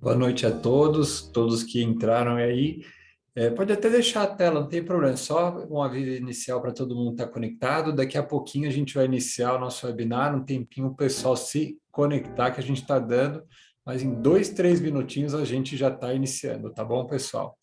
Boa noite a todos, todos que entraram aí. Pode até deixar a tela, não tem problema, só um aviso inicial para todo mundo estar conectado. Daqui a pouquinho a gente vai iniciar o nosso webinar, um tempinho o pessoal se conectar que a gente está dando, mas em 2, 3 minutinhos a gente já está iniciando, tá bom, pessoal?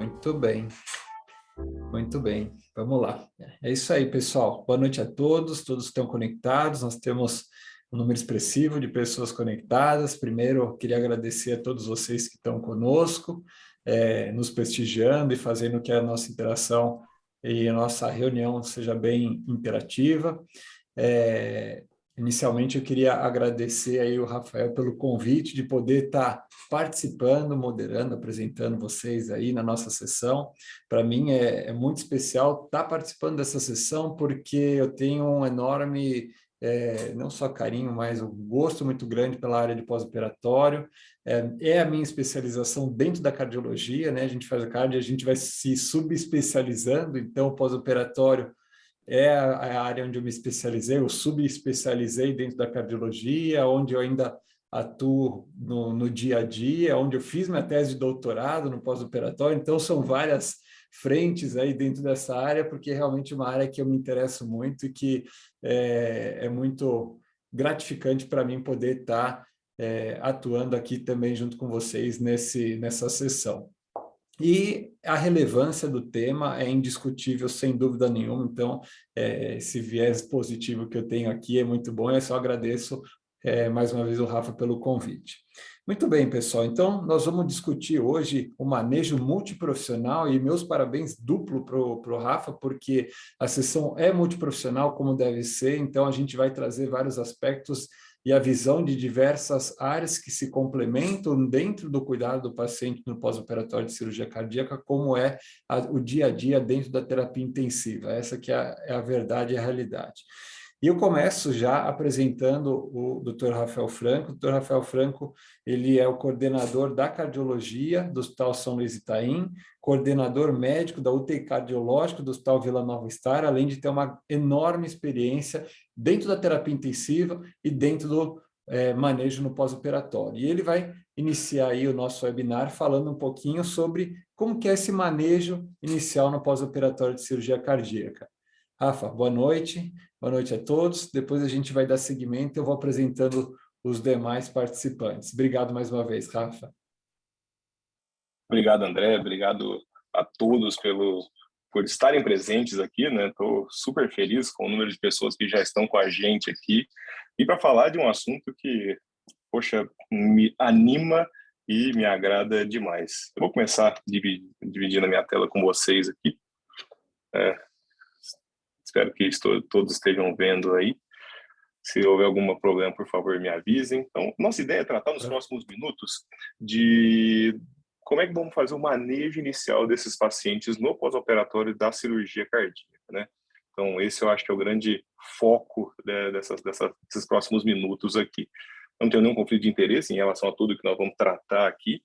Muito bem, muito bem. Vamos lá. É isso aí, pessoal. Boa noite a todos, todos que estão conectados. Nós temos um número expressivo de pessoas conectadas. Primeiro, eu queria agradecer a todos vocês que estão conosco, nos prestigiando e fazendo que a nossa interação e a nossa reunião seja bem interativa. É, Inicialmente, eu queria agradecer aí o Rafael pelo convite de poder estar participando, moderando, apresentando vocês aí na nossa sessão. Para mim é muito especial estar participando dessa sessão, porque eu tenho um enorme, não só carinho, mas um gosto muito grande pela área de pós-operatório. É a minha especialização dentro da cardiologia, né? A gente faz a cardio, a gente vai se subespecializando, então o pós-operatório é a área onde eu me especializei, eu subespecializei dentro da cardiologia, onde eu ainda atuo no dia a dia, onde eu fiz minha tese de doutorado no pós-operatório, então são várias frentes aí dentro dessa área, porque é realmente uma área que eu me interesso muito e que é muito gratificante para mim poder estar atuando aqui também junto com vocês nessa sessão. E a relevância do tema é indiscutível, sem dúvida nenhuma. Então, esse viés positivo que eu tenho aqui é muito bom. Eu só agradeço mais uma vez o Rafa pelo convite. Muito bem, pessoal. Então, nós vamos discutir hoje o manejo multiprofissional e meus parabéns duplo para o Rafa, porque a sessão é multiprofissional como deve ser. Então, a gente vai trazer vários aspectos e a visão de diversas áreas que se complementam dentro do cuidado do paciente no pós-operatório de cirurgia cardíaca, como é o dia a dia dentro da terapia intensiva. Essa que é a verdade e a realidade. E eu começo já apresentando o Dr. Rafael Franco. O Dr. Rafael Franco, ele é o coordenador da cardiologia do Hospital São Luís Itaim, coordenador médico da UTI cardiológica do Hospital Vila Nova Star, além de ter uma enorme experiência dentro da terapia intensiva e dentro do manejo no pós-operatório. E ele vai iniciar aí o nosso webinar falando um pouquinho sobre como que é esse manejo inicial no pós-operatório de cirurgia cardíaca. Rafa, boa noite. Boa noite a todos. Depois a gente vai dar seguimento. Eu vou apresentando os demais participantes. Obrigado mais uma vez, Rafa. Obrigado, André. Obrigado a todos por estarem presentes aqui, né? Estou super feliz com o número de pessoas que já estão com a gente aqui e para falar de um assunto que, poxa, me anima e me agrada demais. Eu vou começar dividindo a minha tela com vocês aqui. Espero que todos estejam vendo aí. Se houver algum problema, por favor, me avisem. Então, nossa ideia é tratar nos próximos minutos de como é que vamos fazer o manejo inicial desses pacientes no pós-operatório da cirurgia cardíaca, né? Então, esse eu acho que é o grande foco, né, desses próximos minutos aqui. Não tenho nenhum conflito de interesse em relação a tudo que nós vamos tratar aqui.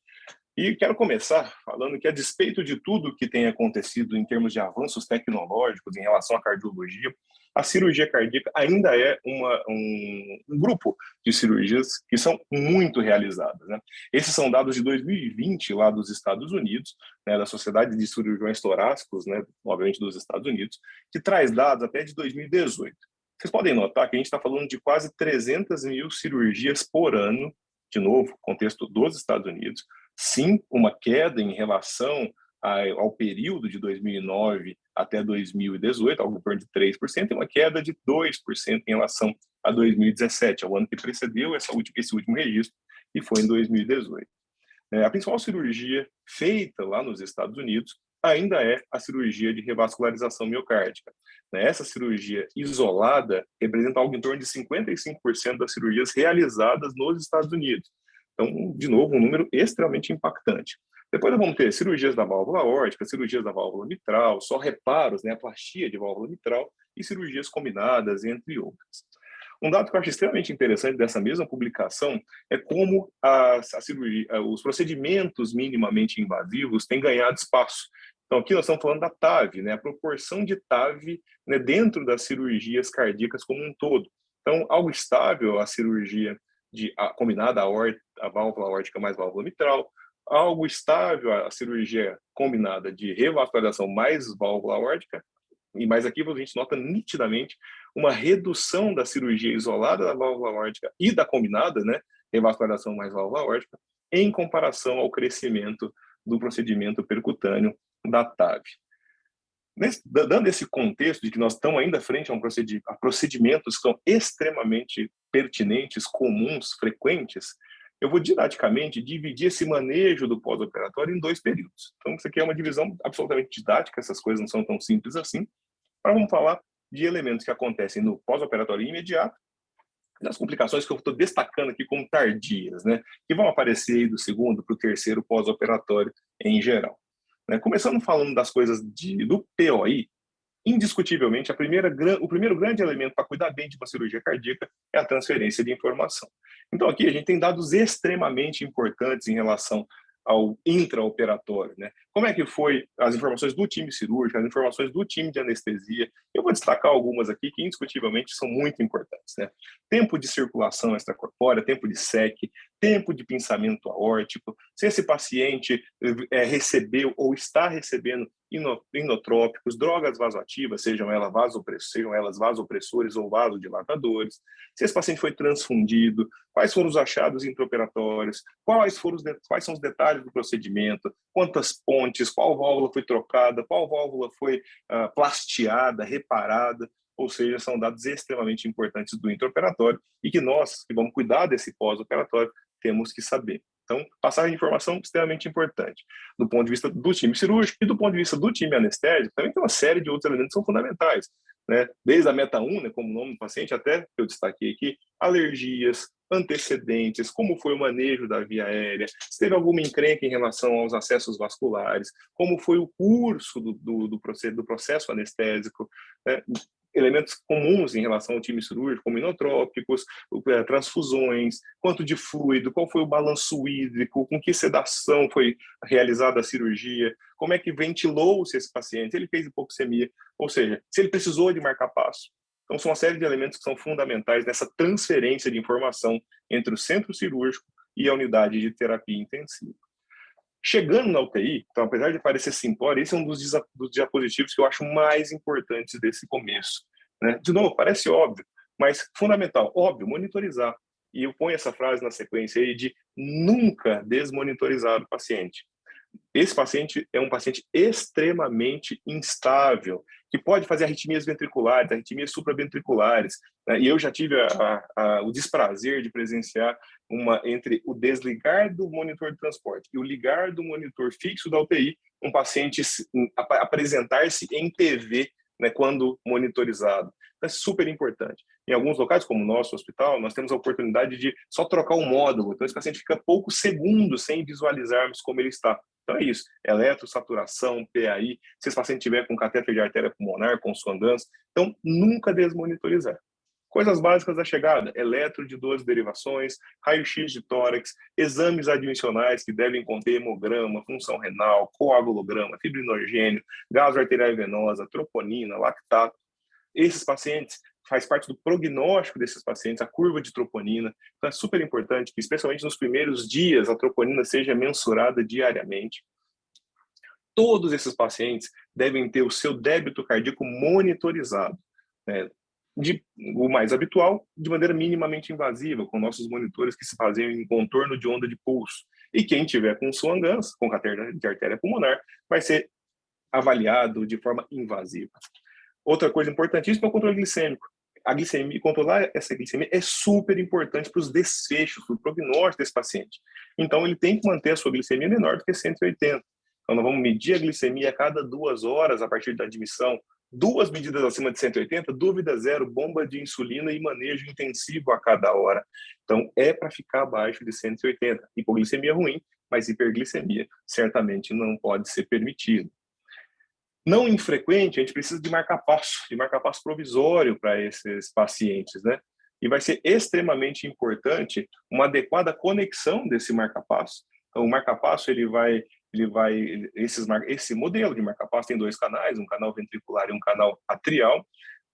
E quero começar falando que, a despeito de tudo que tem acontecido em termos de avanços tecnológicos em relação à cardiologia, a cirurgia cardíaca ainda é um grupo de cirurgias que são muito realizadas, né? Esses são dados de 2020, lá dos Estados Unidos, né, da Sociedade de Cirurgiões Torácicos, né, obviamente dos Estados Unidos, que traz dados até de 2018. Vocês podem notar que a gente está falando de quase 300 mil cirurgias por ano, de novo, contexto dos Estados Unidos. Sim, uma queda em relação ao período de 2009 até 2018, algo em torno de 3%, e uma queda de 2% em relação a 2017, ao ano que precedeu esse último registro, e foi em 2018. A principal cirurgia feita lá nos Estados Unidos ainda é a cirurgia de revascularização miocárdica. Essa cirurgia isolada representa algo em torno de 55% das cirurgias realizadas nos Estados Unidos. Então, de novo, um número extremamente impactante. Depois nós vamos ter cirurgias da válvula aórtica, cirurgias da válvula mitral, só reparos, né, a plastia de válvula mitral e cirurgias combinadas, entre outras. Um dado que eu acho extremamente interessante dessa mesma publicação é como a cirurgia, os procedimentos minimamente invasivos têm ganhado espaço. Então, aqui nós estamos falando da TAV, né, a proporção de TAV, né, dentro das cirurgias cardíacas como um todo. Então, algo estável, a cirurgia combinada a válvula aórtica mais válvula mitral, algo estável, a cirurgia combinada de revascularização mais válvula aórtica, e mais aqui a gente nota nitidamente uma redução da cirurgia isolada da válvula aórtica e da combinada, né, revascularização mais válvula aórtica, em comparação ao crescimento do procedimento percutâneo da TAV. Dando esse contexto de que nós estamos ainda frente a procedimentos que são extremamente pertinentes, comuns, frequentes, eu vou didaticamente dividir esse manejo do pós-operatório em 2 períodos. Então, isso aqui é uma divisão absolutamente didática, essas coisas não são tão simples assim. Mas vamos falar de elementos que acontecem no pós-operatório imediato, das complicações que eu estou destacando aqui como tardias, né, que vão aparecer aí do segundo para o terceiro pós-operatório em geral. Começando falando das coisas do POI, indiscutivelmente, o primeiro grande elemento para cuidar bem de uma cirurgia cardíaca é a transferência de informação. Então, aqui a gente tem dados extremamente importantes em relação ao intraoperatório, né? Como é que foi as informações do time cirúrgico, as informações do time de anestesia? Eu vou destacar algumas aqui que indiscutivelmente são muito importantes, né? Tempo de circulação extracorpórea, tempo de SEC, tempo de pinçamento aórtico, se esse paciente recebeu ou está recebendo inotrópicos, drogas vasoativas, sejam elas vasopressores ou vasodilatadores, se esse paciente foi transfundido, quais foram os achados intraoperatórios, quais são os detalhes do procedimento, quantas pontes, qual válvula foi trocada, qual válvula foi plastiada, reparada, ou seja, são dados extremamente importantes do intraoperatório e que nós, que vamos cuidar desse pós-operatório, temos que saber. Então, passagem de informação extremamente importante. Do ponto de vista do time cirúrgico e do ponto de vista do time anestésico, também tem uma série de outros elementos que são fundamentais, né? Desde a meta-1, né, como nome do paciente, até que eu destaquei aqui, alergias, antecedentes, como foi o manejo da via aérea, se teve alguma encrenca em relação aos acessos vasculares, como foi o curso do processo anestésico, né? elementos comuns em relação ao time cirúrgico, como inotrópicos, transfusões, quanto de fluido, qual foi o balanço hídrico, com que sedação foi realizada a cirurgia, como é que ventilou-se esse paciente, se ele fez hipoxemia, ou seja, se ele precisou de marca-passo. Então, são uma série de elementos que são fundamentais nessa transferência de informação entre o centro cirúrgico e a unidade de terapia intensiva. Chegando na UTI, então, apesar de parecer simplório, esse é um dos diapositivos que eu acho mais importantes desse começo, né? De novo, parece óbvio, mas fundamental. Óbvio, monitorizar. E eu ponho essa frase na sequência aí de nunca desmonitorizar o paciente. Esse paciente é um paciente extremamente instável, que pode fazer arritmias ventriculares, arritmias supraventriculares, né? E eu já tive o desprazer de presenciar entre o desligar do monitor de transporte e o ligar do monitor fixo da UTI, um paciente apresentar-se em TV, né, quando monitorizado. É super importante. Em alguns locais, como o nosso hospital, nós temos a oportunidade de só trocar o módulo. Então, esse paciente fica poucos segundos sem visualizarmos como ele está. Então, é isso. Eletrosaturação, PAI. Se esse paciente tiver com catéter de artéria pulmonar, com Swan-Ganz, então, nunca desmonitorizar. Coisas básicas da chegada: eletro de 12 derivações, raio-x de tórax, exames admissionais que devem conter hemograma, função renal, coagulograma, fibrinogênio, gaso arterial e venosa, troponina, lactato. Esses pacientes, faz parte do prognóstico desses pacientes, a curva de troponina. Então, é super importante que, especialmente nos primeiros dias, a troponina seja mensurada diariamente. Todos esses pacientes devem ter o seu débito cardíaco monitorizado, né? O mais habitual, de maneira minimamente invasiva, com nossos monitores que se fazem em contorno de onda de pulso. E quem tiver com Swan-Ganz, com catéter de artéria pulmonar, vai ser avaliado de forma invasiva. Outra coisa importantíssima é o controle glicêmico. A glicemia, controlar essa glicemia é super importante para os desfechos, para o prognóstico desse paciente. Então, ele tem que manter a sua glicemia menor do que 180. Então, nós vamos medir a glicemia a cada 2 horas a partir da admissão. 2 medidas acima de 180, dúvida zero, bomba de insulina e manejo intensivo a cada hora. Então, é para ficar abaixo de 180. Hipoglicemia é ruim, mas hiperglicemia certamente não pode ser permitido. Não infrequente, a gente precisa de marca-passo provisório para esses pacientes, né? E vai ser extremamente importante uma adequada conexão desse marca-passo. Então, o marca-passo, esse modelo de marca-passo tem 2 canais, um canal ventricular e um canal atrial.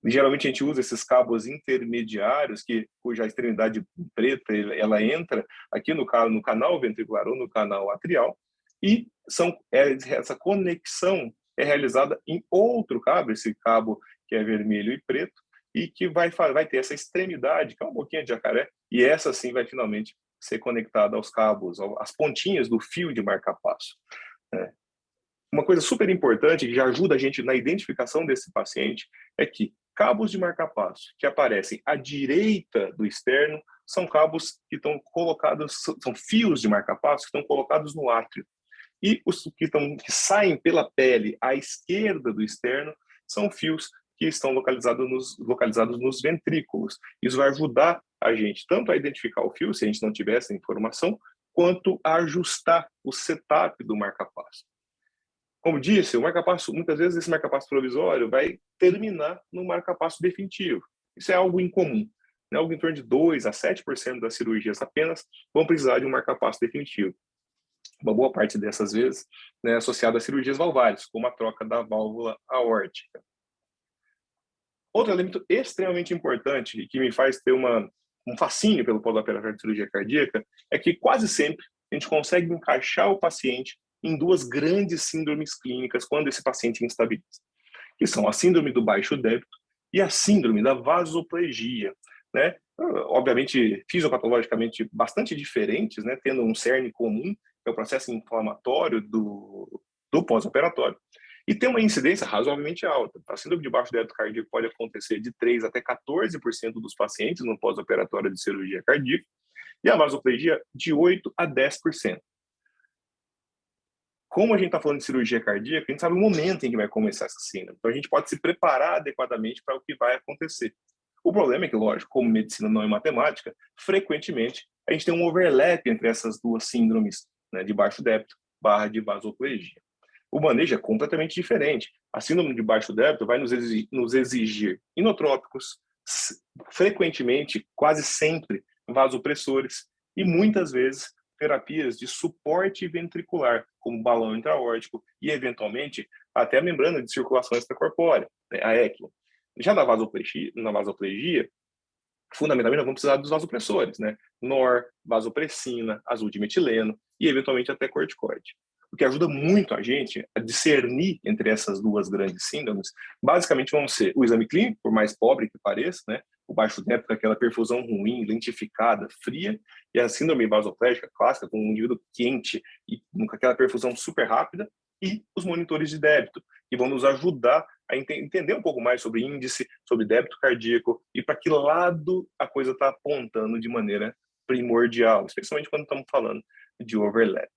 E, geralmente a gente usa esses cabos intermediários, cuja extremidade preta ela entra aqui no canal ventricular ou no canal atrial, e essa conexão é realizada em outro cabo, esse cabo que é vermelho e preto, e que vai ter essa extremidade, que é uma boquinha de jacaré, e essa sim vai finalmente ser conectada aos cabos, às pontinhas do fio de marca-passo. Uma coisa super importante, que já ajuda a gente na identificação desse paciente, é que cabos de marca-passo que aparecem à direita do externo são cabos que estão colocados, são fios de marca-passo que estão colocados no átrio. E os que saem pela pele à esquerda do externo são fios que estão localizados nos ventrículos. Isso vai ajudar a gente tanto a identificar o fio, se a gente não tiver essa informação, quanto a ajustar o setup do marca-passo. Como disse, o marca-passo, muitas vezes esse marca-passo provisório vai terminar no marca-passo definitivo. Isso é algo incomum. Algo em torno de 2 a 7% das cirurgias apenas vão precisar de um marca-passo definitivo. Uma boa parte dessas vezes, né, associada a cirurgias valvares, como a troca da válvula aórtica. Outro elemento extremamente importante e que me faz ter um fascínio pelo pós-operatório de cirurgia cardíaca é que quase sempre a gente consegue encaixar o paciente em 2 grandes síndromes clínicas quando esse paciente instabiliza, que são a síndrome do baixo débito e a síndrome da vasoplegia, né? Obviamente, fisiopatologicamente bastante diferentes, né? Tendo um cerne comum, que é o processo inflamatório do pós-operatório, e tem uma incidência razoavelmente alta. A síndrome de baixo débito cardíaco pode acontecer de 3 até 14% dos pacientes no pós-operatório de cirurgia cardíaca, e a vasoplegia de 8 a 10%. Como a gente está falando de cirurgia cardíaca, a gente sabe o momento em que vai começar essa síndrome. Então, a gente pode se preparar adequadamente para o que vai acontecer. O problema é que, lógico, como medicina não é matemática, frequentemente a gente tem um overlap entre essas 2 síndromes, né, de baixo débito / de vasoplegia. o manejo é completamente diferente. A síndrome de baixo débito vai nos exigir inotrópicos, frequentemente, quase sempre, vasopressores e muitas vezes terapias de suporte ventricular, como balão intraórtico e, eventualmente, até a membrana de circulação extracorpórea, né, a ECMO. Já na vasoplegia, fundamentalmente, nós vamos precisar dos vasopressores, né? NOR, vasopressina, azul de metileno e, eventualmente, até corticoide. O que ajuda muito a gente a discernir entre essas duas grandes síndromes, basicamente vão ser o exame clínico, por mais pobre que pareça, né? O baixo débito, aquela perfusão ruim, lentificada, fria, e a síndrome vasoplégica clássica, com um indivíduo quente e com aquela perfusão super rápida, e os monitores de débito, que vão nos ajudar a entender um pouco mais sobre índice, sobre débito cardíaco e para que lado a coisa está apontando de maneira primordial, especialmente quando estamos falando de overlap.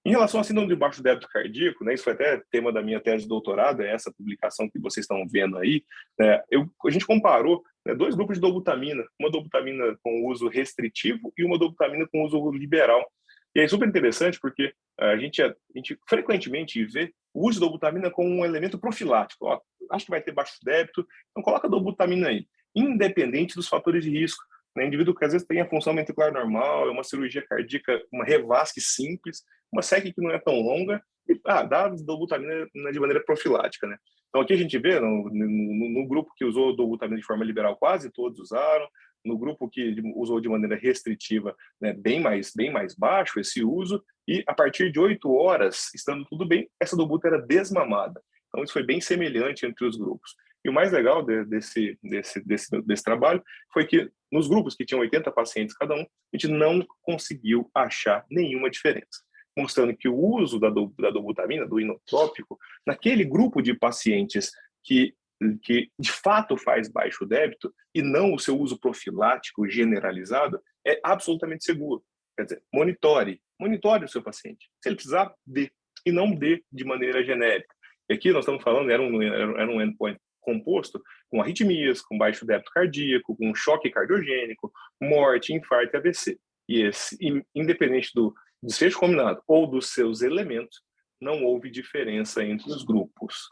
Em relação à síndrome de baixo débito cardíaco, né, isso foi até tema da minha tese de doutorado, é essa publicação que vocês estão vendo aí, né, a gente comparou, né, dois grupos de dobutamina, uma dobutamina com uso restritivo e uma dobutamina com uso liberal. E é super interessante porque a gente frequentemente vê o uso de dobutamina como um elemento profilático. Ó, acho que vai ter baixo débito, então coloca a dobutamina aí, independente dos fatores de risco. Né? Indivíduo que às vezes tem a função ventricular normal, é uma cirurgia cardíaca, uma revasque simples, uma SEC que não é tão longa, e dá dobutamina de maneira profilática. Né? Então aqui a gente vê, no grupo que usou dobutamina de forma liberal, quase todos usaram. No grupo que usou de maneira restritiva, né, bem mais baixo esse uso, e a partir de 8 horas, estando tudo bem, essa dobuta era desmamada. Então isso foi bem semelhante entre os grupos. E o mais legal desse trabalho foi que nos grupos que tinham 80 pacientes cada um, a gente não conseguiu achar nenhuma diferença, mostrando que o uso da dobutamina, do inotrópico, naquele grupo de pacientes que de fato faz baixo débito e não o seu uso profilático generalizado, é absolutamente seguro. Quer dizer, monitore o seu paciente. Se ele precisar, dê, e não dê de maneira genérica. E aqui nós estamos falando, era um endpoint composto com arritmias, com baixo débito cardíaco, com choque cardiogênico, morte, infarto e AVC. E independente do desfecho combinado ou dos seus elementos, não houve diferença entre os grupos.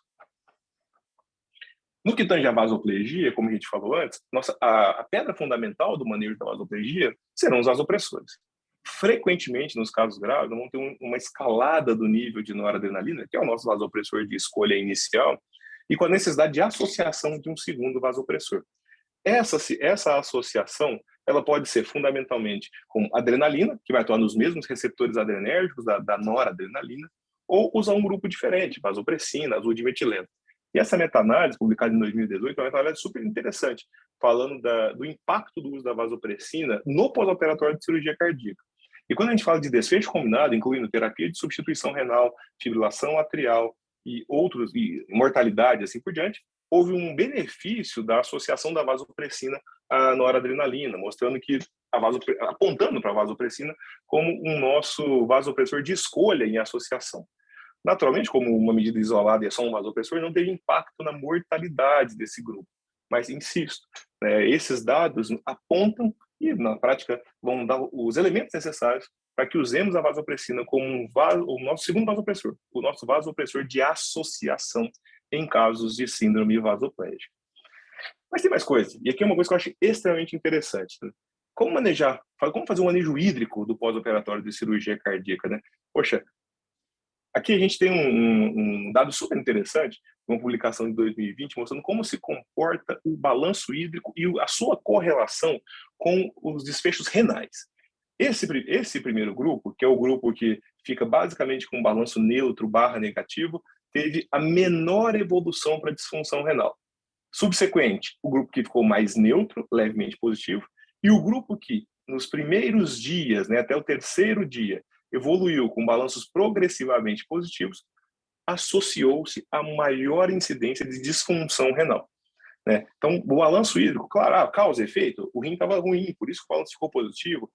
No que tange a vasoplegia, como a gente falou antes, a pedra fundamental do manejo da vasoplegia serão os vasopressores. Frequentemente, nos casos graves, vamos ter uma escalada do nível de noradrenalina, que é o nosso vasopressor de escolha inicial, e com a necessidade de associação de um segundo vasopressor. Essa associação ela pode ser fundamentalmente com adrenalina, que vai atuar nos mesmos receptores adrenérgicos da noradrenalina, ou usar um grupo diferente, vasopressina, azul de metileno. E essa meta-análise, publicada em 2018, é uma meta-análise super interessante, falando do impacto do uso da vasopressina no pós-operatório de cirurgia cardíaca. E quando a gente fala de desfecho combinado, incluindo terapia de substituição renal, fibrilação atrial e outros, e mortalidade, assim por diante, houve um benefício da associação da vasopressina à noradrenalina, mostrando que apontando para a vasopressina como um nosso vasopressor de escolha em associação. Naturalmente, como uma medida isolada e é só um vasopressor, não teve impacto na mortalidade desse grupo. Mas, insisto, esses dados apontam e, na prática, vão dar os elementos necessários para que usemos a vasopressina como o nosso segundo vasopressor, o nosso vasopressor de associação em casos de síndrome vasoplégica. Mas tem mais coisa, e aqui é uma coisa que eu acho extremamente interessante. Né? Como fazer um manejo hídrico do pós-operatório de cirurgia cardíaca, né? Poxa, aqui a gente tem um dado super interessante, uma publicação de 2020, mostrando como se comporta o balanço hídrico e a sua correlação com os desfechos renais. Esse primeiro grupo, que é o grupo que fica basicamente com balanço neutro / negativo, teve a menor evolução para disfunção renal. Subsequente, o grupo que ficou mais neutro, levemente positivo, e o grupo que, nos primeiros dias, né, até o terceiro dia, evoluiu com balanços progressivamente positivos, associou-se a maior incidência de disfunção renal. Né? Então, o balanço hídrico, claro, causa e efeito, o rim estava ruim, por isso que o balanço ficou positivo,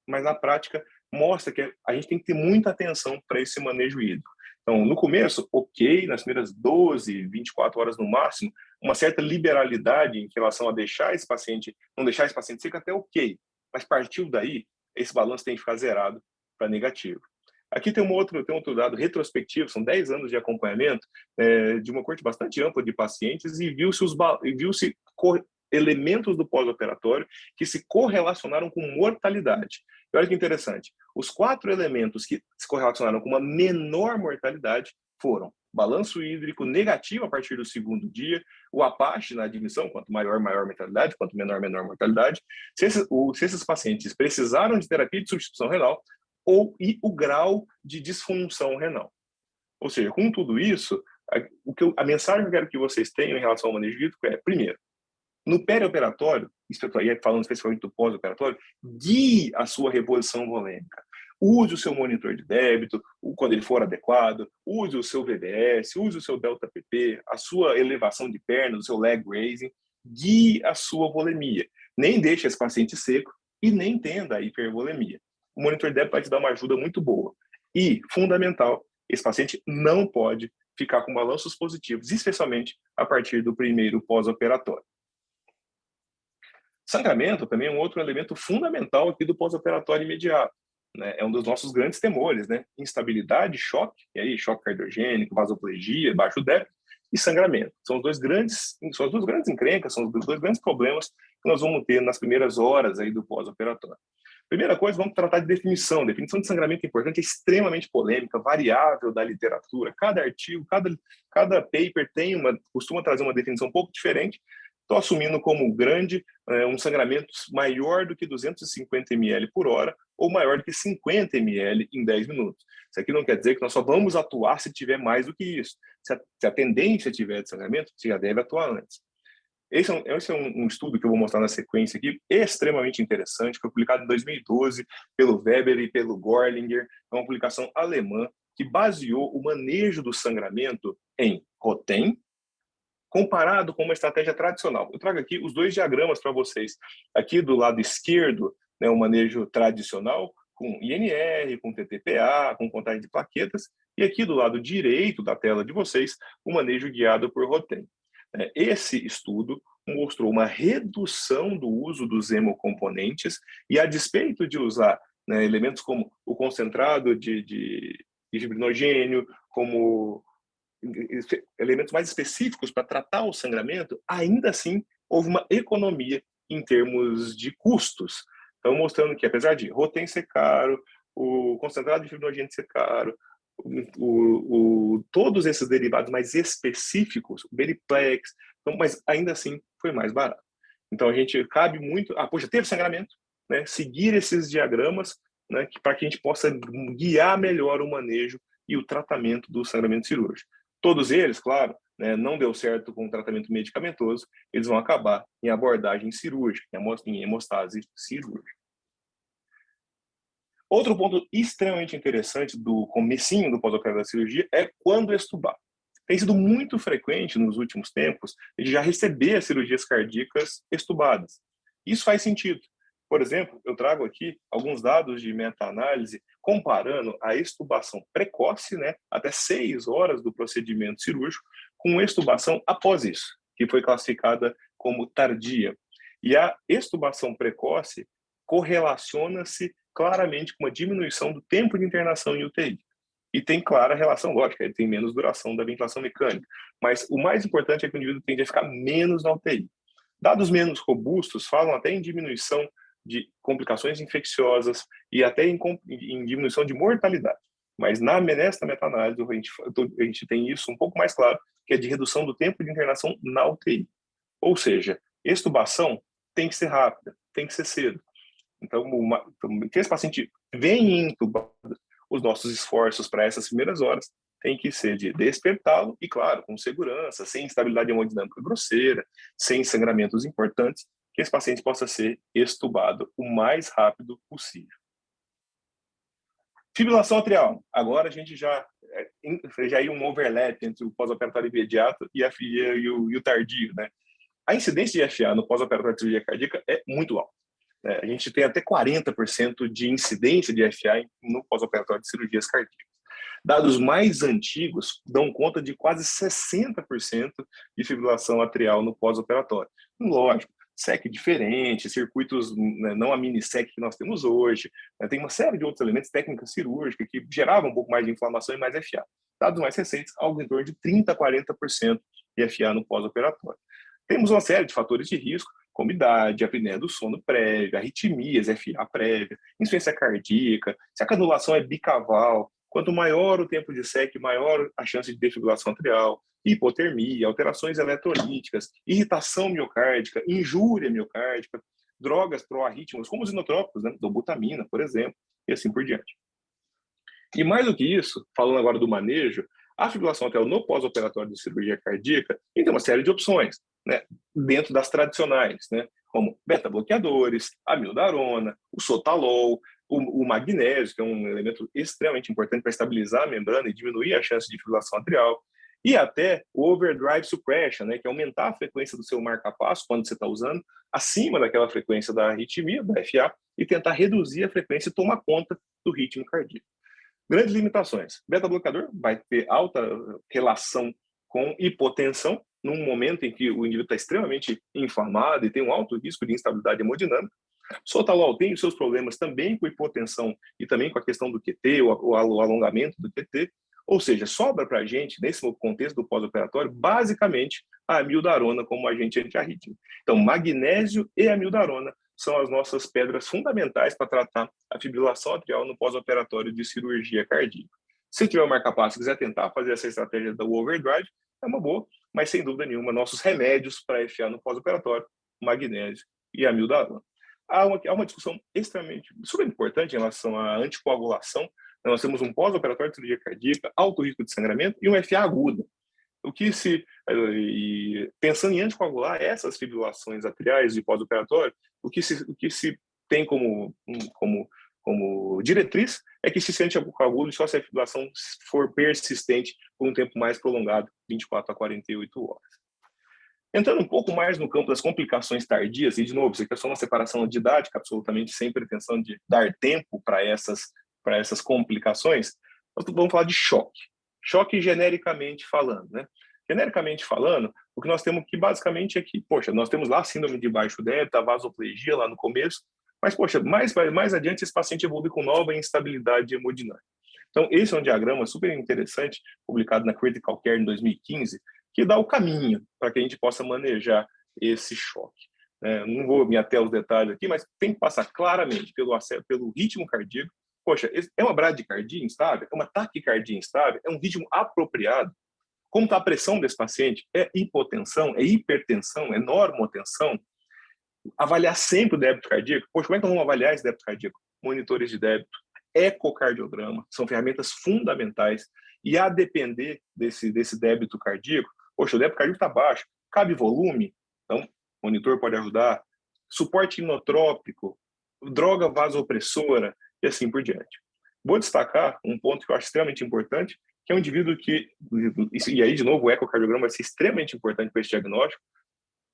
mas na prática mostra que a gente tem que ter muita atenção para esse manejo hídrico. Então, no começo, ok, nas primeiras 12, 24 horas no máximo, uma certa liberalidade em relação a não deixar esse paciente seco até ok, mas partiu daí, esse balanço tem que ficar zerado para negativo. Aqui tem tem outro dado retrospectivo, são 10 anos de acompanhamento de uma corte bastante ampla de pacientes e viu-se elementos do pós-operatório que se correlacionaram com mortalidade. E olha que interessante, os 4 elementos que se correlacionaram com uma menor mortalidade foram balanço hídrico negativo a partir do 2º dia, o APACHE na admissão, quanto maior, maior mortalidade, quanto menor, menor mortalidade, se esses pacientes precisaram de terapia de substituição renal, e o grau de disfunção renal. Ou seja, com tudo isso, a mensagem que eu quero que vocês tenham em relação ao manejo hídrico é, primeiro, no perioperatório, falando especificamente do pós-operatório, guie a sua reposição volêmica. Use o seu monitor de débito, quando ele for adequado, use o seu VBS, use o seu delta-PP, a sua elevação de perna, o seu leg raising, guie a sua volemia. Nem deixe esse paciente seco e nem tenda a hipervolemia. O monitor de débito vai te dar uma ajuda muito boa. E, fundamental, esse paciente não pode ficar com balanços positivos, especialmente a partir do primeiro pós-operatório. Sangramento também é um outro elemento fundamental aqui do pós-operatório imediato. Né? É um dos nossos grandes temores, né? Instabilidade, choque, e aí choque cardiogênico, vasoplegia, baixo débito e sangramento. São as duas grandes encrencas, são os dois grandes problemas que nós vamos ter nas primeiras horas aí do pós-operatório. Primeira coisa, vamos tratar de definição. Definição de sangramento importante é extremamente polêmica, variável da literatura. Cada artigo, cada paper costuma trazer uma definição um pouco diferente. Estou assumindo como grande um sangramento maior do que 250 ml por hora ou maior do que 50 ml em 10 minutos. Isso aqui não quer dizer que nós só vamos atuar se tiver mais do que isso. Se a tendência tiver de sangramento, você já deve atuar antes. Esse é um estudo que eu vou mostrar na sequência aqui, extremamente interessante, foi publicado em 2012 pelo Weber e pelo Gorlinger. É uma publicação alemã que baseou o manejo do sangramento em Rotem, comparado com uma estratégia tradicional. Eu trago aqui os 2 diagramas para vocês. Aqui do lado esquerdo, né, o manejo tradicional, com INR, com TTPA, com contagem de plaquetas, e aqui do lado direito da tela de vocês, o manejo guiado por Rotem. Esse estudo mostrou uma redução do uso dos hemocomponentes e, a despeito de usar, né, elementos como o concentrado de fibrinogênio, como elementos mais específicos para tratar o sangramento, ainda assim houve uma economia em termos de custos. Então, mostrando que, apesar de Rotem ser caro, o concentrado de fibrinogênio ser caro, todos esses derivados mais específicos, o Beriplex, então, mas ainda assim foi mais barato. Então, a gente cabe muito... poxa, teve sangramento, né? Seguir esses diagramas, né, para que a gente possa guiar melhor o manejo e o tratamento do sangramento cirúrgico. Todos eles, claro, né, não deu certo com o tratamento medicamentoso, eles vão acabar em abordagem cirúrgica, em hemostase cirúrgica. Outro ponto extremamente interessante do comecinho do pós-operatório da cirurgia é quando extubar. Tem sido muito frequente nos últimos tempos a gente já receber as cirurgias cardíacas extubadas. Isso faz sentido. Por exemplo, eu trago aqui alguns dados de meta-análise comparando a extubação precoce, né, até 6 horas do procedimento cirúrgico, com extubação após isso, que foi classificada como tardia. E a extubação precoce correlaciona-se claramente com uma diminuição do tempo de internação em UTI. E tem clara relação, lógica, ele tem menos duração da ventilação mecânica. Mas o mais importante é que o indivíduo tende a ficar menos na UTI. Dados menos robustos falam até em diminuição de complicações infecciosas e até em diminuição de mortalidade. Mas nesta meta-análise a gente tem isso um pouco mais claro, que é de redução do tempo de internação na UTI. Ou seja, extubação tem que ser rápida, tem que ser cedo. Então, que esse paciente venha entubado, os nossos esforços para essas primeiras horas tem que ser de despertá-lo e, claro, com segurança, sem instabilidade hemodinâmica grosseira, sem sangramentos importantes, que esse paciente possa ser extubado o mais rápido possível. Fibrilação atrial. Agora a gente já aí um overlap entre o pós-operatório imediato e o tardio, né? A incidência de FA no pós-operatório de cirurgia cardíaca é muito alta. A gente tem até 40% de incidência de FA no pós-operatório de cirurgias cardíacas. Dados mais antigos dão conta de quase 60% de fibrilação atrial no pós-operatório. Lógico, SEC diferente, circuitos, né, não a mini SEC que nós temos hoje, né, tem uma série de outros elementos, técnica cirúrgica, que geravam um pouco mais de inflamação e mais FA. Dados mais recentes, algo em torno de 30% a 40% de FA no pós-operatório. Temos uma série de fatores de risco, como idade, apneia do sono prévia, arritmias, FA prévia, insuficiência cardíaca, se a canulação é bicaval, quanto maior o tempo de SEC, maior a chance de defibrilação atrial, hipotermia, alterações eletrolíticas, irritação miocárdica, injúria miocárdica, drogas proarrítmicas, como os inotrópicos, né, dobutamina, por exemplo, e assim por diante. E mais do que isso, falando agora do manejo, a fibrilação atrial no pós-operatório de cirurgia cardíaca tem uma série de opções, né, dentro das tradicionais, né, como beta-bloqueadores, amiodarona, o sotalol, o magnésio, que é um elemento extremamente importante para estabilizar a membrana e diminuir a chance de fibrilação atrial, e até o overdrive suppression, né, que é aumentar a frequência do seu marca-passo quando você está usando, acima daquela frequência da arritmia, da FA, e tentar reduzir a frequência e tomar conta do ritmo cardíaco. Grandes limitações. Beta-bloqueador vai ter alta relação com hipotensão, num momento em que o indivíduo está extremamente inflamado e tem um alto risco de instabilidade hemodinâmica. Sotalol tem os seus problemas também com hipotensão e também com a questão do QT, o alongamento do QT. Ou seja, sobra para a gente, nesse contexto do pós-operatório, basicamente a amiodarona como agente antiarrítmico. Então, magnésio e amiodarona são as nossas pedras fundamentais para tratar a fibrilação atrial no pós-operatório de cirurgia cardíaca. Se tiver um marca-passo e quiser tentar fazer essa estratégia do overdrive, é uma boa, mas sem dúvida nenhuma, nossos remédios para FA no pós-operatório, magnésio e amiodarona. Há uma discussão extremamente, super importante em relação à anticoagulação. Nós temos um pós-operatório de cirurgia cardíaca, alto risco de sangramento e um FA aguda. Pensando em anticoagular essas fibrilações atriais de pós-operatório, o que se tem como diretriz é que se anticoagule só se a fibrilação for persistente por um tempo mais prolongado, 24 a 48 horas. Entrando um pouco mais no campo das complicações tardias, e de novo, isso aqui é só uma separação didática, absolutamente sem pretensão de dar tempo para essas complicações, nós vamos falar de choque. Choque genericamente falando, né? Genericamente falando, o que nós temos aqui basicamente é que, poxa, nós temos lá a síndrome de baixo débito, a vasoplegia lá no começo, mas, poxa, mais adiante esse paciente evolui com nova instabilidade hemodinâmica. Então, esse é um diagrama super interessante, publicado na Critical Care em 2015, que dá o caminho para que a gente possa manejar esse choque. Não vou me ater aos detalhes aqui, mas tem que passar claramente pelo ritmo cardíaco. Poxa, é uma bradicardia instável? É uma taquicardia instável? É um ritmo apropriado? Como está a pressão desse paciente? É hipotensão? É hipertensão? É normotensão? Avaliar sempre o débito cardíaco. Poxa, como é que vamos avaliar esse débito cardíaco? Monitores de débito, ecocardiograma, são ferramentas fundamentais. E a depender desse débito cardíaco, poxa, o débito cardíaco está baixo, cabe volume? Então, o monitor pode ajudar. Suporte inotrópico, droga vasopressora e assim por diante. Vou destacar um ponto que eu acho extremamente importante, que é um indivíduo que, e aí de novo o ecocardiograma vai ser extremamente importante para esse diagnóstico,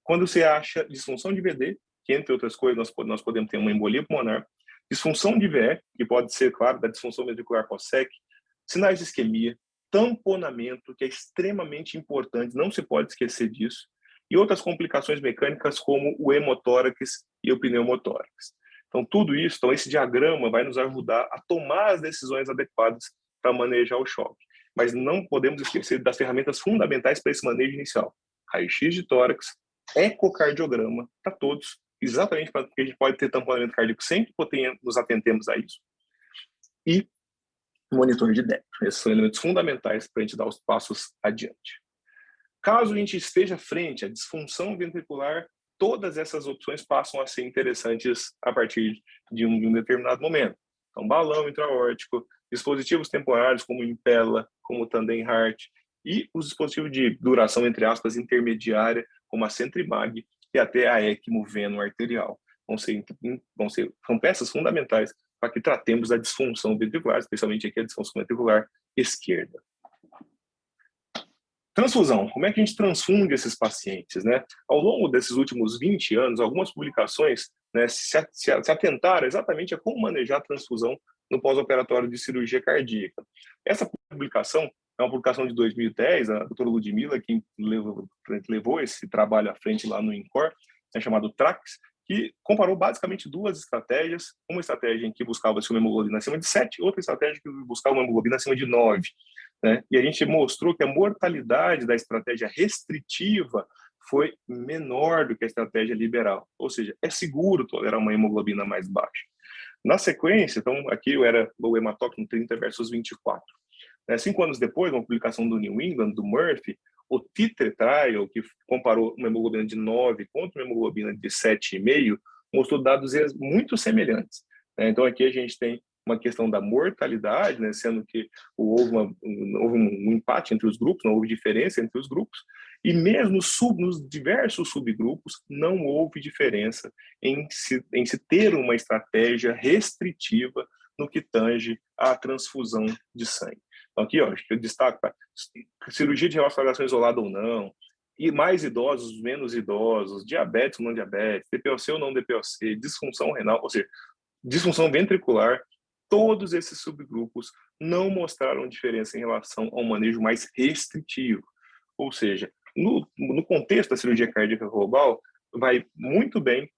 quando você acha disfunção de VD, que entre outras coisas nós podemos ter uma embolia pulmonar, disfunção de VE, que pode ser, claro, da disfunção ventricular pós-SEC, sinais de isquemia, tamponamento, que é extremamente importante, não se pode esquecer disso, e outras complicações mecânicas como o hemotórax e o pneumotórax. Então, tudo isso, esse diagrama vai nos ajudar a tomar as decisões adequadas para manejar o choque. Mas não podemos esquecer das ferramentas fundamentais para esse manejo inicial. Raio-x de tórax, ecocardiograma para todos, exatamente para que a gente pode ter tamponamento cardíaco sempre que nos atentemos a isso. E monitor de débito. Esses são elementos fundamentais para a gente dar os passos adiante. Caso a gente esteja frente à disfunção ventricular, todas essas opções passam a ser interessantes a partir de um determinado momento. Então, balão intra-aórtico, dispositivos temporários como o Impella, como o Tandem Heart, e os dispositivos de duração, entre aspas, intermediária, como a Centrimag e até a ECMO veno arterial. São peças fundamentais para que tratemos da disfunção ventricular, especialmente aqui a disfunção ventricular esquerda. Transfusão. Como é que a gente transfunde esses pacientes, né? Ao longo desses últimos 20 anos, algumas publicações, né, se atentaram exatamente a como manejar a transfusão no pós-operatório de cirurgia cardíaca. Essa publicação é uma publicação de 2010, a doutora Ludmila, que levou esse trabalho à frente lá no INCOR, chamado TRACS, que comparou basicamente duas estratégias, uma estratégia em que buscava-se uma hemoglobina acima de 7, outra estratégia que buscava uma hemoglobina acima de 9. Né? E a gente mostrou que a mortalidade da estratégia restritiva foi menor do que a estratégia liberal, ou seja, é seguro tolerar uma hemoglobina mais baixa. Na sequência, então, aqui era o hematócrito 30 versus 24. 5 anos depois, uma publicação do New England, do Murphy, o Titre Trial, que comparou uma hemoglobina de 9 contra uma hemoglobina de 7,5, mostrou dados muito semelhantes. Então, aqui a gente tem uma questão da mortalidade, sendo que houve um empate entre os grupos, não houve diferença entre os grupos, e mesmo nos diversos subgrupos, não houve diferença em se ter uma estratégia restritiva no que tange à transfusão de sangue. Então, aqui, acho que eu destaco cirurgia de revascularização isolada ou não, e mais idosos, menos idosos, diabetes ou não diabetes, DPOC ou não DPOC, disfunção renal, ou seja, disfunção ventricular, todos esses subgrupos não mostraram diferença em relação ao manejo mais restritivo. Ou seja, no contexto da cirurgia cardíaca global, vai muito bem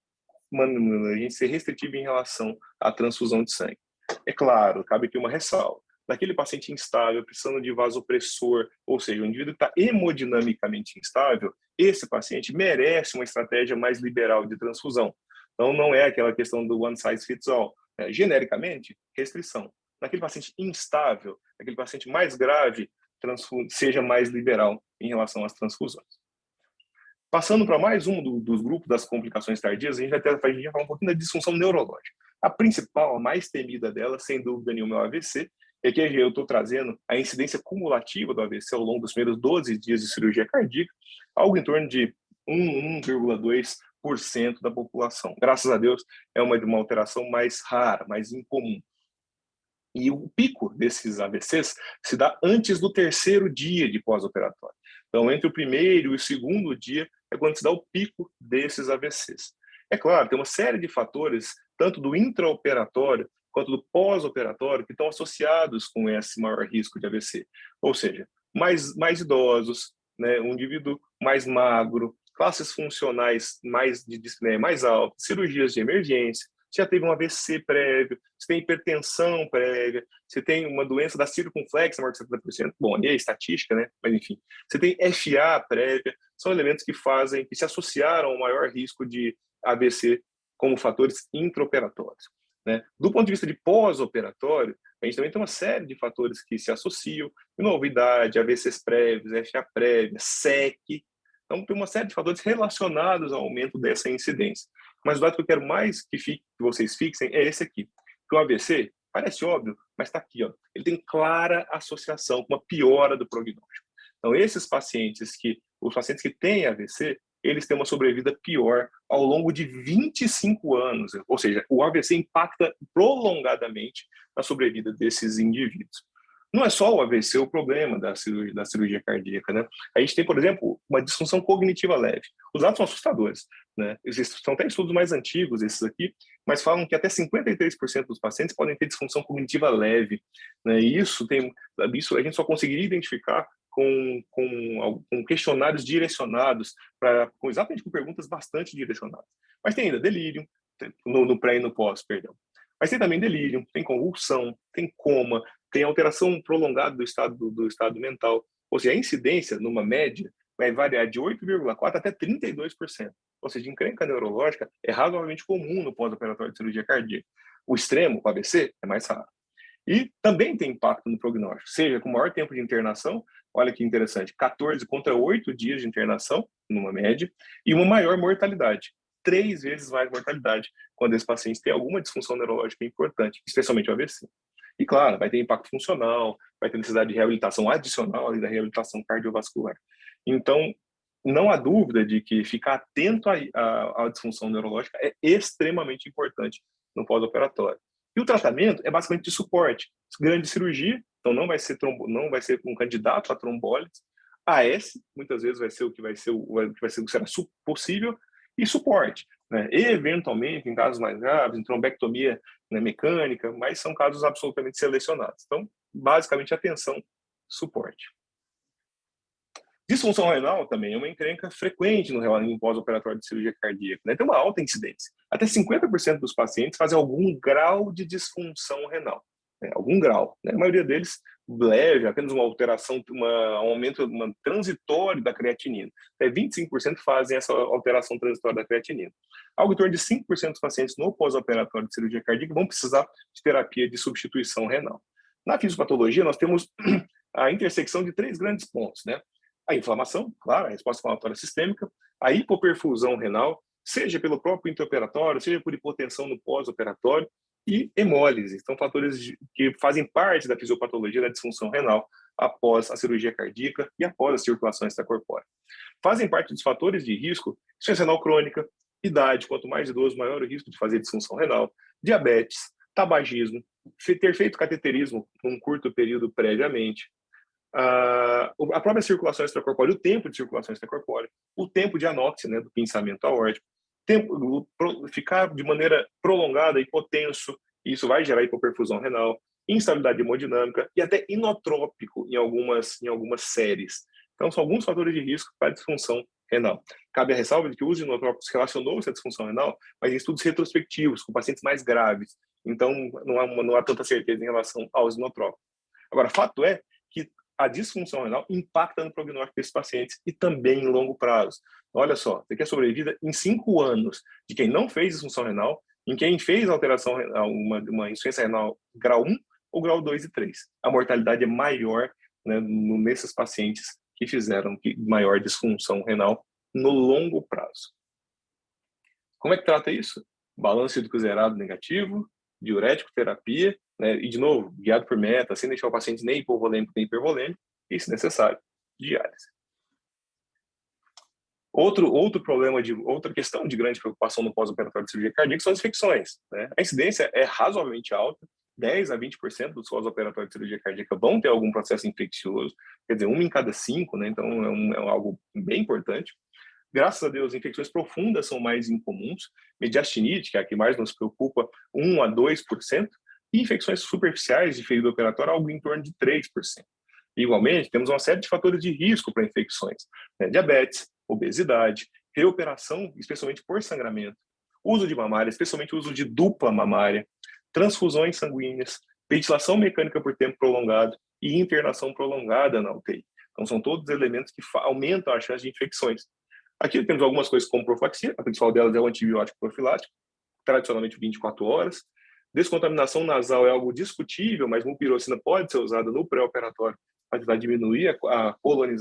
a gente ser restritivo em relação à transfusão de sangue. É claro, cabe aqui uma ressalva. Naquele paciente instável, precisando de vasopressor, ou seja, o indivíduo que está hemodinamicamente instável, esse paciente merece uma estratégia mais liberal de transfusão. Então, não é aquela questão do one size fits all. Genericamente, restrição. Naquele paciente instável, naquele paciente mais grave, seja mais liberal em relação às transfusões. Passando para mais um dos grupos das complicações tardias, a gente vai falar um pouquinho da disfunção neurológica. A principal, a mais temida dela, sem dúvida nenhuma, é o AVC. E aqui eu estou trazendo a incidência cumulativa do AVC ao longo dos primeiros 12 dias de cirurgia cardíaca, algo em torno de 1,2% da população. Graças a Deus, é uma alteração mais rara, mais incomum. E o pico desses AVCs se dá antes do 3º dia de pós-operatório. Então, entre o primeiro e o 2º dia é quando se dá o pico desses AVCs. É claro, tem uma série de fatores, tanto do intraoperatório quanto do pós-operatório, que estão associados com esse maior risco de AVC. Ou seja, mais idosos, um indivíduo mais magro, classes funcionais mais altas, cirurgias de emergência, você já teve um AVC prévio, você tem hipertensão prévia, você tem uma doença da circunflexa, maior de 70%, bom, aí é estatística, Mas enfim, você tem FA prévia, são elementos que se associaram ao maior risco de AVC como fatores intraoperatórios. Do ponto de vista de pós-operatório, a gente também tem uma série de fatores que se associam, novidade, AVCs prévios, FA prévia, SEC. Então, tem uma série de fatores relacionados ao aumento dessa incidência. Mas o dado que eu quero mais que vocês fixem é esse aqui. Que o AVC, parece óbvio, mas está aqui. Ele tem clara associação com uma piora do prognóstico. Então, os pacientes que têm AVC, eles têm uma sobrevida pior ao longo de 25 anos. Ou seja, o AVC impacta prolongadamente na sobrevida desses indivíduos. Não é só o AVC o problema da cirurgia cardíaca, A gente tem, por exemplo, uma disfunção cognitiva leve. Os dados são assustadores, São até estudos mais antigos, esses aqui, mas falam que até 53% dos pacientes podem ter disfunção cognitiva leve, E isso a gente só conseguiria identificar com questionários direcionados, exatamente com perguntas bastante direcionadas. Mas tem ainda delírio, no pré e no pós, perdão. Mas tem também delírio, tem convulsão, tem coma, tem alteração prolongada do estado mental. Ou seja, a incidência, numa média, vai variar de 8,4% até 32%. Ou seja, encrenca neurológica é razoavelmente comum no pós-operatório de cirurgia cardíaca. O extremo, o AVC, é mais raro. E também tem impacto no prognóstico, seja com maior tempo de internação, olha que interessante, 14 contra 8 dias de internação, numa média, e uma maior mortalidade. 3 vezes mais mortalidade quando esse paciente tem alguma disfunção neurológica importante, especialmente o AVC. E, claro, vai ter impacto funcional, vai ter necessidade de reabilitação adicional ali da reabilitação cardiovascular. Então, não há dúvida de que ficar atento à disfunção neurológica é extremamente importante no pós-operatório. E o tratamento é basicamente de suporte. Grande cirurgia, então não vai ser um candidato a trombólise. AS, muitas vezes vai ser o que será possível, e suporte. E, eventualmente, em casos mais graves, em trombectomia mecânica, mas são casos absolutamente selecionados. Então, basicamente, atenção, suporte. Disfunção renal também é uma encrenca frequente no pós-operatório de cirurgia cardíaca, né? Tem uma alta incidência. Até 50% dos pacientes fazem algum grau de disfunção renal, né? Algum grau, né? A maioria deles leve, apenas uma alteração, um aumento transitório da creatinina. Até 25% fazem essa alteração transitória da creatinina. Algo em torno de 5% dos pacientes no pós-operatório de cirurgia cardíaca vão precisar de terapia de substituição renal. Na fisiopatologia, nós temos a intersecção de 3 grandes pontos, né? A inflamação, claro, a resposta inflamatória sistêmica, a hipoperfusão renal, seja pelo próprio intraoperatório, seja por hipotensão no pós-operatório, e hemólise. São fatores que fazem parte da fisiopatologia da disfunção renal após a cirurgia cardíaca e após a circulação extracorpórea. Fazem parte dos fatores de risco insuficiência renal crônica, idade, quanto mais idoso, maior o risco de fazer disfunção renal, diabetes, tabagismo, ter feito cateterismo num curto período previamente, a própria circulação extracorpórea, o tempo de circulação extracorpórea, o tempo de anóxia, né, do pinçamento aórtico, ficar de maneira prolongada, hipotenso, isso vai gerar hipoperfusão renal, instabilidade hemodinâmica e até inotrópico em algumas séries. Então, são alguns fatores de risco para a disfunção renal. Cabe a ressalva de que o uso de inotrópicos relacionou-se à disfunção renal, mas em estudos retrospectivos, com pacientes mais graves. Então, não há tanta certeza em relação aos inotrópicos. Agora, fato é que a disfunção renal impacta no prognóstico desses pacientes e também em longo prazo. Olha só, você quer sobrevida em 5 anos de quem não fez disfunção renal, em quem fez alteração renal, uma insuficiência renal grau 1 ou grau 2 e 3. A mortalidade é maior, né, nesses pacientes que fizeram maior disfunção renal no longo prazo. Como é que trata isso? Balanço hídrico zerado negativo, diurético terapia, né, e de novo, guiado por meta, sem deixar o paciente nem hipovolêmico nem hipervolêmico, e, se necessário, diálise. Outra questão de grande preocupação no pós-operatório de cirurgia cardíaca são as infecções, né? A incidência é razoavelmente alta, 10 a 20% dos pós-operatórios de cirurgia cardíaca vão ter algum processo infeccioso, quer dizer, 1 em cada 5, né? Então é algo bem importante. Graças a Deus, infecções profundas são mais incomuns, mediastinite, que é a que mais nos preocupa, 1 a 2%, e infecções superficiais de ferida operatória, algo em torno de 3%. Igualmente, temos uma série de fatores de risco para infecções, né? Diabetes, obesidade, reoperação, especialmente por sangramento, uso de mamária, especialmente o uso de dupla mamária, transfusões sanguíneas, ventilação mecânica por tempo prolongado e internação prolongada na UTI. Então, são todos elementos que aumentam a chance de infecções. Aqui temos algumas coisas como profilaxia, a principal delas é o antibiótico profilático, tradicionalmente 24 horas. Descontaminação nasal é algo discutível, mas mupirocina pode ser usada no pré-operatório para tentar diminuir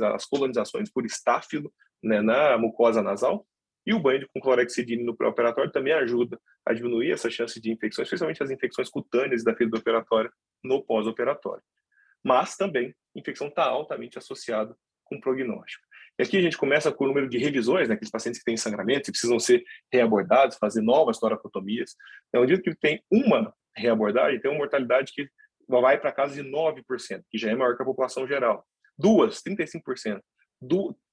as colonizações por estáfilo, né, na mucosa nasal. E o banho com clorexidina no pré-operatório também ajuda a diminuir essa chance de infecções, especialmente as infecções cutâneas da ferida operatória no pós-operatório. Mas também a infecção está altamente associada com prognóstico. E aqui a gente começa com o número de revisões, né, aqueles pacientes que têm sangramento e precisam ser reabordados, fazer novas toracotomias. Então, no que tem uma reabordagem, tem uma mortalidade que vai para casa de 9%, que já é maior que a população geral. 2, 35%.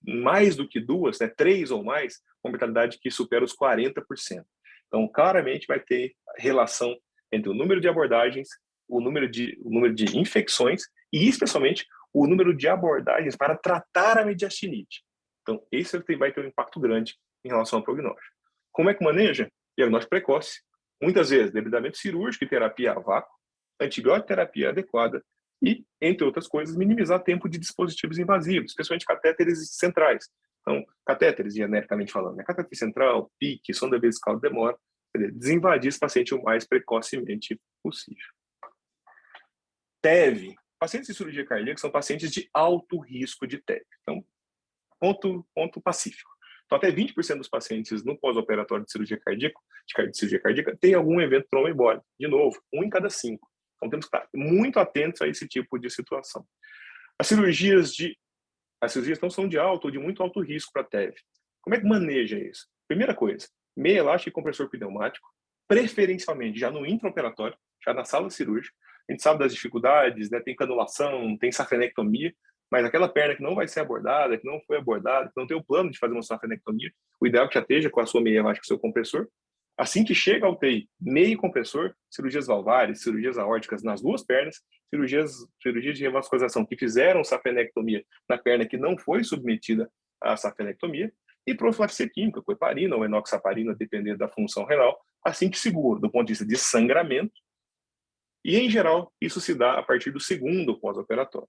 Mais do que 2, né, 3 ou mais, uma mortalidade que supera os 40%. Então, claramente vai ter relação entre o número de abordagens, o número de infecções e, especialmente, o número de abordagens para tratar a mediastinite. Então, esse vai ter um impacto grande em relação ao prognóstico. Como é que maneja? Diagnóstico precoce. Muitas vezes, debridamento cirúrgico e terapia a vácuo, antibiótico terapia adequada e, entre outras coisas, minimizar tempo de dispositivos invasivos, especialmente catéteres centrais. Então, catéteres, genericamente falando, né? Catéter central, PIC, sonda vesical de demora, desinvadir esse paciente o mais precocemente possível. TEV. Pacientes de cirurgia cardíaca são pacientes de alto risco de TEV. Então, ponto pacífico. Então, até 20% dos pacientes no pós-operatório de cirurgia cardíaca tem algum evento tromboembólico. De novo, 1 em cada 5. Então, temos que estar muito atentos a esse tipo de situação. As cirurgias não são de alto ou de muito alto risco para TEV. Como é que maneja isso? Primeira coisa, meia elástica e compressor pneumático, preferencialmente já no intraoperatório, já na sala cirúrgica. A gente sabe das dificuldades, né? Tem canulação, tem safenectomia, mas aquela perna que não vai ser abordada, que não foi abordada, que não tem o plano de fazer uma safenectomia, o ideal é que já esteja com a sua meia elástica, com o seu compressor. Assim que chega ao UTI, meio compressor, cirurgias valvares, cirurgias aórticas nas duas pernas, cirurgias de revascularização que fizeram safenectomia na perna que não foi submetida à safenectomia, e profilaxia química, com heparina ou enoxaparina, dependendo da função renal, assim que seguro, do ponto de vista de sangramento. E, em geral, isso se dá a partir do segundo pós-operatório.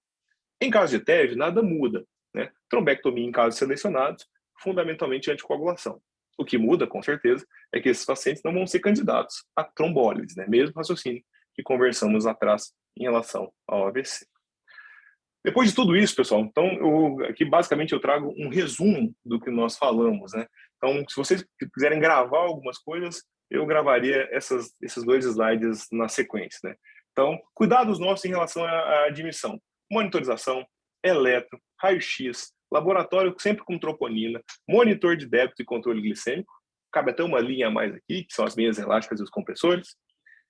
Em caso de TEV, nada muda, né? Trombectomia em casos selecionados, fundamentalmente anticoagulação. O que muda, com certeza, é que esses pacientes não vão ser candidatos a trombólise, né? Mesmo raciocínio que conversamos atrás em relação ao AVC. Depois de tudo isso, pessoal, então, aqui basicamente eu trago um resumo do que nós falamos, né? Então, se vocês quiserem gravar algumas coisas, eu gravaria esses 2 slides na sequência, né? Então, cuidados nossos em relação à admissão. Monitorização, eletro, raio-x, laboratório sempre com troponina, monitor de débito e controle glicêmico, cabe até uma linha a mais aqui, que são as meias elásticas e os compressores.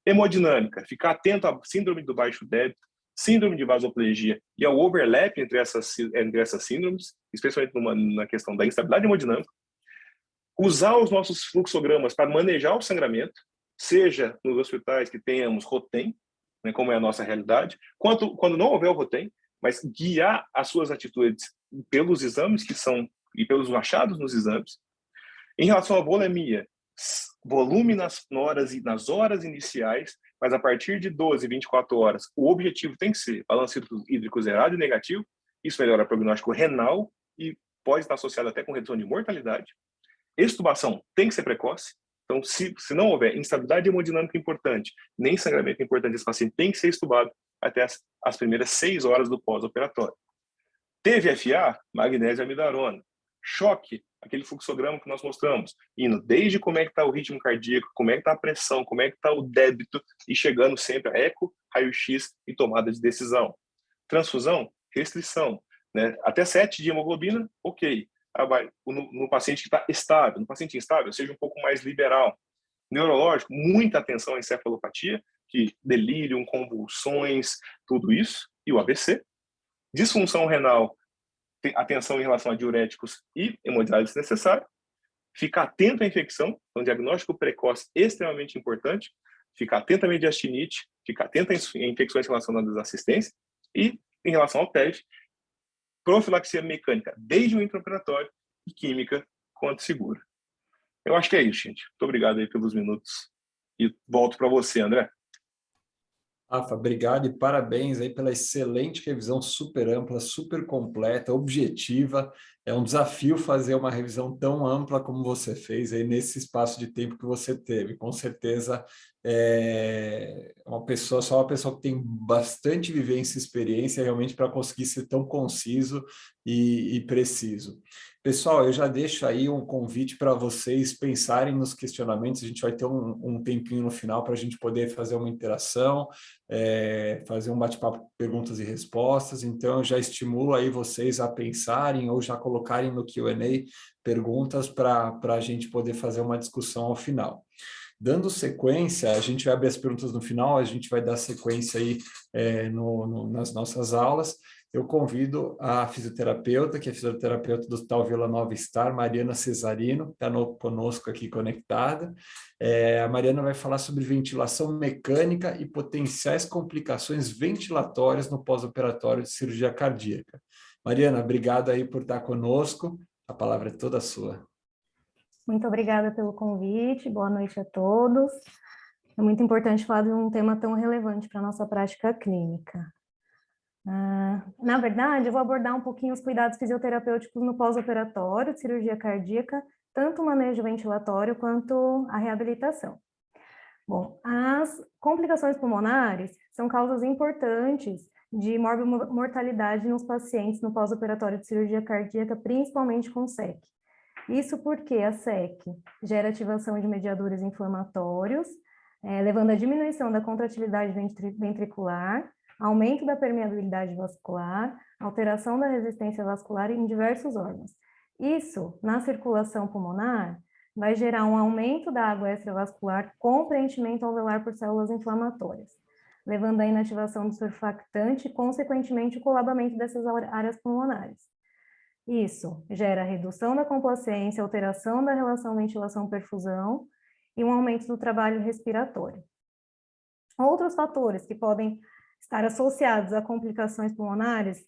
Hemodinâmica, ficar atento à síndrome do baixo débito, síndrome de vasoplegia e ao overlap entre essas síndromes, especialmente na questão da instabilidade hemodinâmica. Usar os nossos fluxogramas para manejar o sangramento, seja nos hospitais que tenhamos ROTEM, né, como é a nossa realidade, quando não houver o ROTEM, mas guiar as suas atitudes pelos exames e pelos achados nos exames. Em relação à volemia, volume nas horas iniciais, mas a partir de 12, 24 horas, o objetivo tem que ser balanço hídrico zerado e negativo. Isso melhora o prognóstico renal e pode estar associado até com redução de mortalidade. Extubação tem que ser precoce. Então, se não houver instabilidade hemodinâmica importante, nem sangramento importante, esse paciente tem que ser extubado até as primeiras 6 horas do pós-operatório. Teve FA, magnésio amidarona. Choque, aquele fluxograma que nós mostramos, indo desde como é que está o ritmo cardíaco, como é que está a pressão, como é que está o débito, e chegando sempre a eco, raio-x e tomada de decisão. Transfusão, restrição, né? Até 7 de hemoglobina, ok. No paciente que está estável, no paciente instável, seja um pouco mais liberal. Neurológico, muita atenção à encefalopatia, que delírio, convulsões, tudo isso, e o AVC. Disfunção renal, atenção em relação a diuréticos e hemodiálise necessária. Ficar atento à infecção, então diagnóstico precoce extremamente importante. Ficar atento à mediastinite, ficar atento a infecções relacionadas à assistência. E, em relação ao TEV, profilaxia mecânica desde o intraoperatório e química quanto segura. Eu acho que é isso, gente. Muito obrigado aí pelos minutos. E volto para você, André. Rafa, obrigado e parabéns aí pela excelente revisão, super ampla, super completa, objetiva. É um desafio fazer uma revisão tão ampla como você fez aí nesse espaço de tempo que você teve. Com certeza só uma pessoa que tem bastante vivência e experiência realmente para conseguir ser tão conciso e preciso. Pessoal, eu já deixo aí um convite para vocês pensarem nos questionamentos. A gente vai ter um tempinho no final para a gente poder fazer uma interação, fazer um bate-papo, perguntas e respostas. Então, eu já estimulo aí vocês a pensarem ou já colocarem no Q&A perguntas para a gente poder fazer uma discussão ao final. Dando sequência, a gente vai abrir as perguntas no final, a gente vai dar sequência aí nas nossas aulas. Eu convido a fisioterapeuta, que é fisioterapeuta do Hospital Vila Nova Star, Mariana Cesarino, está conosco aqui conectada. A Mariana vai falar sobre ventilação mecânica e potenciais complicações ventilatórias no pós-operatório de cirurgia cardíaca. Mariana, obrigado aí por estar conosco. A palavra é toda sua. Muito obrigada pelo convite, boa noite a todos. É muito importante falar de um tema tão relevante para a nossa prática clínica. Na verdade, eu vou abordar um pouquinho os cuidados fisioterapêuticos no pós-operatório de cirurgia cardíaca, tanto o manejo ventilatório quanto a reabilitação. Bom, as complicações pulmonares são causas importantes de morbimortalidade nos pacientes no pós-operatório de cirurgia cardíaca, principalmente com SEC. Isso porque a SEC gera ativação de mediadores inflamatórios, levando à diminuição da contratilidade ventricular, aumento da permeabilidade vascular, alteração da resistência vascular em diversos órgãos. Isso, na circulação pulmonar, vai gerar um aumento da água extravascular com preenchimento alveolar por células inflamatórias, levando à inativação do surfactante e, consequentemente, o colabamento dessas áreas pulmonares. Isso gera redução da complacência, alteração da relação ventilação-perfusão e um aumento do trabalho respiratório. Outros fatores que podem estar associados a complicações pulmonares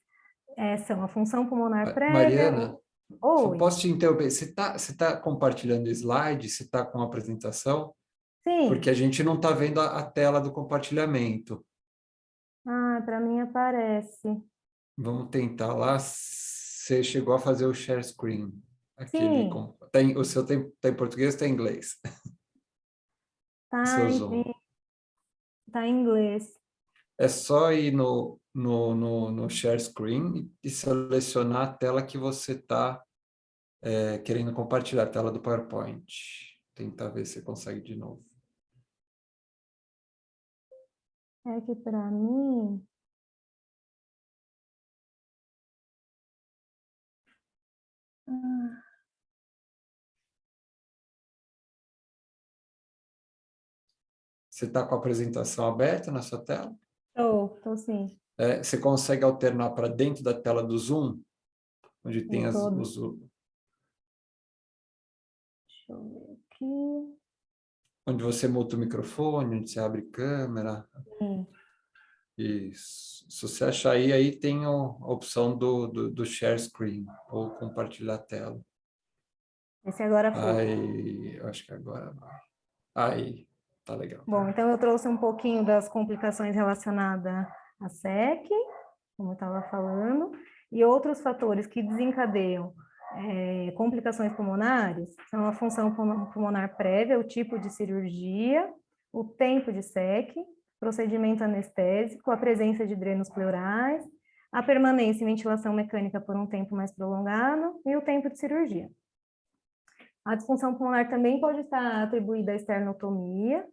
são a função pulmonar prévia. Mariana, Oi. posso te interromper? Você tá compartilhando slide? Você está com a apresentação? Sim. Porque a gente não está vendo a tela do compartilhamento. Ah, para mim aparece. Vamos tentar lá. Você chegou a fazer o share screen. Sim. O seu tá em português ou tá em inglês? O seu Zoom. Tá em inglês. É só ir no share screen e selecionar a tela que você está querendo compartilhar, a tela do PowerPoint. Tentar ver se você consegue de novo. É que para mim... Você está com a apresentação aberta na sua tela? Tô sim. Você consegue alternar para dentro da tela do Zoom? Onde tem Deixa os... eu ver aqui. Onde você muta o microfone, onde você abre câmera. Sim. Isso. Se você achar aí tem a opção do share screen, ou compartilhar a tela. Esse agora foi. Aí, eu acho que agora vai. Aí, tá legal. Bom, então eu trouxe um pouquinho das complicações relacionadas à SEC, como eu estava falando, e outros fatores que desencadeiam complicações pulmonares são a função pulmonar prévia, o tipo de cirurgia, o tempo de SEC, procedimento anestésico, a presença de drenos pleurais, a permanência em ventilação mecânica por um tempo mais prolongado e o tempo de cirurgia. A disfunção pulmonar também pode estar atribuída à esternotomia.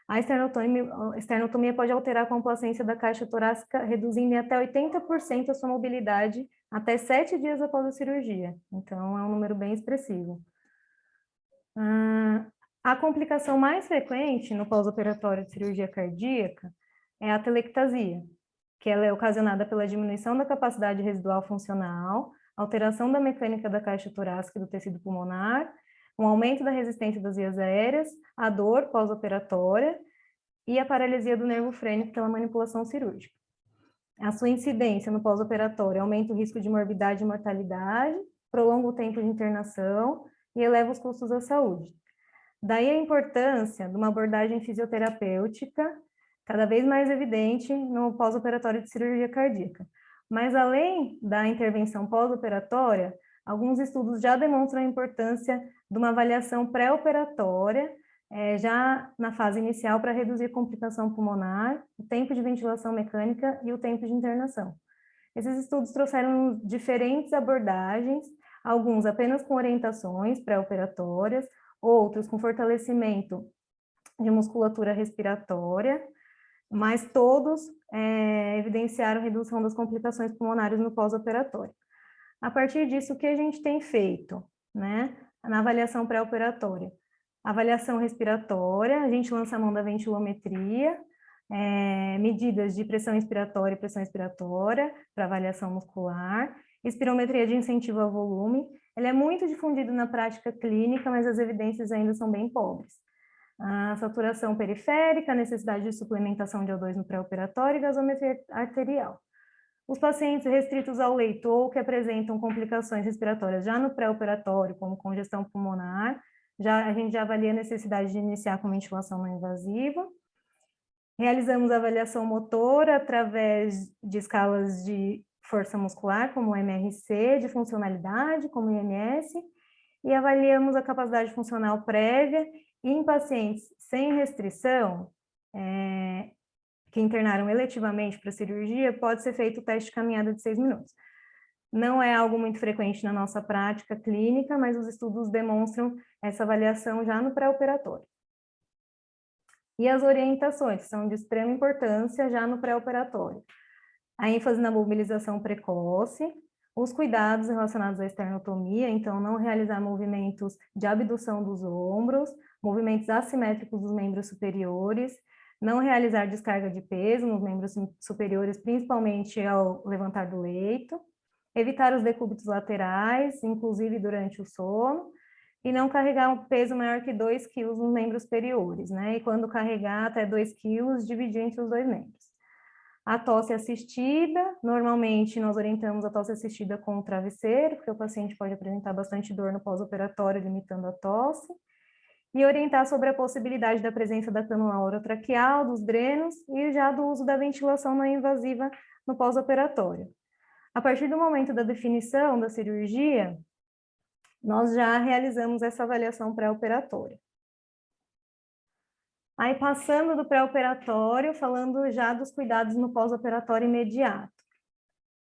A esternotomia pode alterar a complacência da caixa torácica, reduzindo em até 80% a sua mobilidade até 7 dias após a cirurgia. Então, é um número bem expressivo. A complicação mais frequente no pós-operatório de cirurgia cardíaca é a atelectasia, que ela é ocasionada pela diminuição da capacidade residual funcional, alteração da mecânica da caixa torácica e do tecido pulmonar, um aumento da resistência das vias aéreas, a dor pós-operatória e a paralisia do nervo frênico pela manipulação cirúrgica. A sua incidência no pós-operatório aumenta o risco de morbidade e mortalidade, prolonga o tempo de internação e eleva os custos à saúde. Daí a importância de uma abordagem fisioterapêutica cada vez mais evidente no pós-operatório de cirurgia cardíaca. Mas além da intervenção pós-operatória, alguns estudos já demonstram a importância de uma avaliação pré-operatória, já na fase inicial, para reduzir complicação pulmonar, o tempo de ventilação mecânica e o tempo de internação. Esses estudos trouxeram diferentes abordagens, alguns apenas com orientações pré-operatórias, outros com fortalecimento de musculatura respiratória, mas todos evidenciaram redução das complicações pulmonares no pós-operatório. A partir disso, o que a gente tem feito, né, na avaliação pré-operatória? Avaliação respiratória, a gente lança a mão da ventilometria, medidas de pressão inspiratória e pressão expiratória para avaliação muscular, espirometria de incentivo ao volume. Ele é muito difundido na prática clínica, mas as evidências ainda são bem pobres. A saturação periférica, a necessidade de suplementação de O2 no pré-operatório e gasometria arterial. Os pacientes restritos ao leito ou que apresentam complicações respiratórias já no pré-operatório, como congestão pulmonar, a gente já avalia a necessidade de iniciar com ventilação não invasiva. Realizamos avaliação motora através de escalas de força muscular, como o MRC, de funcionalidade, como o IMS, e avaliamos a capacidade funcional prévia. E em pacientes sem restrição, que internaram eletivamente para cirurgia, pode ser feito o teste de caminhada de 6 minutos. Não é algo muito frequente na nossa prática clínica, mas os estudos demonstram essa avaliação já no pré-operatório. E as orientações são de extrema importância já no pré-operatório. A ênfase na mobilização precoce, os cuidados relacionados à esternotomia, então não realizar movimentos de abdução dos ombros, movimentos assimétricos dos membros superiores, não realizar descarga de peso nos membros superiores, principalmente ao levantar do leito, evitar os decúbitos laterais, inclusive durante o sono, e não carregar um peso maior que 2 quilos nos membros superiores, né? E quando carregar até 2 quilos, dividir entre os 2 membros. A tosse assistida, normalmente nós orientamos a tosse assistida com o travesseiro, porque o paciente pode apresentar bastante dor no pós-operatório, limitando a tosse. E orientar sobre a possibilidade da presença da cânula orotraqueal, dos drenos e já do uso da ventilação não invasiva no pós-operatório. A partir do momento da definição da cirurgia, nós já realizamos essa avaliação pré-operatória. Aí, passando do pré-operatório, falando já dos cuidados no pós-operatório imediato.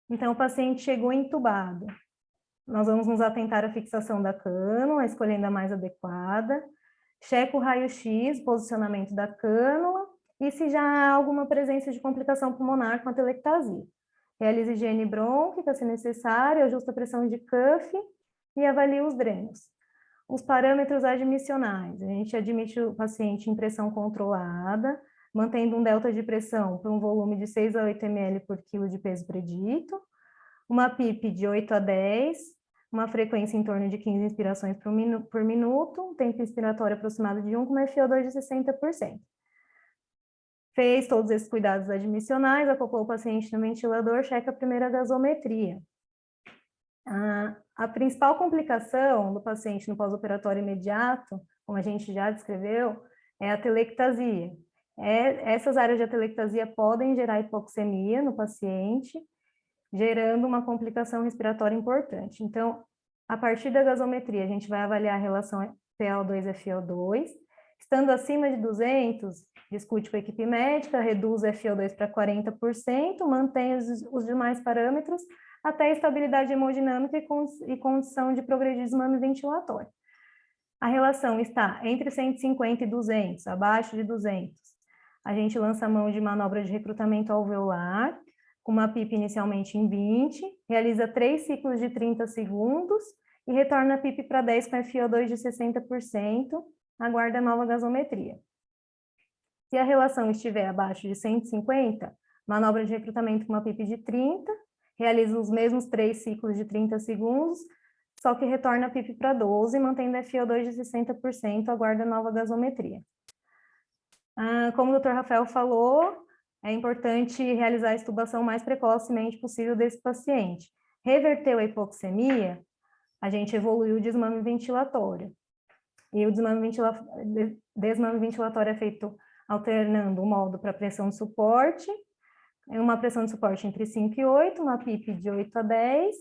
Então, o paciente chegou entubado. Nós vamos nos atentar à fixação da cânula, escolhendo a mais adequada. Checa o raio-x, posicionamento da cânula, e se já há alguma presença de complicação pulmonar com a telectasia. Realiza higiene brônquica, se necessário, ajusta a pressão de cuff e avalia os drenos. Os parâmetros admissionais. A gente admite o paciente em pressão controlada, mantendo um delta de pressão para um volume de 6 a 8 ml por quilo de peso predito, uma PIP de 8 a 10, uma frequência em torno de 15 inspirações por minuto, um tempo inspiratório aproximado de 1, com uma FiO2 de 60%. Fez todos esses cuidados admissionais, acoplou o paciente no ventilador, checa a primeira gasometria. A principal complicação do paciente no pós-operatório imediato, como a gente já descreveu, é a telectasia. Essas áreas de atelectasia podem gerar hipoxemia no paciente, gerando uma complicação respiratória importante. Então, a partir da gasometria, a gente vai avaliar a relação PaO2 e FiO2. Estando acima de 200, discute com a equipe médica, reduz o FiO2 para 40%, mantém os demais parâmetros até a estabilidade hemodinâmica e condição de progredir desmame ventilatório. A relação está entre 150 e 200, abaixo de 200. A gente lança a mão de manobra de recrutamento alveolar, com uma PIP inicialmente em 20, realiza 3 ciclos de 30 segundos e retorna a PIP para 10 com FiO2 de 60%, aguarda a nova gasometria. Se a relação estiver abaixo de 150, manobra de recrutamento com uma PIP de 30, realiza os mesmos 3 ciclos de 30 segundos, só que retorna a PIP para 12, mantendo a FiO2 de 60%, aguarda a nova gasometria. Como o Dr. Rafael falou, é importante realizar a extubação o mais precocemente possível desse paciente. Reverteu a hipoxemia, a gente evoluiu o desmame ventilatório. E o desmame ventilatório é feito alternando o modo para pressão de suporte, uma pressão de suporte entre 5 e 8, uma PIP de 8 a 10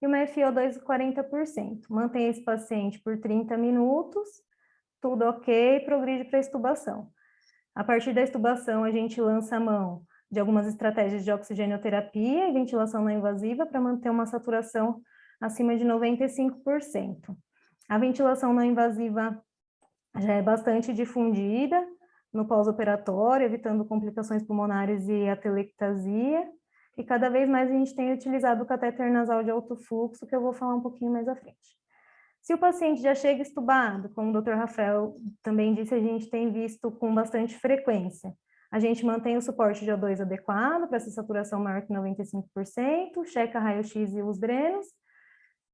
e uma FiO2 de 40%. Mantém esse paciente por 30 minutos, tudo ok, progride para a extubação. A partir da extubação, a gente lança a mão de algumas estratégias de oxigenoterapia e ventilação não invasiva para manter uma saturação acima de 95%. A ventilação não invasiva já é bastante difundida no pós-operatório, evitando complicações pulmonares e atelectasia, e cada vez mais a gente tem utilizado o catéter nasal de alto fluxo, que eu vou falar um pouquinho mais à frente. Se o paciente já chega estubado, como o Dr. Rafael também disse, a gente tem visto com bastante frequência. A gente mantém o suporte de O2 adequado para essa saturação maior que 95%, checa raio-x e os drenos,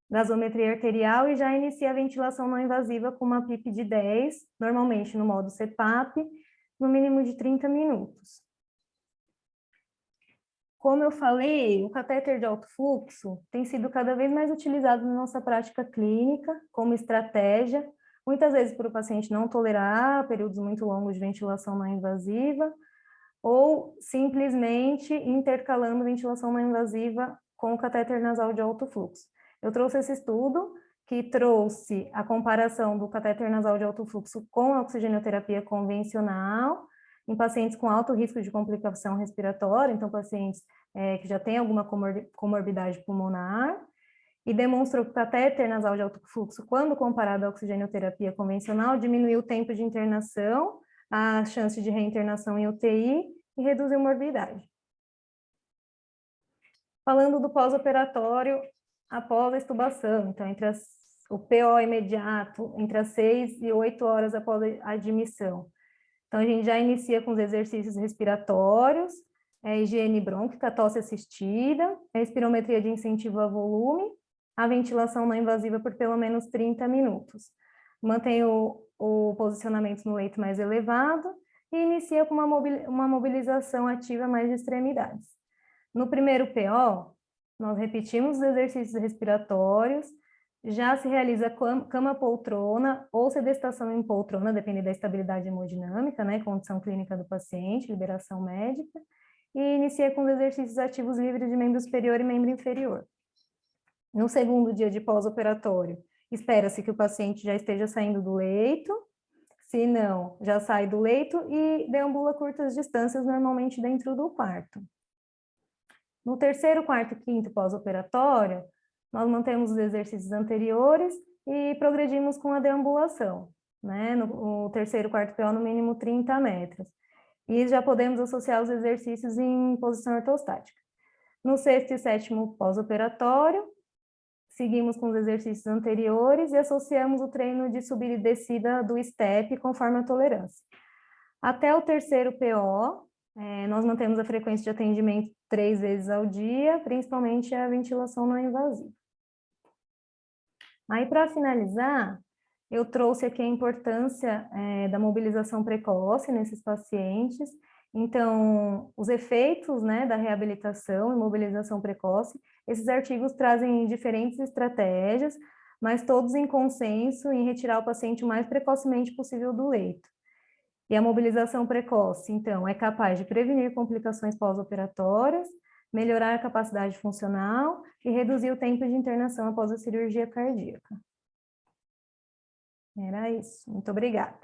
gasometria arterial e já inicia a ventilação não invasiva com uma PIP de 10, normalmente no modo CPAP, no mínimo de 30 minutos. Como eu falei, o catéter de alto fluxo tem sido cada vez mais utilizado na nossa prática clínica como estratégia, muitas vezes por o paciente não tolerar períodos muito longos de ventilação não invasiva, ou simplesmente intercalando ventilação não invasiva com o catéter nasal de alto fluxo. Eu trouxe esse estudo que trouxe a comparação do catéter nasal de alto fluxo com a oxigenoterapia convencional em pacientes com alto risco de complicação respiratória, então pacientes que já têm alguma comorbidade pulmonar, e demonstrou que o catéter nasal de alto fluxo, quando comparado à oxigenoterapia convencional, diminuiu o tempo de internação, a chance de reinternação em UTI e reduziu a morbidade. Falando do pós-operatório, após a extubação, então o PO imediato, entre as 6 e 8 horas após a admissão. Então, a gente já inicia com os exercícios respiratórios, higiene brônquica, tosse assistida, espirometria de incentivo a volume, a ventilação não invasiva por pelo menos 30 minutos. mantém o posicionamento no leito mais elevado e inicia com uma mobilização ativa mais de extremidades. No primeiro PO, nós repetimos os exercícios respiratórios, já se realiza cama-poltrona ou sedestação em poltrona, dependendo da estabilidade hemodinâmica, né, condição clínica do paciente, liberação médica, e inicia com os exercícios ativos livres de membro superior e membro inferior. No segundo dia de pós-operatório, espera-se que o paciente já esteja saindo do leito, se não, já sai do leito e deambula curtas distâncias, normalmente dentro do quarto. No terceiro, quarto e quinto pós-operatório, nós mantemos os exercícios anteriores e progredimos com a deambulação, né? No terceiro, quarto PO, no mínimo 30 metros. E já podemos associar os exercícios em posição ortostática. No sexto e sétimo pós-operatório, seguimos com os exercícios anteriores e associamos o treino de subida e descida do STEP conforme a tolerância. Até o terceiro PO, nós mantemos a frequência de atendimento 3 vezes ao dia, principalmente a ventilação não invasiva. Aí, para finalizar, eu trouxe aqui a importância da mobilização precoce nesses pacientes. Então, os efeitos, né, da reabilitação e mobilização precoce, esses artigos trazem diferentes estratégias, mas todos em consenso em retirar o paciente o mais precocemente possível do leito. E a mobilização precoce, então, é capaz de prevenir complicações pós-operatórias, melhorar a capacidade funcional e reduzir o tempo de internação após a cirurgia cardíaca. Era isso. Muito obrigada.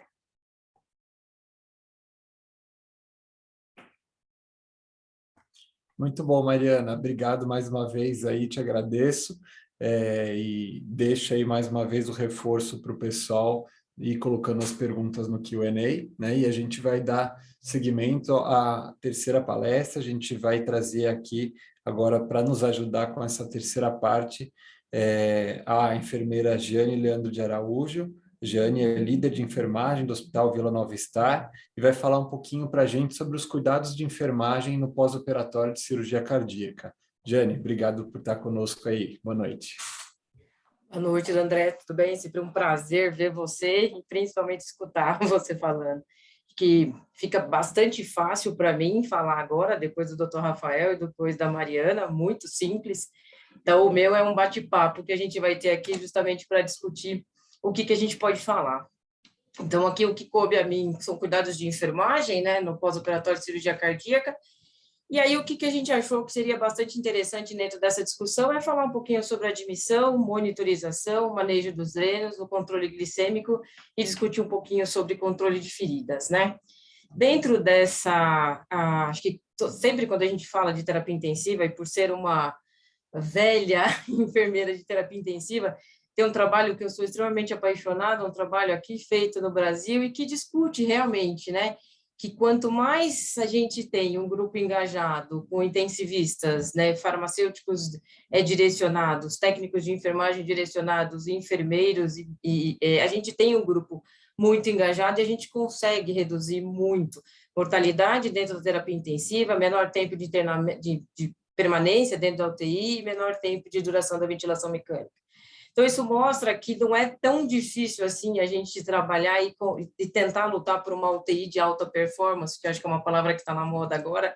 Muito bom, Mariana. Obrigado mais uma vez aí, te agradeço. E deixa aí mais uma vez o reforço para o pessoal e colocando as perguntas no Q&A, né? E a gente vai dar seguimento à terceira palestra. A gente vai trazer aqui agora para nos ajudar com essa terceira parte a enfermeira Jane Leandro de Araújo. Jane é líder de enfermagem do Hospital Vila Nova Star e vai falar um pouquinho para a gente sobre os cuidados de enfermagem no pós-operatório de cirurgia cardíaca. Jane, obrigado por estar conosco aí. Boa noite. Boa noite, André. Tudo bem? Sempre um prazer ver você e principalmente escutar você falando. Que fica bastante fácil para mim falar agora, depois do Dr. Rafael e depois da Mariana, muito simples. Então, o meu é um bate-papo que a gente vai ter aqui justamente para discutir o que a gente pode falar. Então, aqui o que coube a mim são cuidados de enfermagem, né, no pós-operatório de cirurgia cardíaca. E aí, o que a gente achou que seria bastante interessante dentro dessa discussão é falar um pouquinho sobre admissão, monitorização, manejo dos drenos, o controle glicêmico e discutir um pouquinho sobre controle de feridas, né? Dentro dessa, acho que sempre quando a gente fala de terapia intensiva, e por ser uma velha enfermeira de terapia intensiva, tem um trabalho que eu sou extremamente apaixonada, um trabalho aqui feito no Brasil e que discute realmente, né, que quanto mais a gente tem um grupo engajado com intensivistas, né, farmacêuticos direcionados, técnicos de enfermagem direcionados, enfermeiros, a gente tem um grupo muito engajado e a gente consegue reduzir muito mortalidade dentro da terapia intensiva, menor tempo de permanência dentro da UTI e menor tempo de duração da ventilação mecânica. Então, isso mostra que não é tão difícil assim a gente trabalhar e tentar lutar por uma UTI de alta performance, que eu acho que é uma palavra que está na moda agora,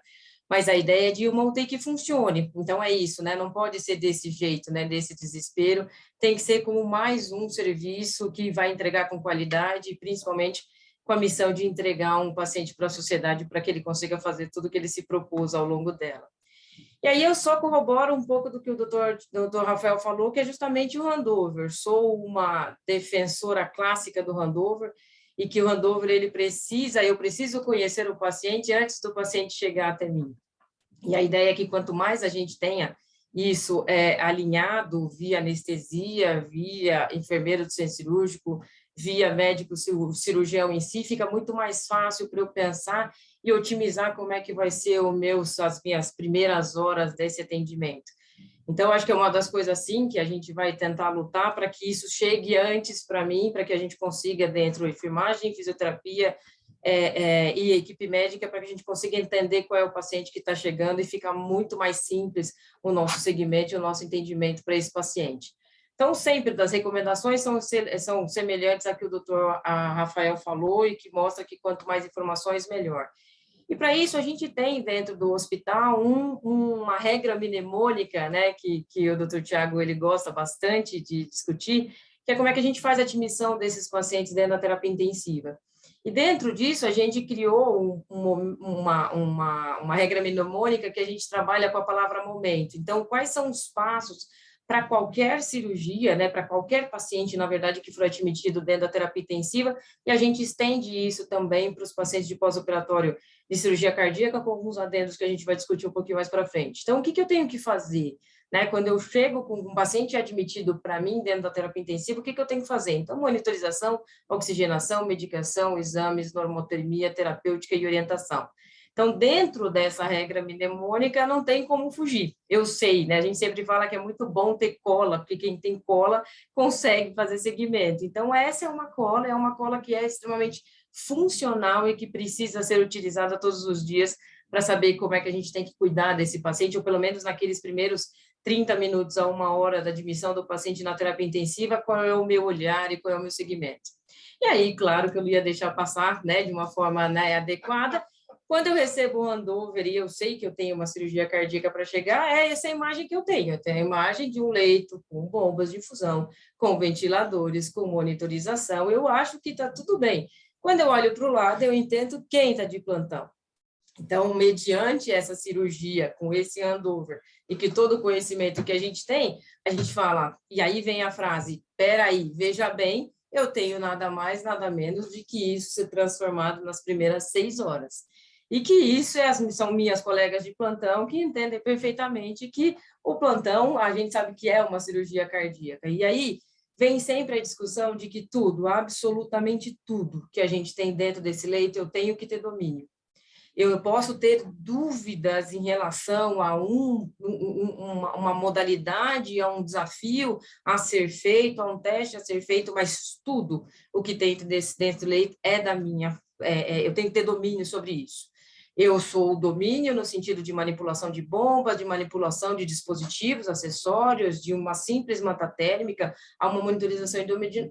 mas a ideia é de uma UTI que funcione. Então, é isso, né? Não pode ser desse jeito, né? Desse desespero. Tem que ser como mais um serviço que vai entregar com qualidade e, principalmente, com a missão de entregar um paciente para a sociedade para que ele consiga fazer tudo o que ele se propôs ao longo dela. E aí eu só corroboro um pouco do que o doutor Rafael falou, que é justamente o handover. Sou uma defensora clássica do handover, e que o handover eu preciso conhecer o paciente antes do paciente chegar até mim. E a ideia é que quanto mais a gente tenha isso alinhado via anestesia, via enfermeiro do centro cirúrgico, via médico cirurgião em si, fica muito mais fácil para eu pensar e otimizar como é que vai ser as minhas primeiras horas desse atendimento. Então, acho que é uma das coisas assim que a gente vai tentar lutar para que isso chegue antes para mim, para que a gente consiga, dentro de enfermagem, fisioterapia e equipe médica, para que a gente consiga entender qual é o paciente que está chegando e ficar muito mais simples o nosso segmento e o nosso entendimento para esse paciente. Então, sempre das recomendações são semelhantes a que o doutor Rafael falou e que mostra que quanto mais informações, melhor. E para isso a gente tem dentro do hospital uma regra mnemônica, né, que o Dr. Tiago ele gosta bastante de discutir, que é como é que a gente faz a admissão desses pacientes dentro da terapia intensiva. E dentro disso a gente criou uma regra mnemônica que a gente trabalha com a palavra momento. Então, quais são os passos para qualquer cirurgia, né, para qualquer paciente, na verdade, que for admitido dentro da terapia intensiva, e a gente estende isso também para os pacientes de pós-operatório de cirurgia cardíaca, com alguns adendos que a gente vai discutir um pouquinho mais para frente. Então, o que eu tenho que fazer? Né, quando eu chego com um paciente admitido para mim dentro da terapia intensiva, o que eu tenho que fazer? Então, monitorização, oxigenação, medicação, exames, normotermia, terapêutica e orientação. Então, dentro dessa regra mnemônica, não tem como fugir. Eu sei, né? A gente sempre fala que é muito bom ter cola, porque quem tem cola consegue fazer segmento. Então, essa é uma cola que é extremamente funcional e que precisa ser utilizada todos os dias para saber como é que a gente tem que cuidar desse paciente, ou pelo menos naqueles primeiros 30 minutos a 1 hora da admissão do paciente na terapia intensiva, qual é o meu olhar e qual é o meu segmento. E aí, claro que eu não ia deixar passar, né, de uma forma, né, adequada. Quando eu recebo um handover e eu sei que eu tenho uma cirurgia cardíaca para chegar, é essa imagem que eu tenho. Eu tenho a imagem de um leito com bombas de infusão, com ventiladores, com monitorização. Eu acho que está tudo bem. Quando eu olho para o lado, eu entendo quem está de plantão. Então, mediante essa cirurgia, com esse handover, e que todo o conhecimento que a gente tem, a gente fala, e aí vem a frase, peraí, veja bem, eu tenho nada mais, nada menos de que isso ser transformado nas primeiras 6 horas. E que isso são minhas colegas de plantão que entendem perfeitamente que o plantão, a gente sabe que é uma cirurgia cardíaca. E aí vem sempre a discussão de que tudo, absolutamente tudo que a gente tem dentro desse leito, eu tenho que ter domínio. Eu posso ter dúvidas em relação a uma modalidade, a um desafio a ser feito, a um teste a ser feito, mas tudo o que tem dentro do leito é da minha, eu tenho que ter domínio sobre isso. Eu sou o domínio no sentido de manipulação de bombas, de manipulação de dispositivos, acessórios, de uma simples manta térmica a uma monitorização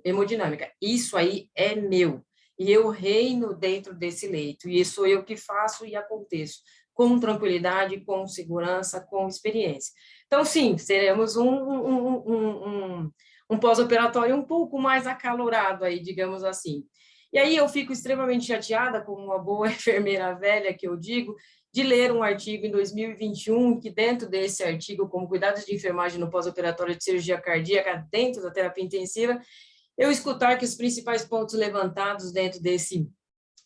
hemodinâmica. Isso aí é meu. E eu reino dentro desse leito, e sou eu que faço e aconteço, com tranquilidade, com segurança, com experiência. Então, sim, seremos um pós-operatório um pouco mais acalorado aí, digamos assim. E aí eu fico extremamente chateada, como uma boa enfermeira velha que eu digo, de ler um artigo em 2021, que dentro desse artigo, como cuidados de enfermagem no pós-operatório de cirurgia cardíaca, dentro da terapia intensiva, eu escutar que os principais pontos levantados dentro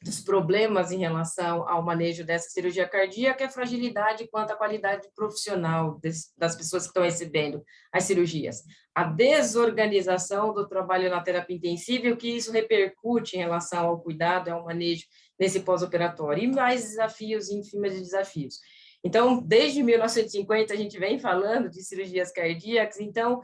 dos problemas em relação ao manejo dessa cirurgia cardíaca é a fragilidade quanto à qualidade profissional das pessoas que estão recebendo as cirurgias. A desorganização do trabalho na terapia intensiva e o que isso repercute em relação ao cuidado e ao manejo nesse pós-operatório. E mais desafios em cima de desafios. Então, desde 1950, a gente vem falando de cirurgias cardíacas, então,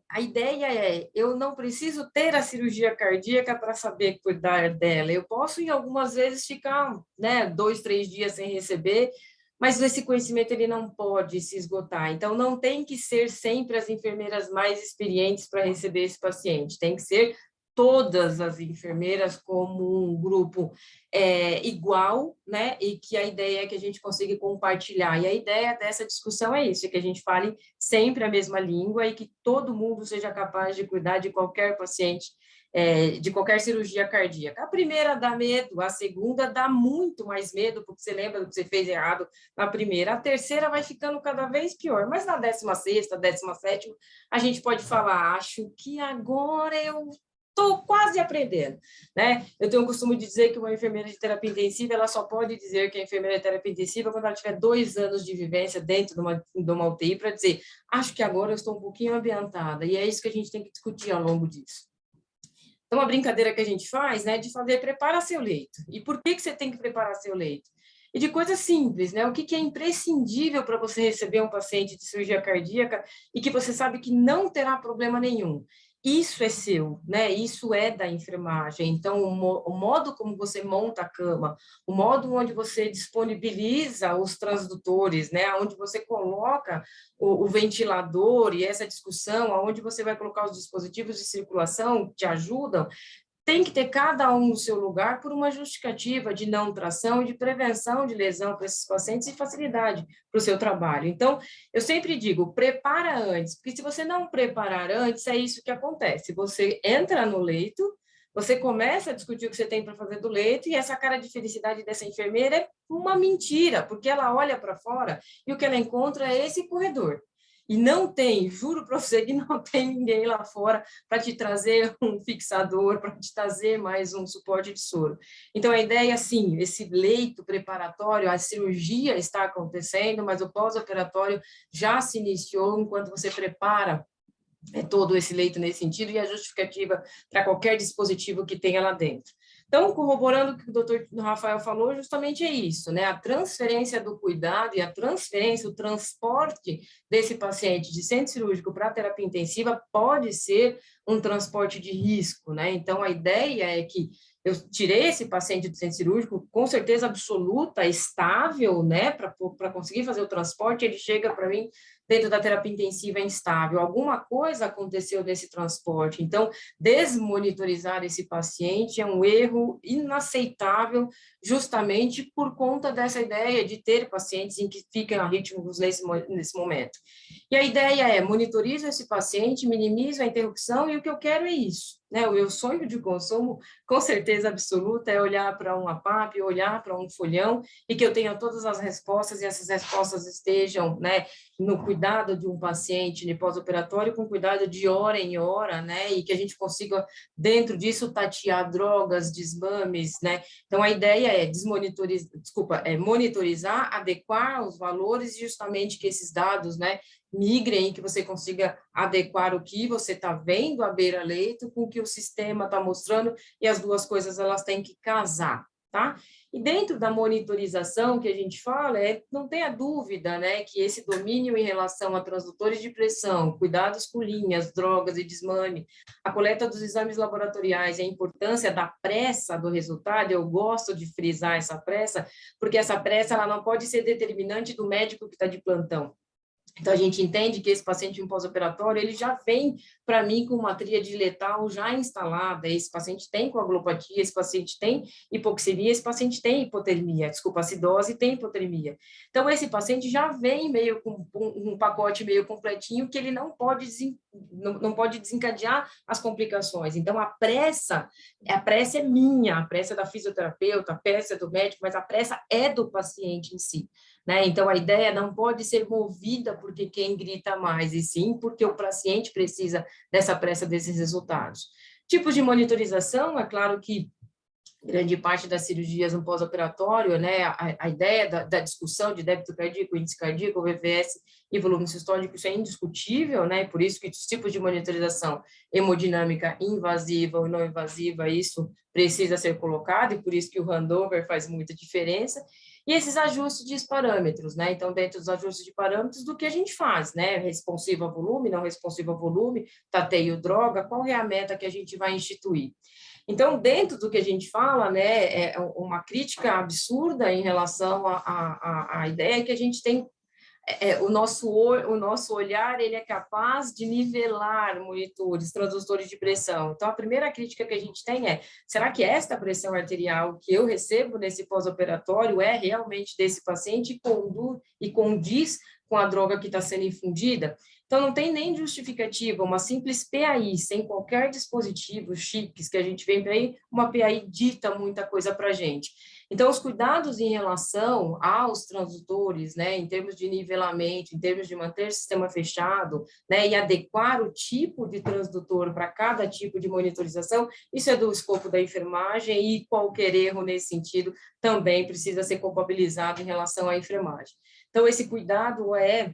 a ideia é, eu não preciso ter a cirurgia cardíaca para saber cuidar dela, eu posso, em algumas vezes, ficar, né, 2, 3 dias sem receber, mas esse conhecimento ele não pode se esgotar, então não tem que ser sempre as enfermeiras mais experientes para receber esse paciente, tem que ser todas as enfermeiras como um grupo igual, né, e que a ideia é que a gente consiga compartilhar, e a ideia dessa discussão é isso, é que a gente fale sempre a mesma língua e que todo mundo seja capaz de cuidar de qualquer paciente, de qualquer cirurgia cardíaca. A primeira dá medo, a segunda dá muito mais medo, porque você lembra do que você fez errado na primeira, a terceira vai ficando cada vez pior, mas na 16ª, 17ª, a gente pode falar, acho que agora eu estou quase aprendendo, né? Eu tenho o costume de dizer que uma enfermeira de terapia intensiva, ela só pode dizer que é enfermeira de terapia intensiva quando ela tiver 2 anos de vivência dentro de uma UTI para dizer, acho que agora eu estou um pouquinho ambientada, e é isso que a gente tem que discutir ao longo disso. Então, uma brincadeira que a gente faz, né, de fazer, prepara seu leito. E por que você tem que preparar seu leito? E de coisas simples, né? O que é imprescindível para você receber um paciente de cirurgia cardíaca e que você sabe que não terá problema nenhum. isso é seu, né? Isso é da enfermagem. Então, o modo como você monta a cama, o modo onde você disponibiliza os transdutores, né? Onde você coloca o ventilador e essa discussão, aonde você vai colocar os dispositivos de circulação que te ajudam, tem que ter cada um no seu lugar por uma justificativa de não tração e de prevenção de lesão para esses pacientes e facilidade para o seu trabalho. Então, eu sempre digo, prepara antes, porque se você não preparar antes, é isso que acontece. Você entra no leito, você começa a discutir o que você tem para fazer do leito e essa cara de felicidade dessa enfermeira é uma mentira, porque ela olha para fora e o que ela encontra é esse corredor. E não tem, juro para você que não tem ninguém lá fora para te trazer um fixador, para te trazer mais um suporte de soro. Então, a ideia é assim, esse leito preparatório, a cirurgia está acontecendo, mas o pós-operatório já se iniciou enquanto você prepara todo esse leito nesse sentido e a justificativa para qualquer dispositivo que tenha lá dentro. Então, corroborando o que o doutor Rafael falou, justamente é isso, né? A transferência do cuidado e a transferência, o transporte desse paciente de centro cirúrgico para terapia intensiva pode ser um transporte de risco, né? Então, a ideia é que eu tirei esse paciente do centro cirúrgico com certeza absoluta, estável, né? Para conseguir fazer o transporte, ele chega para mim dentro da terapia intensiva instável. Alguma coisa aconteceu nesse transporte. Então, desmonitorizar esse paciente é um erro inaceitável, justamente por conta dessa ideia de ter pacientes em que ficam arrítmicos nesse momento. E a ideia é, monitorizo esse paciente, minimizo a interrupção, e o que eu quero é isso, né? O meu sonho de consumo, com certeza absoluta, é olhar para um APAP, olhar para um folhão, e que eu tenha todas as respostas, e essas respostas estejam, né, no cuidado de um paciente de pós-operatório, com cuidado de hora em hora, né, e que a gente consiga, dentro disso, tatear drogas, desmames, né. Então, a ideia é monitorizar, adequar os valores, e justamente que esses dados, né, migrem, que você consiga adequar o que você está vendo à beira-leito com o que o sistema está mostrando, e as duas coisas, elas têm que casar, tá? E dentro da monitorização que a gente fala, não tenha dúvida, né, que esse domínio em relação a transdutores de pressão, cuidados com linhas, drogas e desmame, a coleta dos exames laboratoriais, a importância da pressa do resultado, eu gosto de frisar essa pressa, porque essa pressa ela não pode ser determinante do médico que está de plantão. Então, a gente entende que esse paciente em pós-operatório, ele já vem para mim com uma tríade letal já instalada, esse paciente tem coagulopatia, esse paciente tem hipoxemia, esse paciente tem hipotermia, desculpa, acidose e tem hipotermia. Então, esse paciente já vem meio com um pacote meio completinho que ele não pode desencadear as complicações. Então, a pressa é minha, a pressa é da fisioterapeuta, a pressa é do médico, mas a pressa é do paciente em si. Né? Então, a ideia não pode ser movida porque quem grita mais, e sim porque o paciente precisa dessa pressa, desses resultados. Tipos de monitorização, é claro que grande parte das cirurgias no pós-operatório, né, a ideia da discussão de débito cardíaco, índice cardíaco, VVS e volume sistólico, isso é indiscutível, né, por isso que os tipos de monitorização hemodinâmica invasiva ou não invasiva, isso precisa ser colocado, e por isso que o handover faz muita diferença. E esses ajustes de parâmetros, né? Então, dentro dos ajustes de parâmetros, do que a gente faz, né? Responsivo a volume, não responsivo a volume, tateio droga, qual é a meta que a gente vai instituir? Então, dentro do que a gente fala, né, é uma crítica absurda em relação à ideia que a gente tem, o nosso olhar, ele é capaz de nivelar monitores, transdutores de pressão. Então, a primeira crítica que a gente tem é, será que esta pressão arterial que eu recebo nesse pós-operatório é realmente desse paciente e condiz com a droga que está sendo infundida? Então, não tem nem justificativa, uma simples PAI, sem qualquer dispositivo, chips que a gente vem para aí, uma PAI dita muita coisa para a gente. Então, os cuidados em relação aos transdutores, né, em termos de nivelamento, em termos de manter o sistema fechado, né, e adequar o tipo de transdutor para cada tipo de monitorização, isso é do escopo da enfermagem, e qualquer erro nesse sentido também precisa ser culpabilizado em relação à enfermagem. Então, esse cuidado é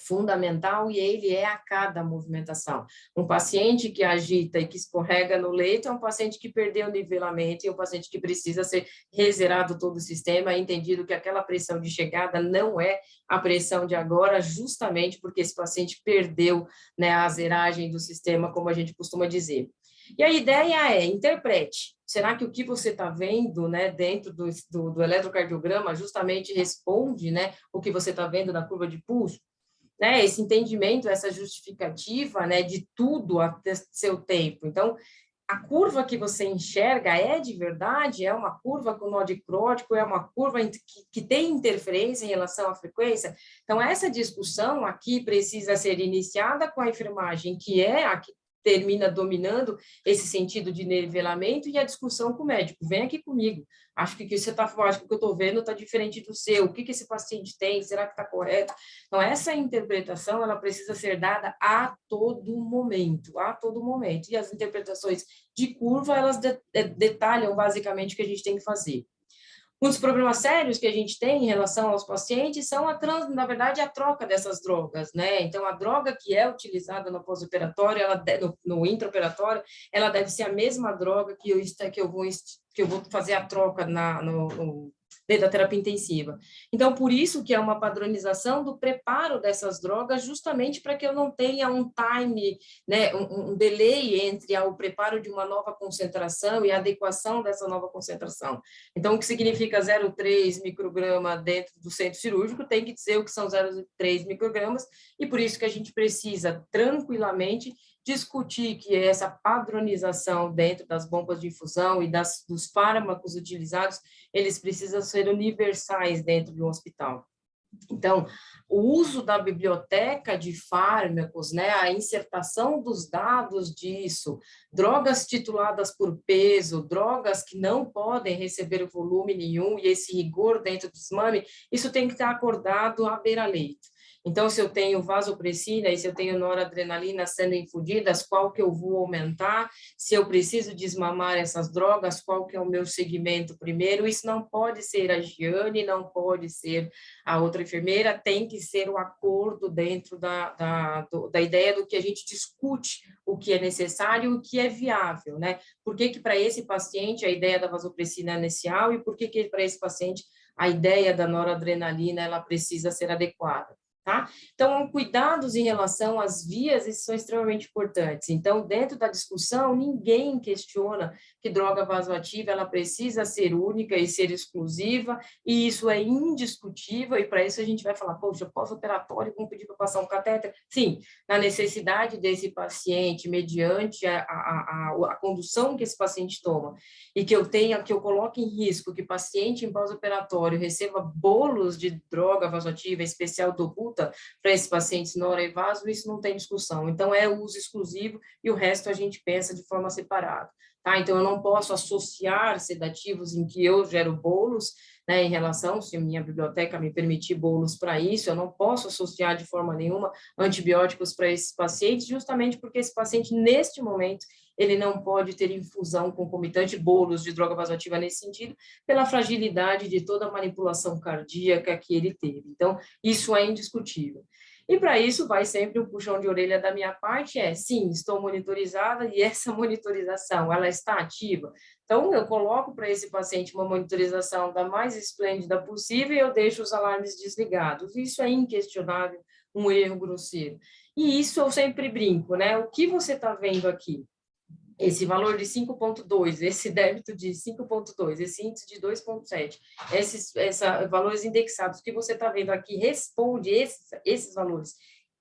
fundamental e ele é a cada movimentação. Um paciente que agita e que escorrega no leito é um paciente que perdeu o nivelamento e um paciente que precisa ser rezerado todo o sistema, entendido que aquela pressão de chegada não é a pressão de agora, justamente porque esse paciente perdeu, né, a zeragem do sistema, como a gente costuma dizer. E a ideia é, interprete. Será que o que você está vendo, né, dentro do eletrocardiograma justamente responde, né, o que você está vendo na curva de pulso? Né, esse entendimento, essa justificativa, né, de tudo a seu tempo. Então, a curva que você enxerga é de verdade? É uma curva com nó dicrótico? É uma curva que tem interferência em relação à frequência? Então, essa discussão aqui precisa ser iniciada com a enfermagem, que é a que termina dominando esse sentido de nivelamento, e a discussão com o médico. Vem aqui comigo. Acho que o que eu estou vendo está diferente do seu. O que esse paciente tem? Será que está correto? Então, essa interpretação, ela precisa ser dada a todo momento, a todo momento. E as interpretações de curva, elas detalham basicamente o que a gente tem que fazer. Um dos problemas sérios que a gente tem em relação aos pacientes são, na verdade, a troca dessas drogas, né? Então, a droga que é utilizada no pós-operatório, no intraoperatório, ela deve ser a mesma droga que eu vou fazer a troca dentro da terapia intensiva. Então, por isso que é uma padronização do preparo dessas drogas, justamente para que eu não tenha um time, né, um delay entre o preparo de uma nova concentração e a adequação dessa nova concentração. Então, o que significa 0,3 micrograma dentro do centro cirúrgico tem que dizer o que são 0,3 microgramas, e por isso que a gente precisa tranquilamente discutir que essa padronização dentro das bombas de infusão e dos fármacos utilizados, eles precisam ser universais dentro de um hospital. Então, o uso da biblioteca de fármacos, né, a insertação dos dados disso, drogas tituladas por peso, drogas que não podem receber volume nenhum e esse rigor dentro do desmame, isso tem que estar acordado à beira-leito. Então, se eu tenho vasopressina e se eu tenho noradrenalina sendo infundidas, qual que eu vou aumentar? Se eu preciso desmamar essas drogas, qual que é o meu segmento primeiro? Isso não pode ser a Giane, não pode ser a outra enfermeira, tem que ser o acordo dentro da ideia do que a gente discute, o que é necessário e o que é viável, né? Por que para esse paciente a ideia da vasopressina é inicial e por que para esse paciente a ideia da noradrenalina ela precisa ser adequada? Tá? Então, cuidados em relação às vias, isso são extremamente importantes. Então, dentro da discussão, ninguém questiona que droga vasoativa ela precisa ser única e ser exclusiva, e isso é indiscutível, e para isso a gente vai falar, poxa, pós-operatório, vamos pedir para passar um catéter? Sim, na necessidade desse paciente, mediante a condução que esse paciente toma, e que eu coloque em risco que paciente em pós-operatório receba bolos de droga vasoativa, especial do para esses pacientes nora e vaso, isso não tem discussão. Então, é uso exclusivo e o resto a gente pensa de forma separada. Tá? Então, eu não posso associar sedativos em que eu gero bolos, né, em relação, se minha biblioteca me permitir bolos para isso, eu não posso associar de forma nenhuma antibióticos para esses pacientes, justamente porque esse paciente, neste momento, ele não pode ter infusão concomitante, bolos de droga vasoativa nesse sentido, pela fragilidade de toda a manipulação cardíaca que ele teve. Então, isso é indiscutível. E para isso, vai sempre um puxão de orelha da minha parte, sim, estou monitorizada e essa monitorização, ela está ativa. Então, eu coloco para esse paciente uma monitorização da mais esplêndida possível e eu deixo os alarmes desligados. Isso é inquestionável, um erro grosseiro. E isso eu sempre brinco, né? O que você está vendo aqui? Esse valor de 5,2, esse débito de 5,2, esse índice de 2,7, esses valores indexados que você está vendo aqui responde esses valores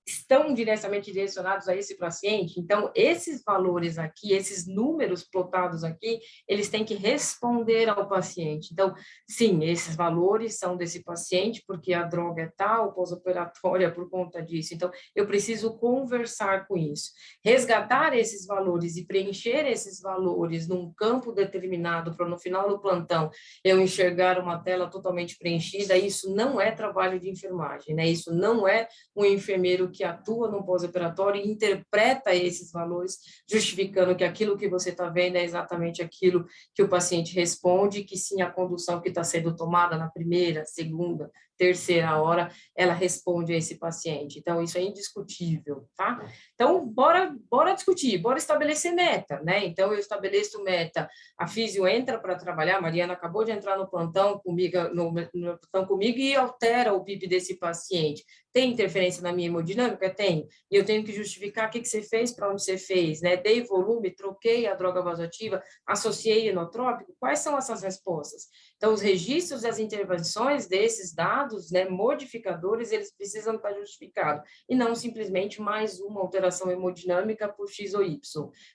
estão diretamente direcionados a esse paciente, então esses valores aqui, esses números plotados aqui, eles têm que responder ao paciente. Então, sim, esses valores são desse paciente, porque a droga é tal, pós-operatória por conta disso. Então, eu preciso conversar com isso. Resgatar esses valores e preencher esses valores num campo determinado para no final do plantão eu enxergar uma tela totalmente preenchida, isso não é trabalho de enfermagem, né? Isso não é um enfermeiro que atua no pós-operatório e interpreta esses valores, justificando que aquilo que você está vendo é exatamente aquilo que o paciente responde, que sim, a condução que está sendo tomada na primeira, segunda, terceira hora, ela responde a esse paciente. Então, isso é indiscutível, tá? Então, bora discutir, bora estabelecer meta, né? Então, eu estabeleço meta, a físio entra para trabalhar, a Mariana acabou de entrar no plantão comigo, no plantão comigo e altera o PIB desse paciente. Tem interferência na minha hemodinâmica? Tem. E eu tenho que justificar o que você fez, para onde você fez, né? Dei volume, troquei a droga vasoativa, associei inotrópico. Quais são essas respostas? Então, os registros das intervenções desses dados, né, modificadores, eles precisam estar justificados, e não simplesmente mais uma alteração hemodinâmica por X ou Y.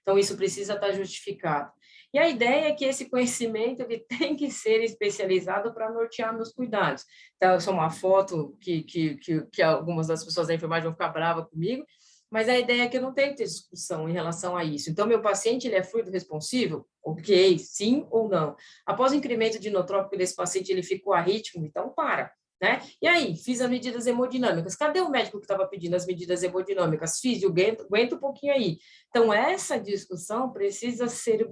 Então, isso precisa estar justificado. E a ideia é que esse conhecimento ele tem que ser especializado para nortear meus cuidados. Então, essa é uma foto que algumas das pessoas da enfermagem vão ficar bravas comigo, mas a ideia é que eu não tenho que ter discussão em relação a isso. Então, meu paciente, ele é fluido responsivo? Ok, sim ou não? Após o incremento de inotrópico desse paciente, ele ficou arrítmico? Então, para. Né? E aí, fiz as medidas hemodinâmicas. Cadê o médico que estava pedindo as medidas hemodinâmicas? Fiz, aguenta um pouquinho aí. Então, essa discussão precisa ser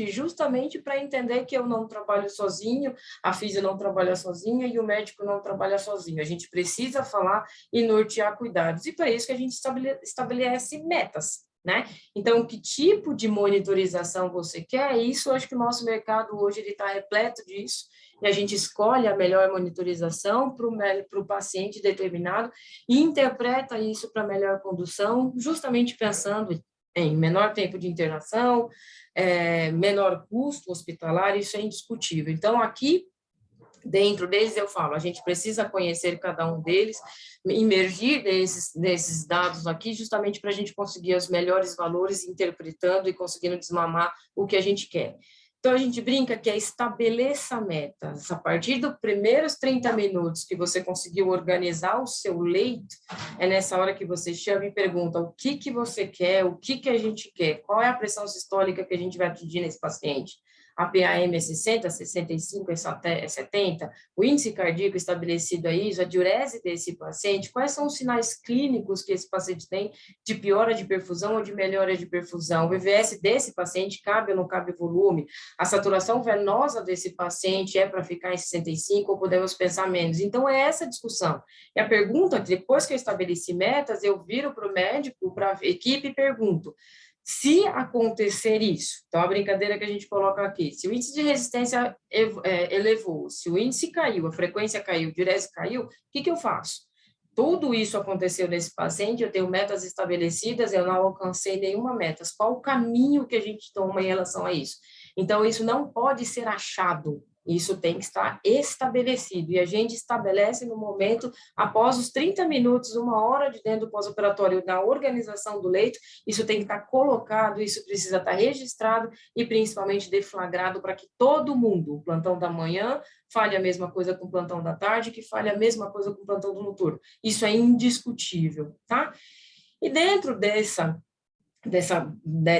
justamente para entender que eu não trabalho sozinho, a físio não trabalha sozinha e o médico não trabalha sozinho. A gente precisa falar e nortear cuidados. E para isso que a gente estabelece metas. Né? Então, que tipo de monitorização você quer? Isso, eu acho que o nosso mercado hoje está repleto disso, e a gente escolhe a melhor monitorização para o paciente determinado e interpreta isso para melhor condução, justamente pensando em menor tempo de internação, menor custo hospitalar, isso é indiscutível. Então, aqui, dentro deles, eu falo, a gente precisa conhecer cada um deles, imergir desses dados aqui, justamente para a gente conseguir os melhores valores, interpretando e conseguindo desmamar o que a gente quer. Então, a gente brinca que é estabeleça metas. A partir dos primeiros 30 minutos que você conseguiu organizar o seu leito, é nessa hora que você chama e pergunta o que você quer, o que a gente quer, qual é a pressão sistólica que a gente vai pedir nesse paciente. A PAM é 60, 65, é 70, o índice cardíaco estabelecido aí, a diurese desse paciente, quais são os sinais clínicos que esse paciente tem de piora de perfusão ou de melhora de perfusão, o VVS desse paciente cabe ou não cabe volume, a saturação venosa desse paciente é para ficar em 65 ou podemos pensar menos. Então, é essa discussão. E a pergunta, depois que eu estabeleci metas, eu viro para o médico, para a equipe e pergunto, se acontecer isso, então a brincadeira que a gente coloca aqui, se o índice de resistência elevou, se o índice caiu, a frequência caiu, a diurese caiu, o que eu faço? Tudo isso aconteceu nesse paciente, eu tenho metas estabelecidas, eu não alcancei nenhuma meta. Qual o caminho que a gente toma em relação a isso? Então, isso não pode ser achado, isso tem que estar estabelecido, e a gente estabelece no momento, após os 30 minutos, 1 hora de dentro do pós-operatório, na organização do leito, isso tem que estar colocado, isso precisa estar registrado e principalmente deflagrado para que todo mundo, o plantão da manhã, fale a mesma coisa com o plantão da tarde, que fale a mesma coisa com o plantão do noturno. Isso é indiscutível, tá? E dentro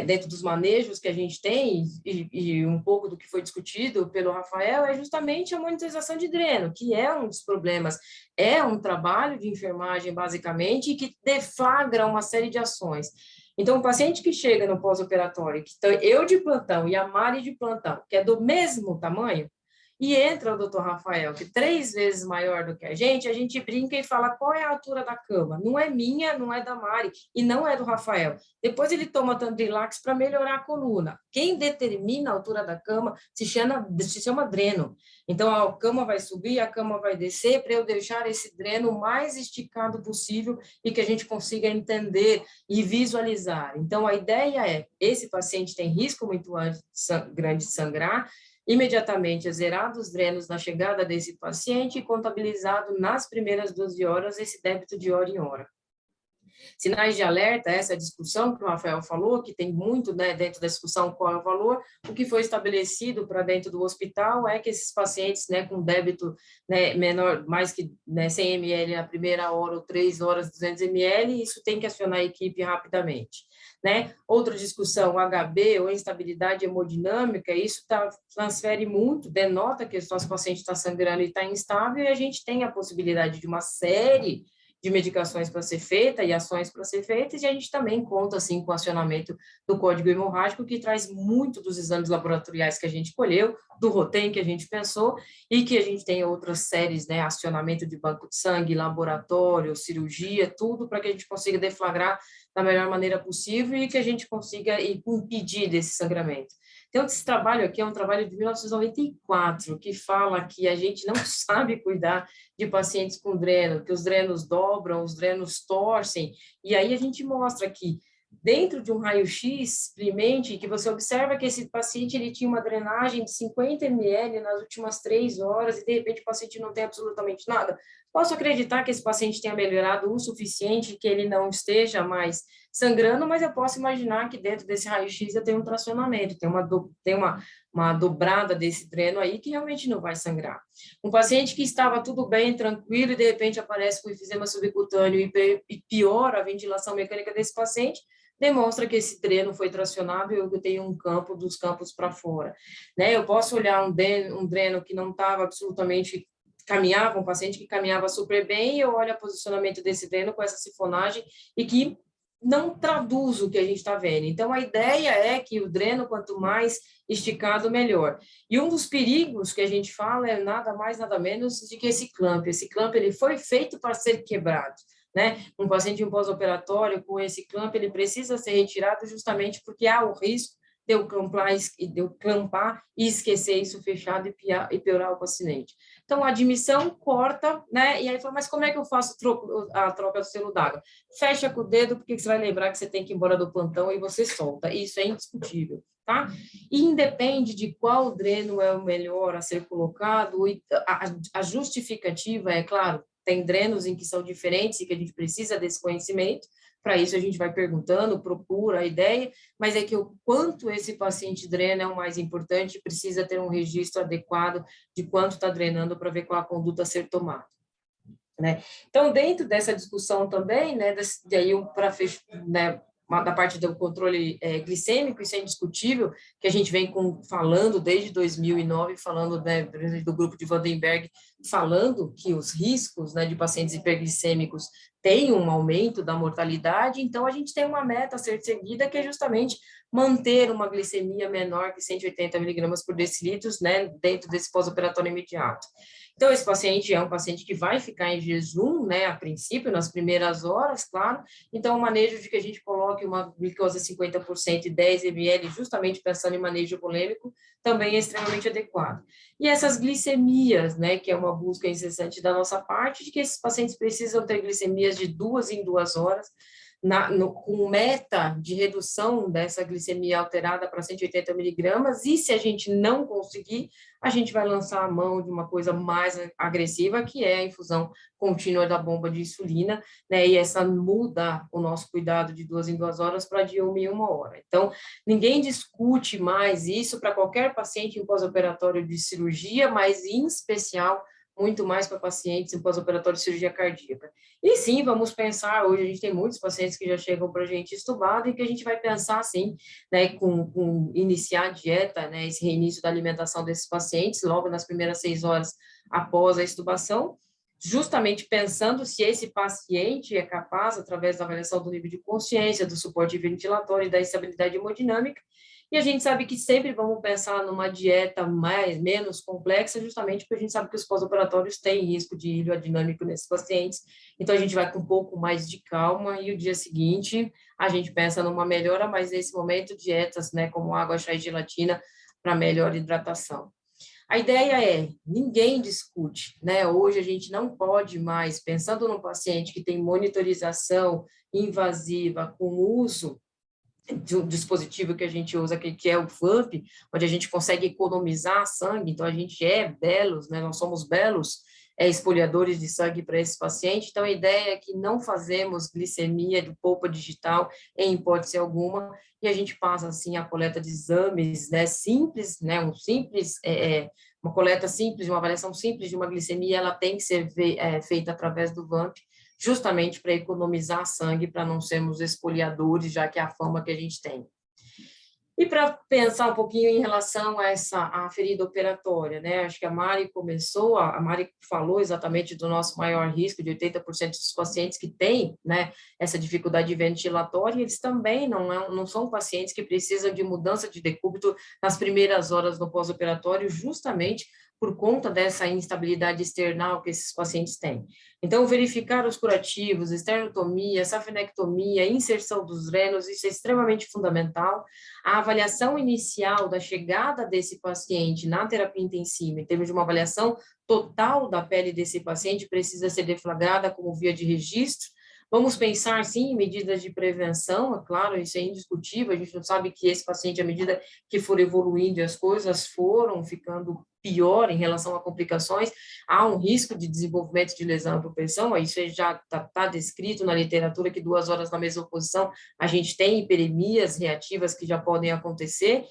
dentro dos manejos que a gente tem, e um pouco do que foi discutido pelo Rafael, é justamente a monitorização de dreno, que é um dos problemas, é um trabalho de enfermagem, basicamente, e que deflagra uma série de ações. Então, o paciente que chega no pós-operatório, que eu de plantão e a Mari de plantão, que é do mesmo tamanho, e entra o doutor Rafael, que 3 vezes maior do que a gente brinca e fala qual é a altura da cama. Não é minha, não é da Mari e não é do Rafael. Depois ele toma Tandrilax para melhorar a coluna. Quem determina a altura da cama se chama dreno. Então, a cama vai subir, a cama vai descer para eu deixar esse dreno o mais esticado possível e que a gente consiga entender e visualizar. Então, a ideia é, esse paciente tem risco muito grande de sangrar, imediatamente zerado os drenos na chegada desse paciente e contabilizado nas primeiras 12 horas esse débito de hora em hora. Sinais de alerta, essa discussão que o Rafael falou, que tem muito, né, dentro da discussão qual é o valor, o que foi estabelecido para dentro do hospital é que esses pacientes, né, com débito, né, menor, mais que, né, 100 ml na primeira hora ou 3 horas, 200 ml, isso tem que acionar a equipe rapidamente. Né? Outra discussão, HB ou instabilidade hemodinâmica, isso transfere muito, denota que o nosso paciente está sangrando e está instável, e a gente tem a possibilidade de uma série de medicações para ser feita e ações para ser feitas, e a gente também conta, assim, com o acionamento do código hemorrágico, que traz muito dos exames laboratoriais que a gente colheu, do ROTEM que a gente pensou, e que a gente tem outras séries, né, acionamento de banco de sangue, laboratório, cirurgia, tudo para que a gente consiga deflagrar da melhor maneira possível e que a gente consiga impedir desse sangramento. Então, esse trabalho aqui é um trabalho de 1994, que fala que a gente não sabe cuidar de pacientes com dreno, que os drenos dobram, os drenos torcem, e aí a gente mostra que dentro de um raio-x, simplesmente, que você observa que esse paciente ele tinha uma drenagem de 50 ml nas últimas 3 horas e, de repente, o paciente não tem absolutamente nada. Posso acreditar que esse paciente tenha melhorado o suficiente, que ele não esteja mais sangrando, mas eu posso imaginar que dentro desse raio-x eu tenho um tracionamento, tem uma dobrada desse dreno aí que realmente não vai sangrar. Um paciente que estava tudo bem, tranquilo, e de repente aparece com enfisema subcutâneo e piora a ventilação mecânica desse paciente, demonstra que esse dreno foi tracionado e eu tenho um campo dos campos para fora. Né? Eu posso olhar um dreno que não estava absolutamente caminhava, um paciente que caminhava super bem, e eu olho o posicionamento desse dreno com essa sifonagem e que não traduz o que a gente está vendo. Então, a ideia é que o dreno, quanto mais esticado, melhor. E um dos perigos que a gente fala é nada mais, nada menos de que esse clamp ele foi feito para ser quebrado. Né? Um paciente em pós-operatório com esse clamp, ele precisa ser retirado justamente porque há o risco de eu clampar e esquecer isso fechado e piorar o paciente. Então, a admissão corta, né? E aí fala, mas como é que eu faço a troca do selo d'água? Fecha com o dedo, porque você vai lembrar que você tem que ir embora do plantão e você solta. Isso é indiscutível, tá? E independe de qual dreno é o melhor a ser colocado, a justificativa é, claro, tem drenos em que são diferentes e que a gente precisa desse conhecimento. Para isso, a gente vai perguntando, procura a ideia, mas é que o quanto esse paciente drena é o mais importante, precisa ter um registro adequado de quanto está drenando para ver qual a conduta a ser tomada. Né? Então, dentro dessa discussão também, né, para fechar, né, da parte do controle glicêmico, isso é indiscutível, que a gente vem falando desde 2009, falando, né, do grupo de Vandenberg, falando que os riscos, né, de pacientes hiperglicêmicos têm um aumento da mortalidade, então a gente tem uma meta a ser seguida, que é justamente manter uma glicemia menor que 180 miligramas por decilitro, né, dentro desse pós-operatório imediato. Então, esse paciente é um paciente que vai ficar em jejum, né, a princípio, nas primeiras horas, claro. Então, o manejo de que a gente coloque uma glicose 50% e 10 ml, justamente pensando em manejo polêmico, também é extremamente adequado. E essas glicemias, né, que é uma busca incessante da nossa parte, de que esses pacientes precisam ter glicemias de 2 em 2 horas, com meta de redução dessa glicemia alterada para 180 miligramas, e se a gente não conseguir, a gente vai lançar a mão de uma coisa mais agressiva, que é a infusão contínua da bomba de insulina, né, e essa muda o nosso cuidado de 2 em 2 horas para de 1 em 1 hora. Então, ninguém discute mais isso para qualquer paciente em pós-operatório de cirurgia, mas em especial muito mais para pacientes em pós-operatório de cirurgia cardíaca. E sim, vamos pensar, hoje a gente tem muitos pacientes que já chegam para a gente estubado e que a gente vai pensar, sim, né, com iniciar a dieta, né, esse reinício da alimentação desses pacientes, logo nas primeiras 6 horas após a extubação, justamente pensando se esse paciente é capaz, através da avaliação do nível de consciência, do suporte ventilatório e da estabilidade hemodinâmica. E a gente sabe que sempre vamos pensar numa dieta menos complexa, justamente porque a gente sabe que os pós-operatórios têm risco de ilho adinâmico nesses pacientes. Então, a gente vai com um pouco mais de calma e o dia seguinte a gente pensa numa melhora, mas nesse momento dietas, né, como água, chá e gelatina para melhor hidratação. A ideia é, ninguém discute, né? Hoje a gente não pode mais, pensando num paciente que tem monitorização invasiva com uso de um dispositivo que a gente usa, que é o VAMP, onde a gente consegue economizar sangue, então a gente é belos, né? Nós somos belos espoliadores de sangue para esse paciente, então a ideia é que não fazemos glicemia de polpa digital em hipótese alguma, e a gente passa, assim, a coleta de exames, né, simples, né, uma coleta simples, uma avaliação simples de uma glicemia, ela tem que ser feita através do VAMP, justamente para economizar sangue, para não sermos espoliadores, já que é a fama que a gente tem. E para pensar um pouquinho em relação a ferida operatória, né? Acho que a Mari a Mari falou exatamente do nosso maior risco, de 80% dos pacientes que têm, né, essa dificuldade ventilatória, eles também não são pacientes que precisam de mudança de decúbito nas primeiras horas do pós-operatório, justamente por conta dessa instabilidade external que esses pacientes têm. Então, verificar os curativos, esternotomia, safenectomia, inserção dos drenos, isso é extremamente fundamental. A avaliação inicial da chegada desse paciente na terapia intensiva, em termos de uma avaliação total da pele desse paciente, precisa ser deflagrada como via de registro. Vamos pensar, sim, em medidas de prevenção, é claro, isso é indiscutível, a gente não sabe que esse paciente, à medida que for evoluindo e as coisas foram ficando pior em relação a complicações, há um risco de desenvolvimento de lesão e propensão, isso já está descrito na literatura, que 2 horas na mesma posição, a gente tem hiperemias reativas que já podem acontecer,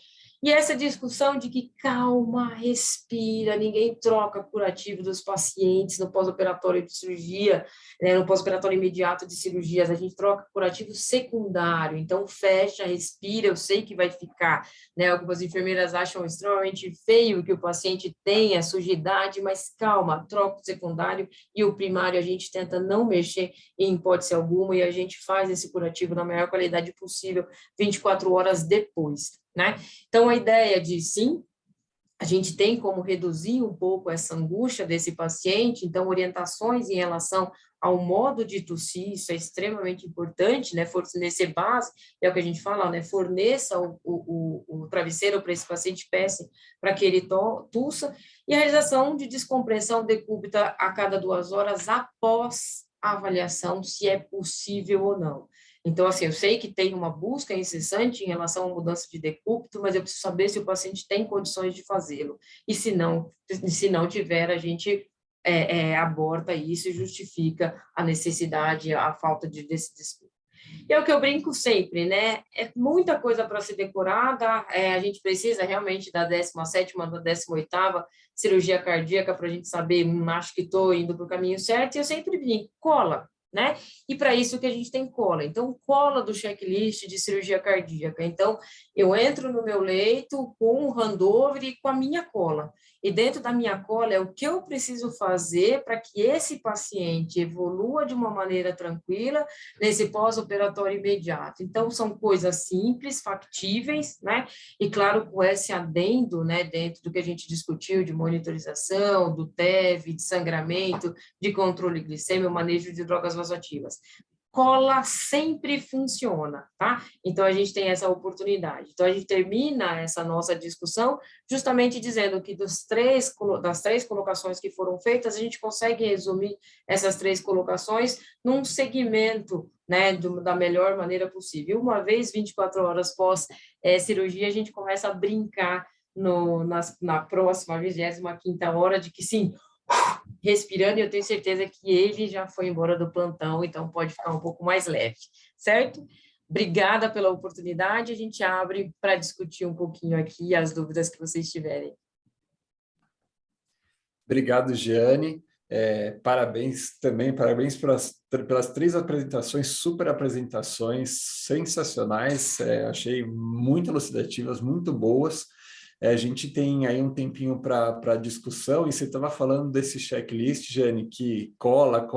e essa discussão de que calma, respira, ninguém troca curativo dos pacientes no pós-operatório de cirurgia, né, no pós-operatório imediato de cirurgias, a gente troca curativo secundário, então fecha, respira, eu sei que vai ficar, né, algumas enfermeiras acham extremamente feio que o paciente tenha sujidade, mas calma, troca o secundário e o primário a gente tenta não mexer em hipótese alguma e a gente faz esse curativo na maior qualidade possível 24 horas depois, né? Então, a ideia de, sim, a gente tem como reduzir um pouco essa angústia desse paciente, então, orientações em relação ao modo de tossir, isso é extremamente importante, né, fornecer base, é o que a gente fala, né, forneça o travesseiro para esse paciente péssimo, para que ele tussa, e a realização de descompressão decúbita a cada 2 horas após a avaliação, se é possível ou não. Então, assim, eu sei que tem uma busca incessante em relação à mudança de decúbito, mas eu preciso saber se o paciente tem condições de fazê-lo. E se não tiver, a gente aborta isso e justifica a necessidade, a falta desse descuido. E é o que eu brinco sempre, né? É muita coisa para ser decorada, a gente precisa realmente da 17ª, da 18ª cirurgia cardíaca para a gente saber, acho que estou indo para o caminho certo, e eu sempre brinco, cola, né? E para isso que a gente tem cola. Então, cola do checklist de cirurgia cardíaca. Então, eu entro no meu leito com um handover e com a minha cola. E dentro da minha cola é o que eu preciso fazer para que esse paciente evolua de uma maneira tranquila nesse pós-operatório imediato. Então, são coisas simples, factíveis, né? E, claro, com esse adendo, né, dentro do que a gente discutiu de monitorização, do TEV, de sangramento, de controle glicêmico, manejo de drogas vasoativas. Cola sempre funciona, tá? Então, a gente tem essa oportunidade. Então, a gente termina essa nossa discussão justamente dizendo que das três colocações que foram feitas, a gente consegue resumir essas 3 colocações num segmento, né, da melhor maneira possível. Uma vez, 24 horas pós cirurgia, a gente começa a brincar na próxima 25ª hora de que, sim, respirando, e eu tenho certeza que ele já foi embora do plantão, então pode ficar um pouco mais leve, certo? Obrigada pela oportunidade, a gente abre para discutir um pouquinho aqui as dúvidas que vocês tiverem. Obrigado, Jeane. Parabéns também, parabéns pelas 3 apresentações, super apresentações, sensacionais, achei muito elucidativas, muito boas. A gente tem aí um tempinho para discussão, e você estava falando desse checklist, Jane, que cola,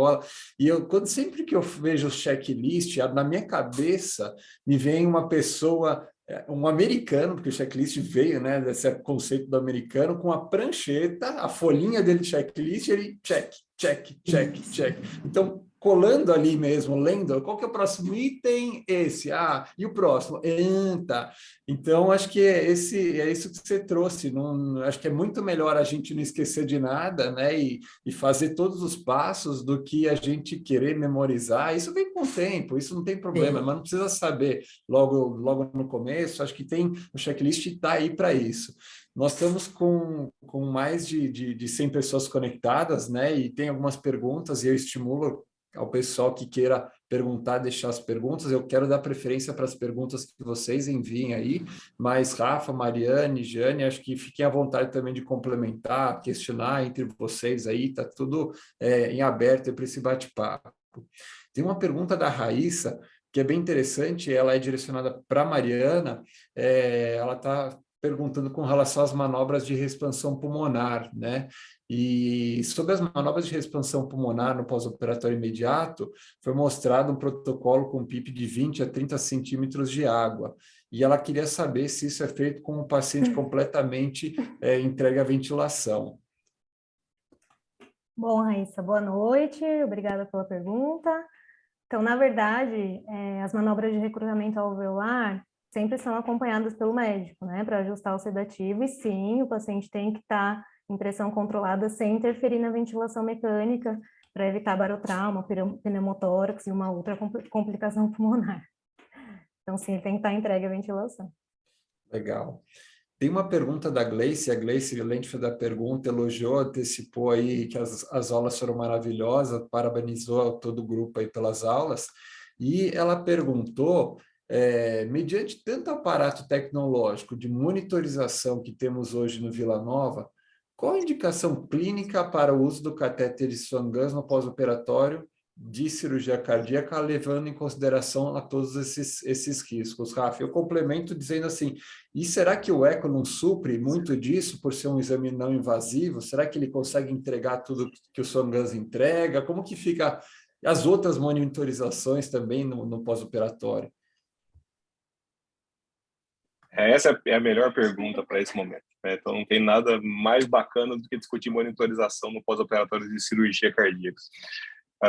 e sempre que eu vejo o checklist, na minha cabeça me vem uma pessoa, um americano, porque o checklist veio, né, desse conceito do americano, com a prancheta, a folhinha dele de checklist, ele check, check, check, check. Então, colando ali mesmo, lendo, qual que é o próximo item? Esse. E o próximo? Tá. Então, acho que é isso que você trouxe. Acho que é muito melhor a gente não esquecer de nada, né? E fazer todos os passos do que a gente querer memorizar. Isso vem com o tempo, isso não tem problema, mas não precisa saber logo no começo. Acho que o checklist está aí para isso. Nós estamos com mais de 100 pessoas conectadas, né? E tem algumas perguntas, e eu estimulo ao pessoal que queira perguntar, deixar as perguntas. Eu quero dar preferência para as perguntas que vocês enviem aí, mas Rafa, Mariane, Jane, acho que fiquem à vontade também de complementar, questionar entre vocês aí, está tudo em aberto para esse bate-papo. Tem uma pergunta da Raíssa, que é bem interessante, ela é direcionada para a Mariana, ela está perguntando com relação às manobras de expansão pulmonar, né? E sobre as manobras de expansão pulmonar no pós-operatório imediato, foi mostrado um protocolo com PIP de 20 a 30 centímetros de água. E ela queria saber se isso é feito com o paciente completamente entregue à ventilação. Bom, Raíssa, boa noite, obrigada pela pergunta. Então, na verdade, as manobras de recrutamento alveolar sempre são acompanhadas pelo médico, né, para ajustar o sedativo, e sim, o paciente tem que estar em pressão controlada sem interferir na ventilação mecânica, para evitar barotrauma, pneumotórax e uma outra complicação pulmonar. Então, sim, tem que estar entregue à ventilação. Legal. Tem uma pergunta da Gleice, a Gleice, além de fazer a pergunta, elogiou, antecipou aí que as aulas foram maravilhosas, parabenizou todo o grupo aí pelas aulas, e ela perguntou, mediante tanto aparato tecnológico de monitorização que temos hoje no Vila Nova, qual a indicação clínica para o uso do catéter de Swan-Ganz no pós-operatório de cirurgia cardíaca, levando em consideração a todos esses riscos? Rafa, eu complemento dizendo assim, e será que o eco não supre muito disso por ser um exame não invasivo? Será que ele consegue entregar tudo que o Swan-Ganz entrega? Como que fica as outras monitorizações também no pós-operatório? Essa é a melhor pergunta para esse momento, né? Então, não tem nada mais bacana do que discutir monitorização no pós-operatório de cirurgia cardíaca.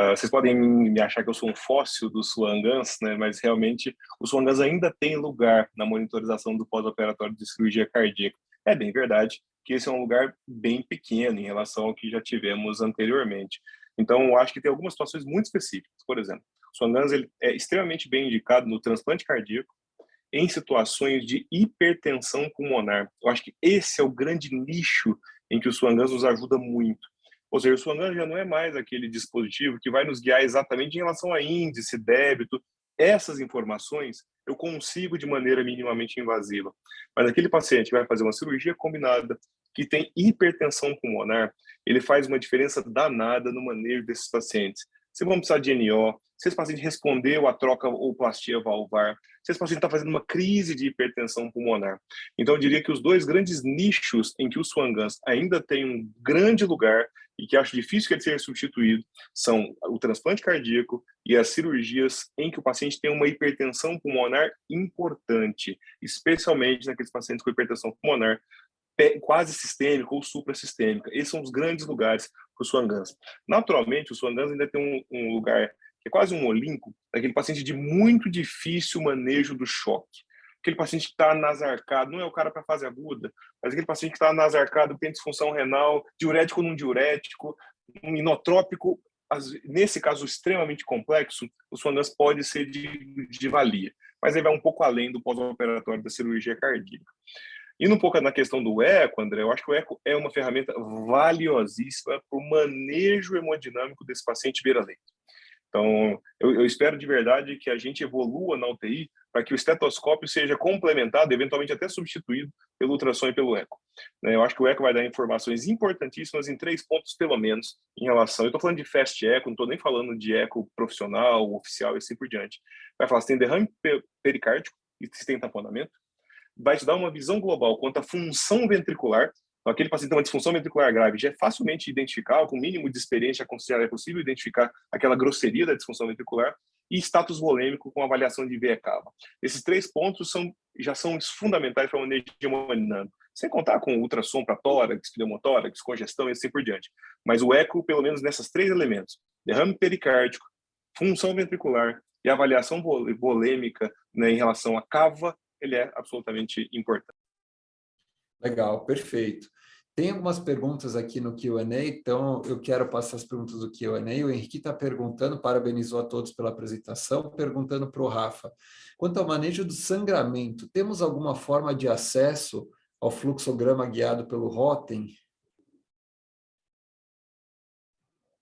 Vocês podem me achar que eu sou um fóssil do Swan-Ganz, né? Mas realmente o Swan-Ganz ainda tem lugar na monitorização do pós-operatório de cirurgia cardíaca. É bem verdade que esse é um lugar bem pequeno em relação ao que já tivemos anteriormente. Então, eu acho que tem algumas situações muito específicas. Por exemplo, o Swan-Ganz ele é extremamente bem indicado no transplante cardíaco, em situações de hipertensão pulmonar. Eu acho que esse é o grande nicho em que o Swan-Ganz nos ajuda muito. Ou seja, o Swan-Ganz já não é mais aquele dispositivo que vai nos guiar exatamente em relação a índice, débito. Essas informações eu consigo de maneira minimamente invasiva. Mas aquele paciente que vai fazer uma cirurgia combinada, que tem hipertensão pulmonar, ele faz uma diferença danada no manejo desses pacientes. Se vão precisar de NO, se esse paciente respondeu à troca ou plastia valvar, se esse paciente está fazendo uma crise de hipertensão pulmonar. Então, eu diria que os dois grandes nichos em que o Swan-Ganz ainda tem um grande lugar e que acho difícil que ele seja substituído são o transplante cardíaco e as cirurgias em que o paciente tem uma hipertensão pulmonar importante, especialmente naqueles pacientes com hipertensão pulmonar quase sistêmica ou suprassistêmica. Esses são os grandes lugares para o Swan-Ganz. Naturalmente, o Swan-Ganz ainda tem um lugar que é quase um Olimpo, daquele paciente de muito difícil manejo do choque. Aquele paciente que está nasarcado, não é o cara para fase aguda, mas aquele paciente que está nasarcado, tem disfunção renal, diurético num diurético, um inotrópico, nesse caso extremamente complexo, o Swan-Ganz pode ser de valia, mas ele vai um pouco além do pós-operatório da cirurgia cardíaca. Indo um pouco na questão do eco, André, eu acho que o eco é uma ferramenta valiosíssima para o manejo hemodinâmico desse paciente beira-leito. Então, eu espero de verdade que a gente evolua na UTI para que o estetoscópio seja complementado, eventualmente até substituído pelo ultrassom e pelo eco. Eu acho que o eco vai dar informações importantíssimas em 3 pontos, pelo menos, em relação... Eu estou falando de fast eco, não estou nem falando de eco profissional, oficial e assim por diante. Vai falar se tem derrame pericárdico e se tem tamponamento. Vai te dar uma visão global quanto à função ventricular. Então, aquele paciente tem uma disfunção ventricular grave, já é facilmente identificável, com o mínimo de experiência já é possível identificar aquela grosseria da disfunção ventricular, e status volêmico com avaliação de VE-cava. Esses 3 pontos já são fundamentais para o manejo hemodinâmico, sem contar com ultrassom para tórax, pneumotórax, congestão e assim por diante. Mas o eco, pelo menos nesses 3 elementos, derrame pericárdico, função ventricular e avaliação volêmica, né, em relação à cava, ele é absolutamente importante. Legal, perfeito. Tem algumas perguntas aqui no Q&A, então eu quero passar as perguntas do Q&A. O Henrique está perguntando, parabenizou a todos pela apresentação, perguntando para o Rafa. Quanto ao manejo do sangramento, temos alguma forma de acesso ao fluxograma guiado pelo Rotem?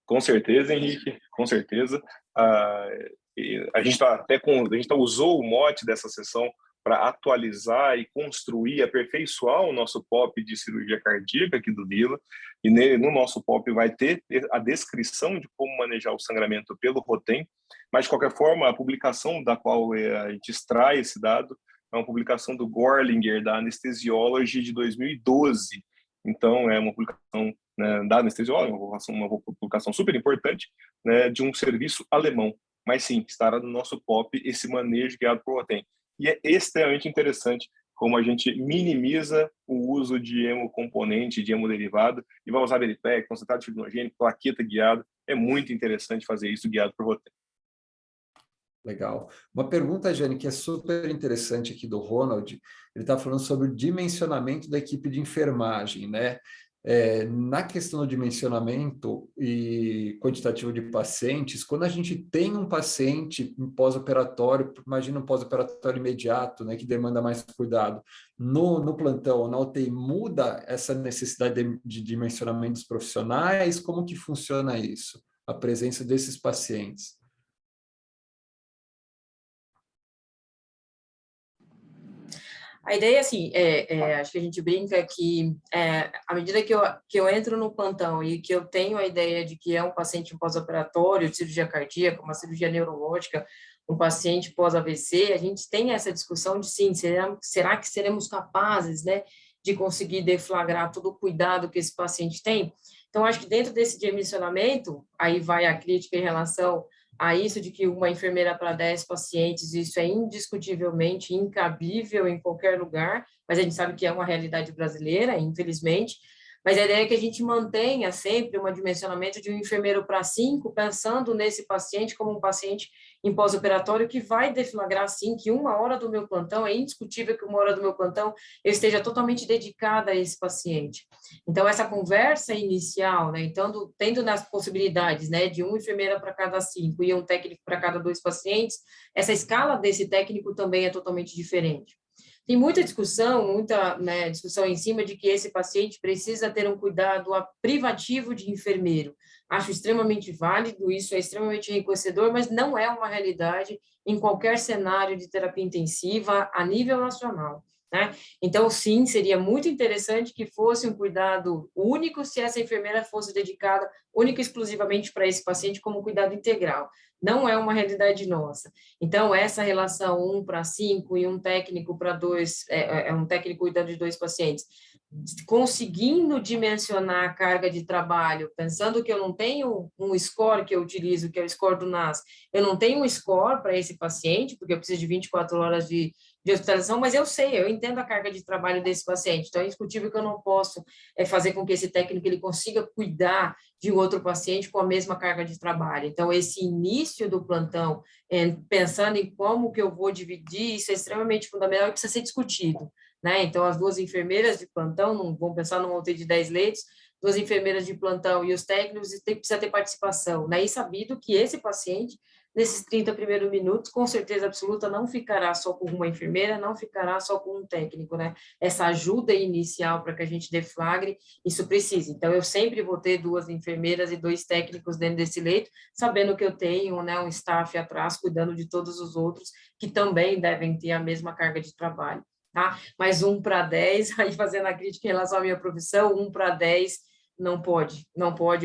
Com certeza, Henrique, com certeza. A gente usou o mote dessa sessão para atualizar e construir, aperfeiçoar o nosso POP de cirurgia cardíaca aqui do Vila, e no nosso POP vai ter a descrição de como manejar o sangramento pelo Rotem. Mas, de qualquer forma, a publicação da qual a gente extrai esse dado é uma publicação do Gorlinger, da Anesthesiology, de 2012. Então, é uma publicação, né, da Anesthesiology, uma publicação super importante, né, de um serviço alemão. Mas, sim, estará no nosso POP esse manejo guiado por Rotem. E é extremamente interessante como a gente minimiza o uso de hemocomponente, de hemoderivado, e vai usar Veripec, concentrado fibrinogênico, plaqueta guiada. É muito interessante fazer isso guiado por Rotem. Legal. Uma pergunta, Jane, que é super interessante aqui do Ronald, ele está falando sobre o dimensionamento da equipe de enfermagem, né? Na questão do dimensionamento e quantitativo de pacientes, quando a gente tem um paciente em pós-operatório, imagina um pós-operatório imediato, né, que demanda mais cuidado, no plantão, na UTI, muda essa necessidade de dimensionamento dos profissionais? Como que funciona isso? A presença desses pacientes? A ideia, assim, acho que a gente brinca que, à medida que eu entro no plantão e que eu tenho a ideia de que é um paciente pós-operatório de cirurgia cardíaca, uma cirurgia neurológica, um paciente pós-AVC, a gente tem essa discussão de, sim, será que seremos capazes, né, de conseguir deflagrar todo o cuidado que esse paciente tem? Então, acho que dentro desse dimensionamento, aí vai a crítica em relação a isso de que uma enfermeira para 10 pacientes, isso é indiscutivelmente incabível em qualquer lugar, mas a gente sabe que é uma realidade brasileira, infelizmente. Mas a ideia é que a gente mantenha sempre um dimensionamento de um enfermeiro para 5, pensando nesse paciente como um paciente em pós-operatório que vai deflagrar, sim, que uma hora do meu plantão, é indiscutível que uma hora do meu plantão eu esteja totalmente dedicada a esse paciente. Então, essa conversa inicial, né, então, tendo nas possibilidades, né, de uma enfermeira para cada 5 e um técnico para cada 2 pacientes, essa escala desse técnico também é totalmente diferente. Tem muita discussão, né, discussão em cima de que esse paciente precisa ter um cuidado privativo de enfermeiro. Acho extremamente válido, isso é extremamente enriquecedor, mas não é uma realidade em qualquer cenário de terapia intensiva a nível nacional, né? Então, sim, seria muito interessante que fosse um cuidado único se essa enfermeira fosse dedicada única e exclusivamente para esse paciente como cuidado integral. Não é uma realidade nossa. Então, essa relação 1 para 5 e um técnico para 2, um técnico cuidando de 2 pacientes, conseguindo dimensionar a carga de trabalho, pensando que eu não tenho um score que eu utilizo, que é o score do NAS, eu não tenho um score para esse paciente, porque eu preciso de 24 horas de hospitalização, mas eu sei, eu entendo a carga de trabalho desse paciente, então é indiscutível que eu não posso fazer com que esse técnico ele consiga cuidar de um outro paciente com a mesma carga de trabalho. Então, esse início do plantão, pensando em como que eu vou dividir, isso é extremamente fundamental e precisa ser discutido, né? Então, as 2 enfermeiras de plantão, não vão pensar numa UTI de 10 leitos, 2 enfermeiras de plantão e os técnicos, precisa ter participação, né? E sabido que esse paciente, nesses 30 primeiros minutos, com certeza absoluta, não ficará só com uma enfermeira, não ficará só com um técnico, né? Essa ajuda inicial para que a gente deflagre, isso precisa. Então, eu sempre vou ter 2 enfermeiras e 2 técnicos dentro desse leito, sabendo que eu tenho, né, um staff atrás, cuidando de todos os outros, que também devem ter a mesma carga de trabalho, tá? Mas 1 para 10, aí fazendo a crítica em relação à minha profissão, 1 para 10, não pode,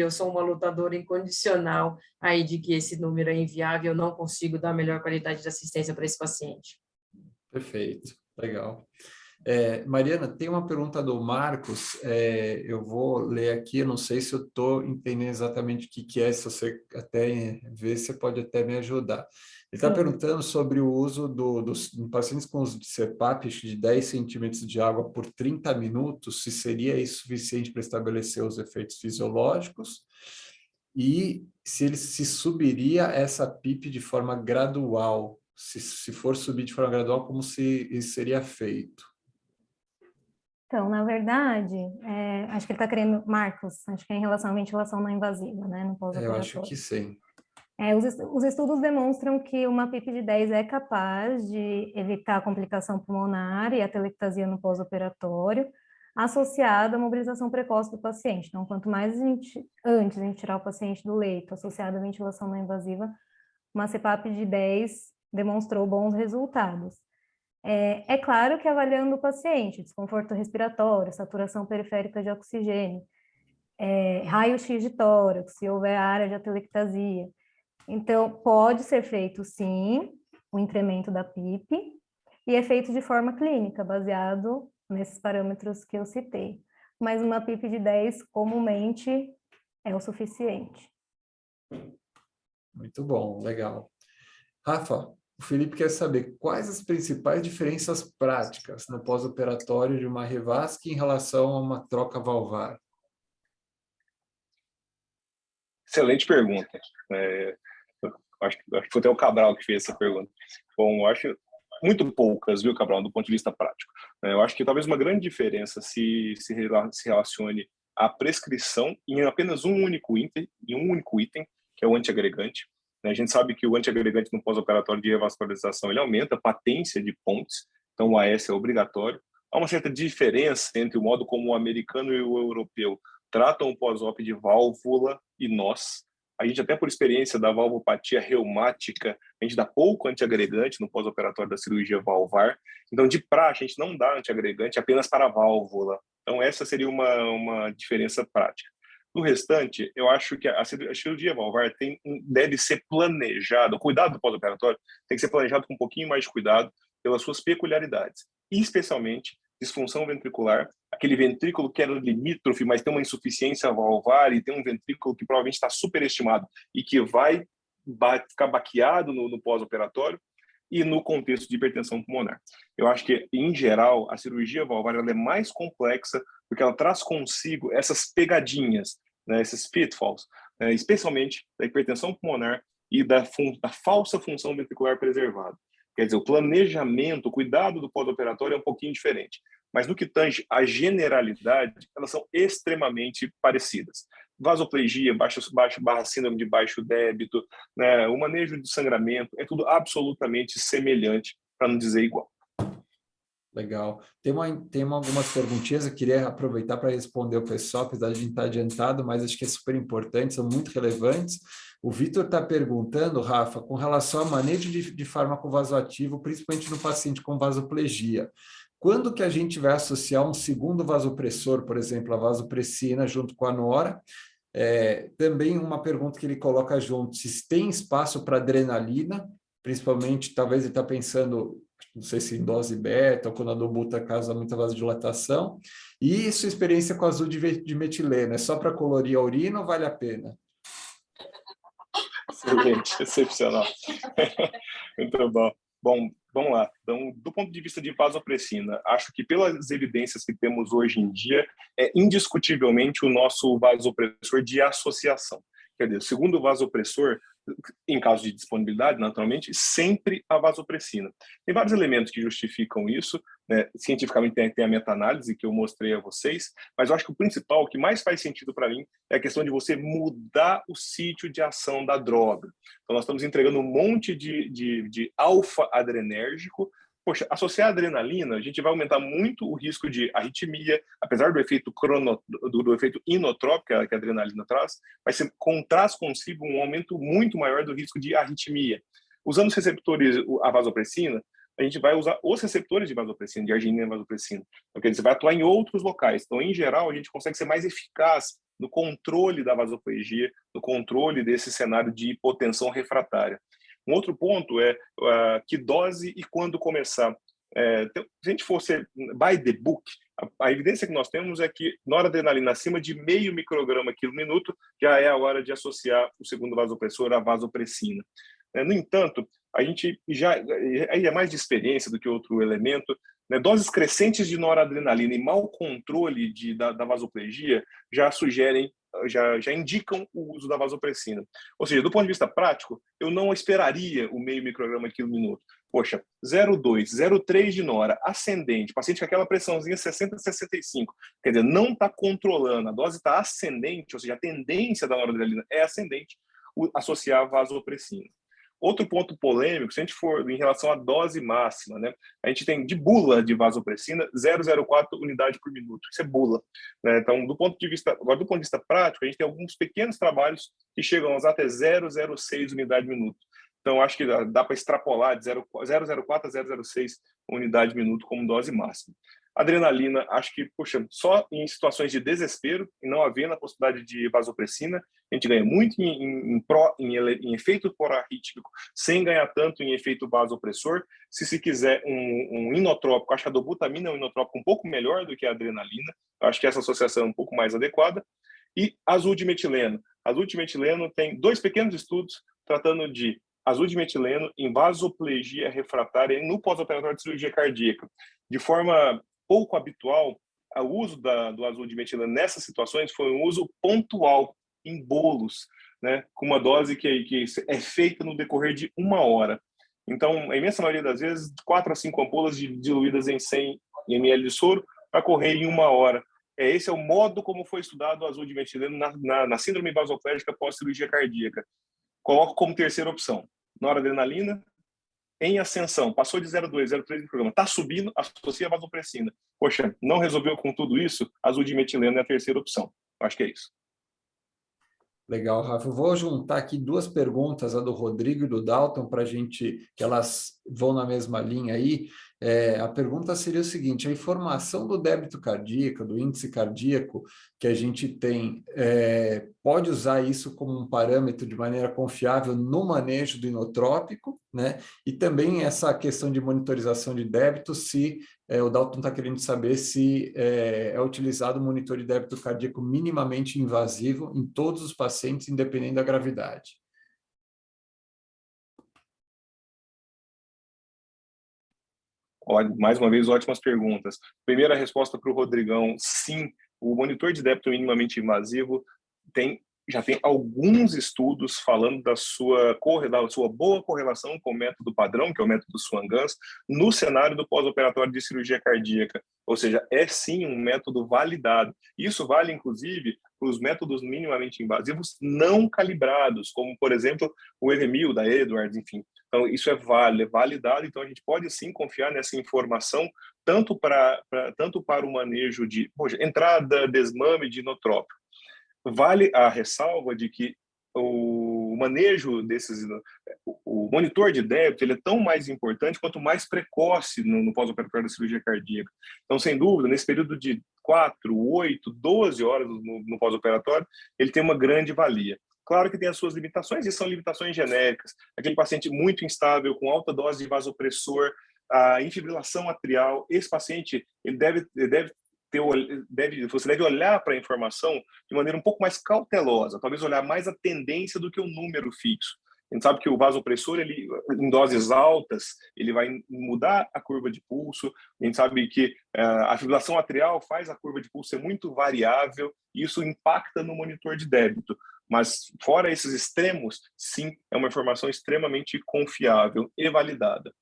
eu sou uma lutadora incondicional aí de que esse número é inviável, eu não consigo dar a melhor qualidade de assistência para esse paciente. Perfeito, legal. Mariana, tem uma pergunta do Marcos, eu vou ler aqui, eu não sei se eu estou entendendo exatamente o que é, se você até ver, você pode até me ajudar. Ele está perguntando sobre o uso dos pacientes com uso de CPAP de 10 centímetros de água por 30 minutos, se seria isso suficiente para estabelecer os efeitos fisiológicos, e se ele se subiria essa PIP de forma gradual, se for subir de forma gradual, como se isso seria feito. Então, na verdade, acho que ele está querendo, Marcos, acho que é em relação à ventilação não invasiva, né, no Eu acho pós-operatório. que sim. Os estudos demonstram que uma PIP de 10 é capaz de evitar a complicação pulmonar e a telectasia no pós-operatório, associada à mobilização precoce do paciente. Então, quanto mais antes a gente tirar o paciente do leito, associado à ventilação não invasiva, uma CPAP de 10 demonstrou bons resultados. É claro que avaliando o paciente, desconforto respiratório, saturação periférica de oxigênio, raio-x de tórax, se houver área de atelectasia, Então, pode ser feito, sim, o incremento da PIP, e é feito de forma clínica, baseado nesses parâmetros que eu citei. Mas uma PIP de 10 comumente é o suficiente. Muito bom, legal. Rafa, o Felipe quer saber quais as principais diferenças práticas no pós-operatório de uma Revasc em relação a uma troca valvar? Excelente pergunta. Acho que foi até o Cabral que fez essa pergunta. Bom, eu acho muito poucas, viu, Cabral, do ponto de vista prático. Eu acho que talvez uma grande diferença se relacione à prescrição em apenas um único item, que é o antiagregante. A gente sabe que o antiagregante no pós-operatório de revascularização ele aumenta a patência de pontes, então o AS é obrigatório. Há uma certa diferença entre o modo como o americano e o europeu tratam o pós-op de válvula e nós. A gente, até por experiência da valvopatia reumática, a gente dá pouco antiagregante no pós-operatório da cirurgia valvar. Então, de praxe, a gente não dá antiagregante apenas para a válvula. Então, essa seria uma diferença prática. No restante, eu acho que a cirurgia valvar deve ser planejada, o cuidado do pós-operatório tem que ser planejado com um pouquinho mais de cuidado pelas suas peculiaridades, e especialmente disfunção ventricular, aquele ventrículo que era limítrofe, mas tem uma insuficiência valvar e tem um ventrículo que provavelmente está superestimado e que vai ficar baqueado no pós-operatório, e no contexto de hipertensão pulmonar. Eu acho que, em geral, a cirurgia valvar ela é mais complexa porque ela traz consigo essas pegadinhas, né, esses pitfalls, especialmente da hipertensão pulmonar e da falsa função ventricular preservada. Quer dizer, o planejamento, o cuidado do pós-operatório é um pouquinho diferente. Mas no que tange à generalidade, elas são extremamente parecidas. Vasoplegia, barra síndrome de baixo débito, né, o manejo de sangramento, é tudo absolutamente semelhante, para não dizer igual. Legal. Tem algumas perguntinhas, eu queria aproveitar para responder o pessoal, apesar de a gente estar adiantado, mas acho que é super importante, são muito relevantes. O Vitor está perguntando, Rafa, com relação ao manejo de fármaco vasoativo, principalmente no paciente com vasoplegia. Quando que a gente vai associar um segundo vasopressor, por exemplo, a vasopressina, junto com a nora? Também uma pergunta que ele coloca junto, se tem espaço para adrenalina, principalmente, talvez ele está pensando, não sei se em dose beta, ou quando a dobuta causa muita vasodilatação, e sua experiência com azul de metileno, é só para colorir a urina ou vale a pena? Excelente, excepcional. Muito bom. Bom, vamos lá. Então, do ponto de vista de vasopressina, acho que pelas evidências que temos hoje em dia, é indiscutivelmente o nosso vasopressor de associação. Quer dizer, o segundo vasopressor, em caso de disponibilidade, naturalmente, sempre a vasopressina. Tem vários elementos que justificam isso, né? Cientificamente tem a meta-análise que eu mostrei a vocês, mas eu acho que o principal, o que mais faz sentido para mim, é a questão de você mudar o sítio de ação da droga. Então, nós estamos entregando um monte de alfa-adrenérgico. Poxa, associar a adrenalina, a gente vai aumentar muito o risco de arritmia, apesar do efeito do efeito inotrópico que a adrenalina traz, traz consigo um aumento muito maior do risco de arritmia. Usando os receptores, a vasopressina, a gente vai usar os receptores de vasopressina, de arginina e vasopressina. Porque você vai atuar em outros locais. Então, em geral, a gente consegue ser mais eficaz no controle da vasoplegia, no controle desse cenário de hipotensão refratária. Um outro ponto é que dose e quando começar. Se a gente fosse by the book, a evidência que nós temos é que noradrenalina acima de 0,5 micrograma quilo minuto já é a hora de associar o segundo vasopressor à vasopressina. No entanto, a gente aí é mais de experiência do que outro elemento, né? Doses crescentes de noradrenalina e mau controle da vasoplegia já sugerem, já indicam o uso da vasopressina. Ou seja, do ponto de vista prático, eu não esperaria o 0,5 micrograma quilo minuto. Poxa, 0,2, 0,3 de nora, ascendente, paciente com aquela pressãozinha 60, 65, quer dizer, não está controlando, a dose está ascendente, ou seja, a tendência da noradrenalina é ascendente, associar a vasopressina. Outro ponto polêmico, se a gente for em relação à dose máxima, né? A gente tem de bula de vasopressina 0,04 unidade por minuto. Isso é bula, né? Então, do ponto de vista prático, a gente tem alguns pequenos trabalhos que chegam até 0,06 unidade por minuto. Então, acho que dá para extrapolar de 0,04 a 0,06 unidade por minuto como dose máxima. Adrenalina, acho que, poxa, só em situações de desespero, e não havendo a possibilidade de vasopressina, a gente ganha muito em efeito porarrítmico, sem ganhar tanto em efeito vasopressor. Se quiser um inotrópico, acho que a dobutamina é um inotrópico um pouco melhor do que a adrenalina, acho que essa associação é um pouco mais adequada. E azul de metileno. Azul de metileno tem 2 pequenos estudos tratando de azul de metileno em vasoplegia refratária no pós-operatório de cirurgia cardíaca. De forma pouco habitual, o uso do azul de metileno nessas situações foi um uso pontual, em bolos, né, com uma dose que é feita no decorrer de 1 hora. Então, a imensa maioria das vezes, 4 a 5 ampolas diluídas em 100 ml de soro para correr em 1 hora. Esse é o modo como foi estudado o azul de metileno na síndrome vasoplégica pós-cirurgia cardíaca. Coloco como terceira opção. Noradrenalina, em ascensão, passou de 0,2, 0,3 no programa, está subindo, associa a vasopressina. Poxa, não resolveu com tudo isso, azul de metileno é a terceira opção. Acho que é isso. Legal, Rafa. Eu vou juntar aqui 2 perguntas, a do Rodrigo e do Dalton, para a gente, que elas vão na mesma linha aí. A pergunta seria o seguinte: a informação do débito cardíaco, do índice cardíaco que a gente tem, pode usar isso como um parâmetro de maneira confiável no manejo do inotrópico, né? E também essa questão de monitorização de débito, se o Dalton está querendo saber se é utilizado um monitor de débito cardíaco minimamente invasivo em todos os pacientes, independente da gravidade. Mais uma vez, ótimas perguntas. Primeira resposta para o Rodrigão: sim, o monitor de débito minimamente invasivo já tem alguns estudos falando da sua boa correlação com o método padrão, que é o método Swan-Ganz, no cenário do pós-operatório de cirurgia cardíaca. Ou seja, é sim um método validado. Isso vale, inclusive, para os métodos minimamente invasivos não calibrados, como, por exemplo, o EVMIL da Edwards, enfim. Então, isso é validado, então a gente pode sim confiar nessa informação, tanto para o manejo de entrada, desmame de inotrópico. Vale a ressalva de que o manejo o monitor de débito, ele é tão mais importante quanto mais precoce no pós-operatório da cirurgia cardíaca. Então, sem dúvida, nesse período de 4, 8, 12 horas no pós-operatório, ele tem uma grande valia. Claro que tem as suas limitações, e são limitações genéricas. Aquele paciente muito instável, com alta dose de vasopressor, a infibrilação atrial, esse paciente você deve olhar para a informação de maneira um pouco mais cautelosa, talvez olhar mais a tendência do que o número fixo. A gente sabe que o vasopressor, ele, em doses altas, ele vai mudar a curva de pulso. A gente sabe que a fibrilação atrial faz a curva de pulso ser muito variável, e isso impacta no monitor de débito. Mas, fora esses extremos, sim, é uma informação extremamente confiável e validada.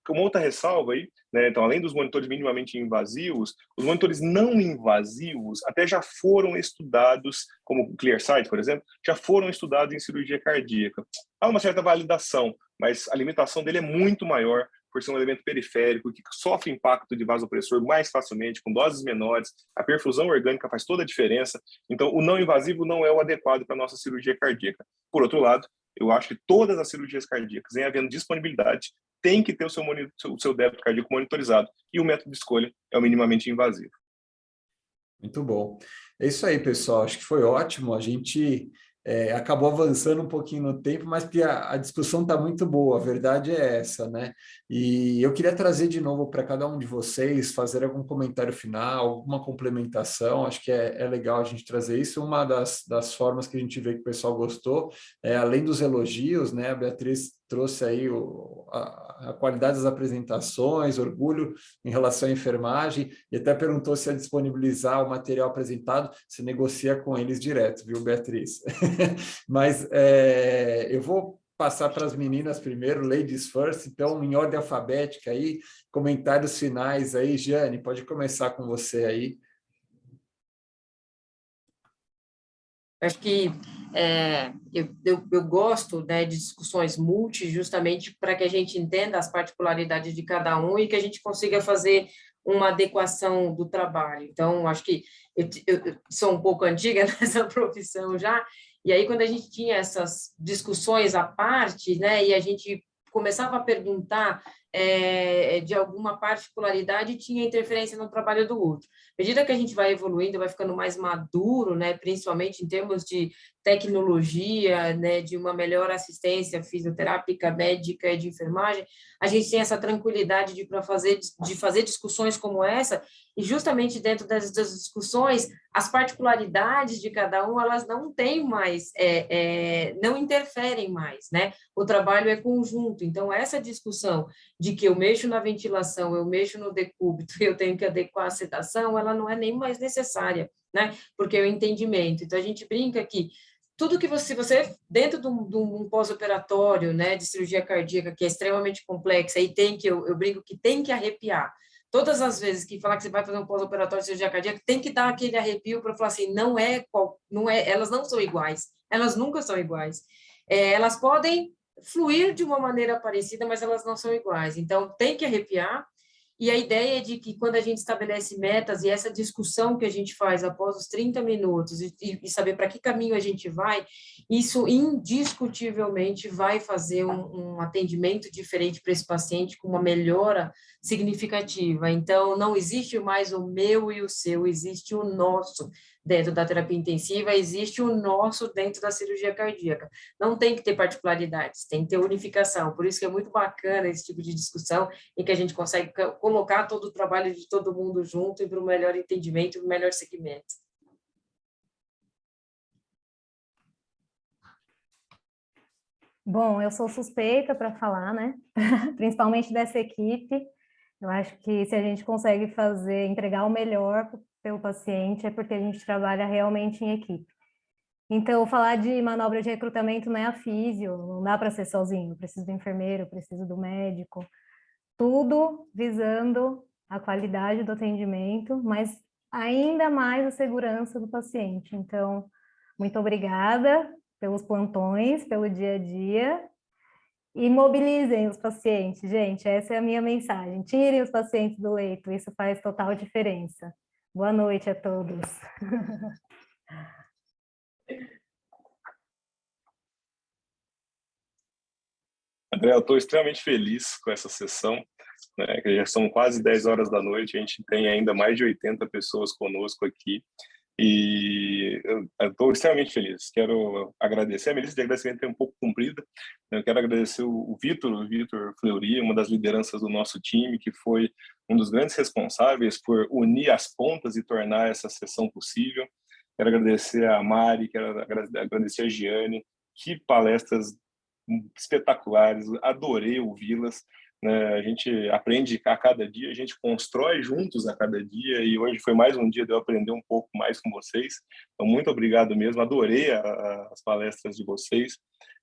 Uma outra ressalva aí, né, então, além dos monitores minimamente invasivos, os monitores não invasivos até já foram estudados, como o ClearSight, por exemplo, já foram estudados em cirurgia cardíaca. Há uma certa validação, mas a limitação dele é muito maior, por ser um elemento periférico que sofre impacto de vasopressor mais facilmente, com doses menores. A perfusão orgânica faz toda a diferença. Então, o não invasivo não é o adequado para a nossa cirurgia cardíaca. Por outro lado, eu acho que todas as cirurgias cardíacas, em havendo disponibilidade, tem que ter o seu débito cardíaco monitorizado, e o método de escolha é o minimamente invasivo. Muito bom. É isso aí, pessoal. Acho que foi ótimo. A gente acabou avançando um pouquinho no tempo, mas porque a discussão está muito boa, a verdade é essa, né? E eu queria trazer de novo para cada um de vocês, fazer algum comentário final, alguma complementação. Acho que é legal a gente trazer isso. Uma das formas que a gente vê que o pessoal gostou, além dos elogios, né? A Beatriz trouxe aí a qualidade das apresentações, orgulho em relação à enfermagem, e até perguntou se ia disponibilizar o material apresentado. Se negocia com eles direto, viu, Beatriz? Mas eu vou passar para as meninas primeiro, ladies first, então em ordem alfabética aí, comentários finais aí. Jane, pode começar com você aí. Acho que eu gosto, né, de discussões multi, justamente para que a gente entenda as particularidades de cada um e que a gente consiga fazer uma adequação do trabalho. Então, acho que eu sou um pouco antiga nessa profissão já, e aí quando a gente tinha essas discussões à parte, né, e a gente começava a perguntar de alguma particularidade tinha interferência no trabalho do outro. À medida que a gente vai evoluindo, vai ficando mais maduro, né, principalmente em termos de tecnologia, né, de uma melhor assistência fisioterápica, médica e de enfermagem, a gente tem essa tranquilidade de fazer discussões como essa, e justamente dentro das discussões, as particularidades de cada um, elas não têm mais, não interferem mais, né? O trabalho é conjunto, então essa discussão de que eu mexo na ventilação, eu mexo no decúbito, eu tenho que adequar a sedação, ela não é nem mais necessária, né? Porque é o entendimento. Então, a gente brinca que tudo que você dentro de um pós-operatório, né, de cirurgia cardíaca, que é extremamente complexa, e eu brinco que tem que arrepiar. Todas as vezes que falar que você vai fazer um pós-operatório de cirurgia cardíaca, tem que dar aquele arrepio para falar assim, não é, elas não são iguais, elas nunca são iguais. Elas podem fluir de uma maneira parecida, mas elas não são iguais. Então, tem que arrepiar. E a ideia é de que quando a gente estabelece metas e essa discussão que a gente faz após os 30 minutos e saber para que caminho a gente vai, isso indiscutivelmente vai fazer um atendimento diferente para esse paciente com uma melhora significativa. Então, não existe mais o meu e o seu, existe o nosso dentro da terapia intensiva, existe o nosso dentro da cirurgia cardíaca. Não tem que ter particularidades, tem que ter unificação. Por isso que é muito bacana esse tipo de discussão, em que a gente consegue colocar todo o trabalho de todo mundo junto e para o melhor entendimento, para o melhor segmento. Bom, eu sou suspeita para falar, né? Principalmente dessa equipe. Eu acho que se a gente consegue entregar o melhor pelo paciente, é porque a gente trabalha realmente em equipe. Então, falar de manobra de recrutamento não é a físio, não dá para ser sozinho. Eu preciso do enfermeiro, eu preciso do médico. Tudo visando a qualidade do atendimento, mas ainda mais a segurança do paciente. Então, muito obrigada pelos plantões, pelo dia a dia. E mobilizem os pacientes, gente, essa é a minha mensagem. Tirem os pacientes do leito, isso faz total diferença. Boa noite a todos. André, eu estou extremamente feliz com essa sessão, né, que já são quase 10 horas da noite, a gente tem ainda mais de 80 pessoas conosco aqui, e eu estou extremamente feliz. Quero agradecer, a minha lista de agradecimento é um pouco comprida, eu quero agradecer o Vitor Fleury, uma das lideranças do nosso time, que foi um dos grandes responsáveis por unir as pontas e tornar essa sessão possível. Quero agradecer a Mari, quero agradecer a Giane, que palestras espetaculares, adorei ouvi-las, né? A gente aprende a cada dia, a gente constrói juntos a cada dia, e hoje foi mais um dia de eu aprender um pouco mais com vocês, então muito obrigado mesmo, adorei as palestras de vocês.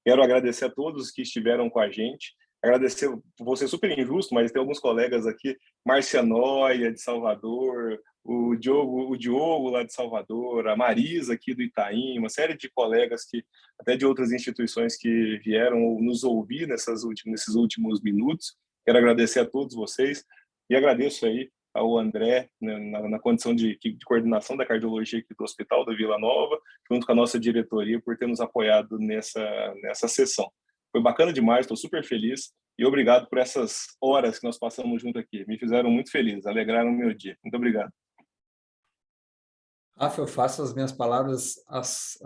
Quero agradecer a todos que estiveram com a gente, agradecer, vou ser super injusto, mas tem alguns colegas aqui, Márcia Noia, de Salvador, o Diogo lá de Salvador, a Marisa aqui do Itaim, uma série de colegas que até de outras instituições que vieram nos ouvir nesses últimos minutos. Quero agradecer a todos vocês e agradeço aí ao André, né, na condição de coordenação da cardiologia aqui do Hospital da Vila Nova, junto com a nossa diretoria, por ter nos apoiado nessa sessão. Foi bacana demais, estou super feliz e obrigado por essas horas que nós passamos junto aqui. Me fizeram muito feliz, alegraram o meu dia. Muito obrigado. Rafa, eu faço as minhas palavras, as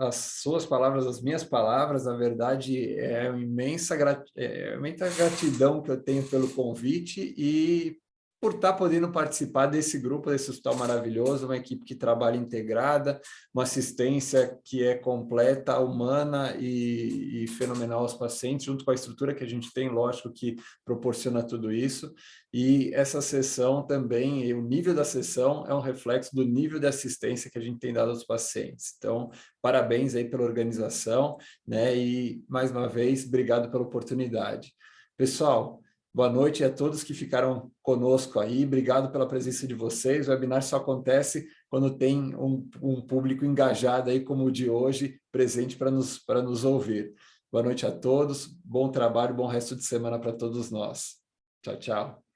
suas palavras, as minhas palavras. Na verdade, é uma imensa gratidão que eu tenho pelo convite e por estar podendo participar desse grupo, desse hospital maravilhoso, uma equipe que trabalha integrada, uma assistência que é completa, humana e fenomenal aos pacientes, junto com a estrutura que a gente tem, lógico, que proporciona tudo isso. E essa sessão também, e o nível da sessão é um reflexo do nível de assistência que a gente tem dado aos pacientes. Então, parabéns aí pela organização, né? E, mais uma vez, obrigado pela oportunidade. Pessoal, boa noite a todos que ficaram conosco aí. Obrigado pela presença de vocês. O webinar só acontece quando tem um público engajado aí, como o de hoje, presente para nos ouvir. Boa noite a todos. Bom trabalho, bom resto de semana para todos nós. Tchau, tchau.